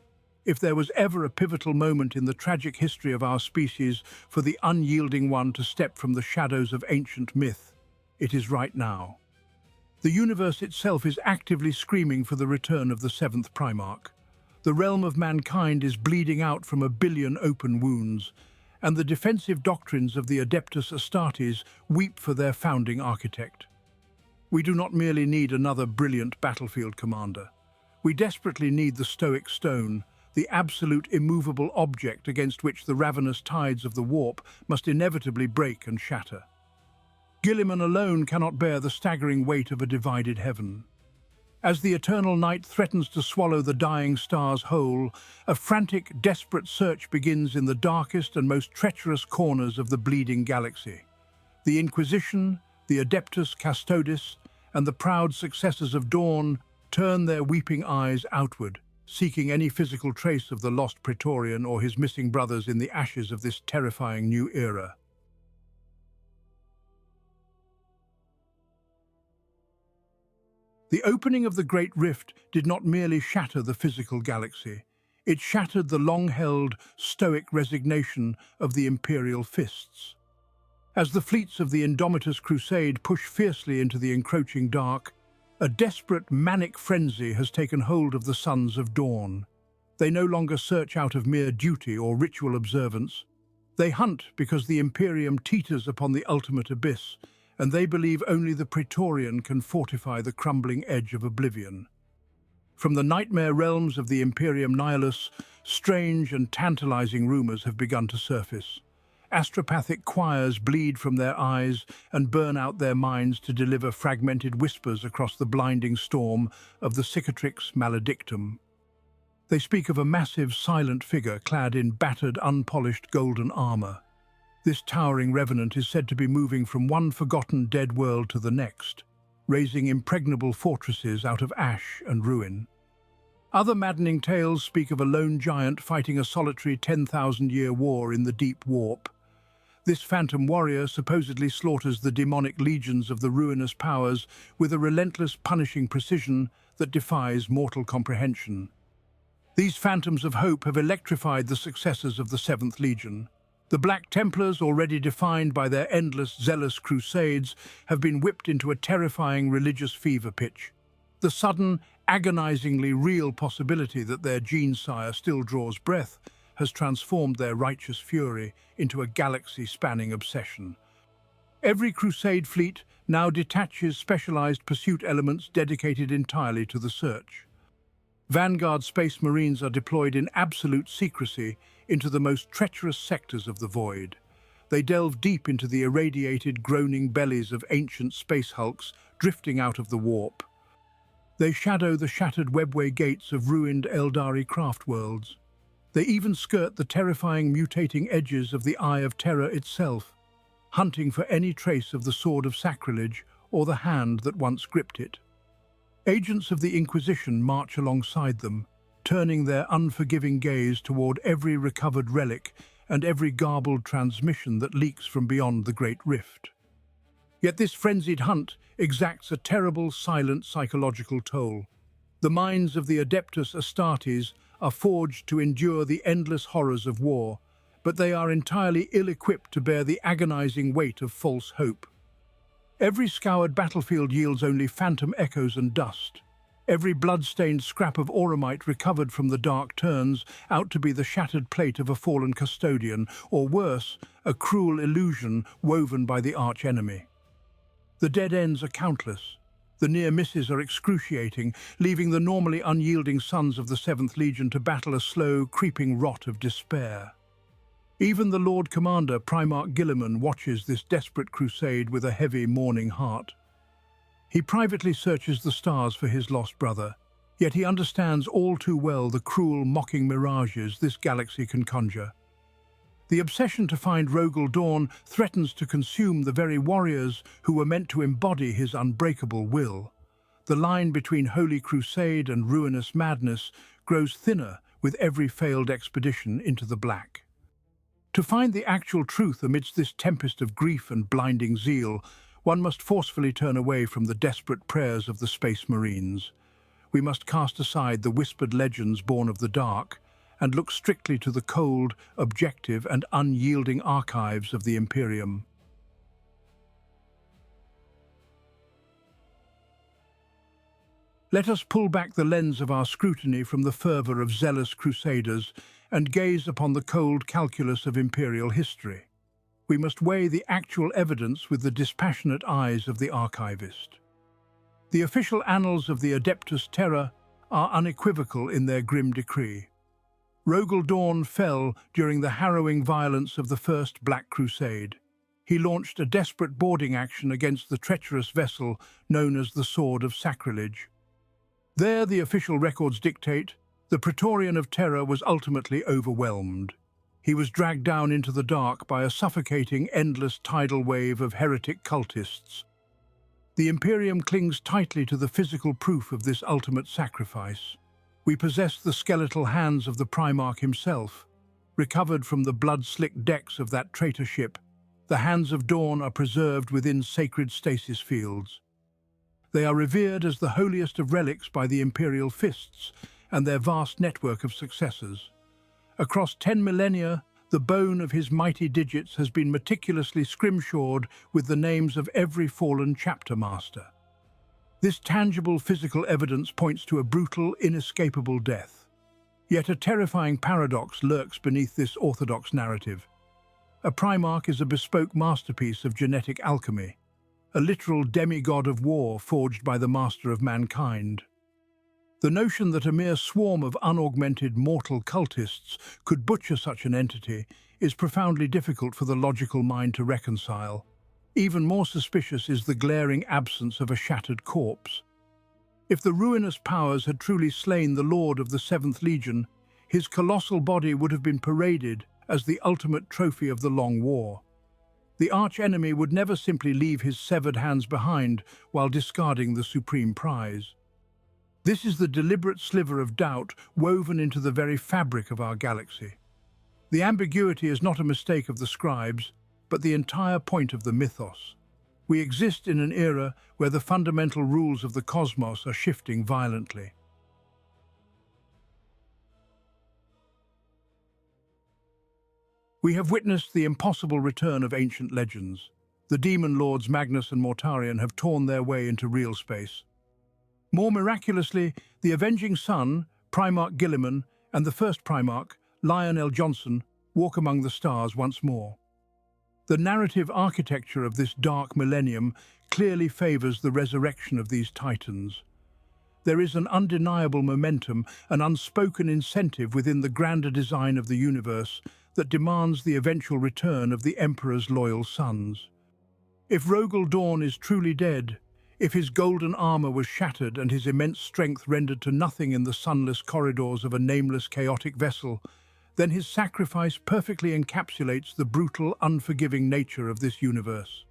If there was ever a pivotal moment in the tragic history of our species for the unyielding one to step from the shadows of ancient myth, it is right now. The universe itself is actively screaming for the return of the 7th Primarch. The realm of mankind is bleeding out from a billion open wounds, and the defensive doctrines of the Adeptus Astartes weep for their founding architect. We do not merely need another brilliant battlefield commander. We desperately need the Stoic Stone, the absolute immovable object against which the ravenous tides of the warp must inevitably break and shatter. Guilliman alone cannot bear the staggering weight of a divided heaven. As the eternal night threatens to swallow the dying stars whole, a frantic, desperate search begins in the darkest and most treacherous corners of the bleeding galaxy. The Inquisition, the Adeptus Custodes, and the proud successors of Dorn turn their weeping eyes outward, seeking any physical trace of the lost Praetorian or his missing brothers in the ashes of this terrifying new era. The opening of the Great Rift did not merely shatter the physical galaxy, it shattered the long-held, stoic resignation of the Imperial Fists. As the fleets of the Indomitus Crusade push fiercely into the encroaching dark, a desperate, manic frenzy has taken hold of the Sons of Dorn. They no longer search out of mere duty or ritual observance. They hunt because the Imperium teeters upon the ultimate abyss, and they believe only the Praetorian can fortify the crumbling edge of oblivion. From the nightmare realms of the Imperium Nihilus, strange and tantalizing rumors have begun to surface. Astropathic choirs bleed from their eyes and burn out their minds to deliver fragmented whispers across the blinding storm of the Cicatrix Maledictum. They speak of a massive, silent figure clad in battered, unpolished golden armor. This towering revenant is said to be moving from one forgotten dead world to the next, raising impregnable fortresses out of ash and ruin. Other maddening tales speak of a lone giant fighting a solitary 10,000-year war in the deep warp. This phantom warrior supposedly slaughters the demonic legions of the ruinous powers with a relentless, punishing precision that defies mortal comprehension. These phantoms of hope have electrified the successors of the Seventh Legion. The Black Templars, already defined by their endless, zealous crusades, have been whipped into a terrifying religious fever pitch. The sudden, agonizingly real possibility that their gene-sire still draws breath has transformed their righteous fury into a galaxy-spanning obsession. Every crusade fleet now detaches specialized pursuit elements dedicated entirely to the search. Vanguard Space Marines are deployed in absolute secrecy into the most treacherous sectors of the void. They delve deep into the irradiated, groaning bellies of ancient space hulks drifting out of the warp. They shadow the shattered webway gates of ruined Eldari craft worlds. They even skirt the terrifying mutating edges of the Eye of Terror itself, hunting for any trace of the Sword of Sacrilege or the hand that once gripped it. Agents of the Inquisition march alongside them, turning their unforgiving gaze toward every recovered relic and every garbled transmission that leaks from beyond the Great Rift. Yet this frenzied hunt exacts a terrible, silent psychological toll. The minds of the Adeptus Astartes are forged to endure the endless horrors of war, but they are entirely ill-equipped to bear the agonizing weight of false hope. Every scoured battlefield yields only phantom echoes and dust. Every blood-stained scrap of auramite recovered from the dark turns out to be the shattered plate of a fallen custodian, or worse, a cruel illusion woven by the arch-enemy. The dead ends are countless. The near misses are excruciating, leaving the normally unyielding sons of the Seventh Legion to battle a slow, creeping rot of despair. Even the Lord Commander, Primarch Guilliman, watches this desperate crusade with a heavy, mourning heart. He privately searches the stars for his lost brother, yet he understands all too well the cruel, mocking mirages this galaxy can conjure. The obsession to find Rogal Dorn threatens to consume the very warriors who were meant to embody his unbreakable will. The line between Holy Crusade and ruinous madness grows thinner with every failed expedition into the black. To find the actual truth amidst this tempest of grief and blinding zeal, one must forcefully turn away from the desperate prayers of the Space Marines. We must cast aside the whispered legends born of the dark and look strictly to the cold, objective and unyielding archives of the Imperium. Let us pull back the lens of our scrutiny from the fervor of zealous crusaders and gaze upon the cold calculus of imperial history. We must weigh the actual evidence with the dispassionate eyes of the archivist. The official annals of the Adeptus Terra are unequivocal in their grim decree. Rogal Dorn fell during the harrowing violence of the First Black Crusade. He launched a desperate boarding action against the treacherous vessel known as the Sword of Sacrilege. There, the official records dictate, the Praetorian of Terra was ultimately overwhelmed. He was dragged down into the dark by a suffocating, endless tidal wave of heretic cultists. The Imperium clings tightly to the physical proof of this ultimate sacrifice. We possess the skeletal hands of the Primarch himself. Recovered from the blood-slicked decks of that traitor ship, the hands of Dorn are preserved within sacred stasis fields. They are revered as the holiest of relics by the Imperial Fists and their vast network of successors. Across 10 millennia, the bone of his mighty digits has been meticulously scrimshawed with the names of every fallen chapter master. This tangible physical evidence points to a brutal, inescapable death. Yet a terrifying paradox lurks beneath this orthodox narrative. A Primarch is a bespoke masterpiece of genetic alchemy, a literal demigod of war forged by the master of mankind. The notion that a mere swarm of unaugmented mortal cultists could butcher such an entity is profoundly difficult for the logical mind to reconcile. Even more suspicious is the glaring absence of a shattered corpse. If the ruinous powers had truly slain the Lord of the Seventh Legion, his colossal body would have been paraded as the ultimate trophy of the Long War. The arch-enemy would never simply leave his severed hands behind while discarding the supreme prize. This is the deliberate sliver of doubt woven into the very fabric of our galaxy. The ambiguity is not a mistake of the scribes, but the entire point of the mythos. We exist in an era where the fundamental rules of the cosmos are shifting violently. We have witnessed the impossible return of ancient legends. The demon lords Magnus and Mortarion have torn their way into real space. More miraculously, the Avenging Son, Primarch Guilliman, and the first Primarch, Lionel Johnson, walk among the stars once more. The narrative architecture of this dark millennium clearly favors the resurrection of these titans. There is an undeniable momentum, an unspoken incentive within the grander design of the universe that demands the eventual return of the Emperor's loyal sons. If Rogal Dorn is truly dead, if his golden armor was shattered and his immense strength rendered to nothing in the sunless corridors of a nameless chaotic vessel, then his sacrifice perfectly encapsulates the brutal, unforgiving nature of this universe.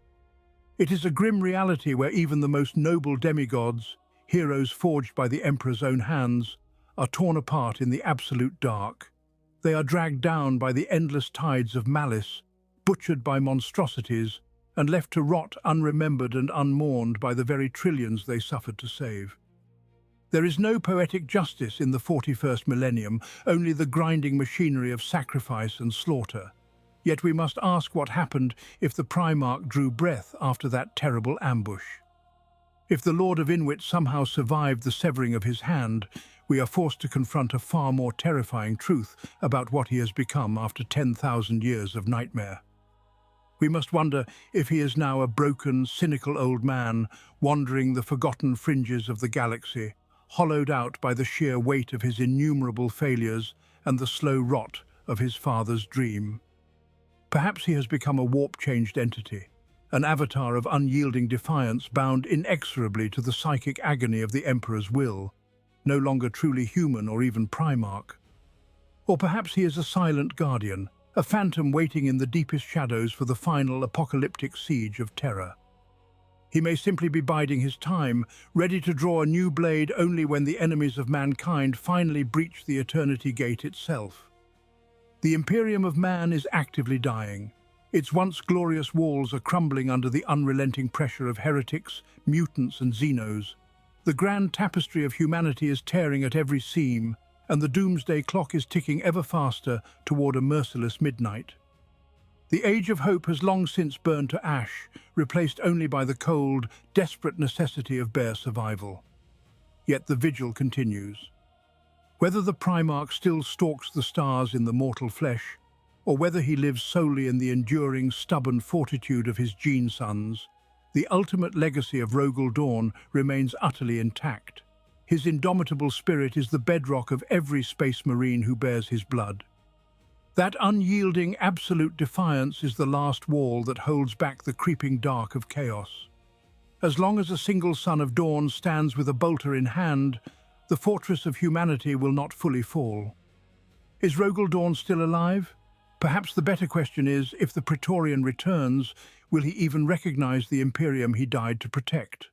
It is a grim reality where even the most noble demigods, heroes forged by the Emperor's own hands, are torn apart in the absolute dark. They are dragged down by the endless tides of malice, butchered by monstrosities, and left to rot unremembered and unmourned by the very trillions they suffered to save. There is no poetic justice in the 41st millennium, only the grinding machinery of sacrifice and slaughter. Yet we must ask what happened if the Primarch drew breath after that terrible ambush. If the Lord of Inwit somehow survived the severing of his hand, we are forced to confront a far more terrifying truth about what he has become after 10,000 years of nightmare. We must wonder if he is now a broken, cynical old man, wandering the forgotten fringes of the galaxy, hollowed out by the sheer weight of his innumerable failures and the slow rot of his father's dream. Perhaps he has become a warp-changed entity, an avatar of unyielding defiance bound inexorably to the psychic agony of the Emperor's will, no longer truly human or even Primarch. Or perhaps he is a silent guardian, a phantom waiting in the deepest shadows for the final apocalyptic siege of Terra. He may simply be biding his time, ready to draw a new blade only when the enemies of mankind finally breach the Eternity Gate itself. The Imperium of Man is actively dying. Its once glorious walls are crumbling under the unrelenting pressure of heretics, mutants and xenos. The grand tapestry of humanity is tearing at every seam, and the doomsday clock is ticking ever faster toward a merciless midnight. The age of hope has long since burned to ash, replaced only by the cold, desperate necessity of bare survival. Yet the vigil continues. Whether the Primarch still stalks the stars in the mortal flesh, or whether he lives solely in the enduring, stubborn fortitude of his gene sons, the ultimate legacy of Rogal Dorn remains utterly intact. His indomitable spirit is the bedrock of every Space Marine who bears his blood. That unyielding, absolute defiance is the last wall that holds back the creeping dark of chaos. As long as a single son of Dawn stands with a bolter in hand, the fortress of humanity will not fully fall. Is Rogal Dorn still alive? Perhaps the better question is, if the Praetorian returns, will he even recognize the Imperium he died to protect?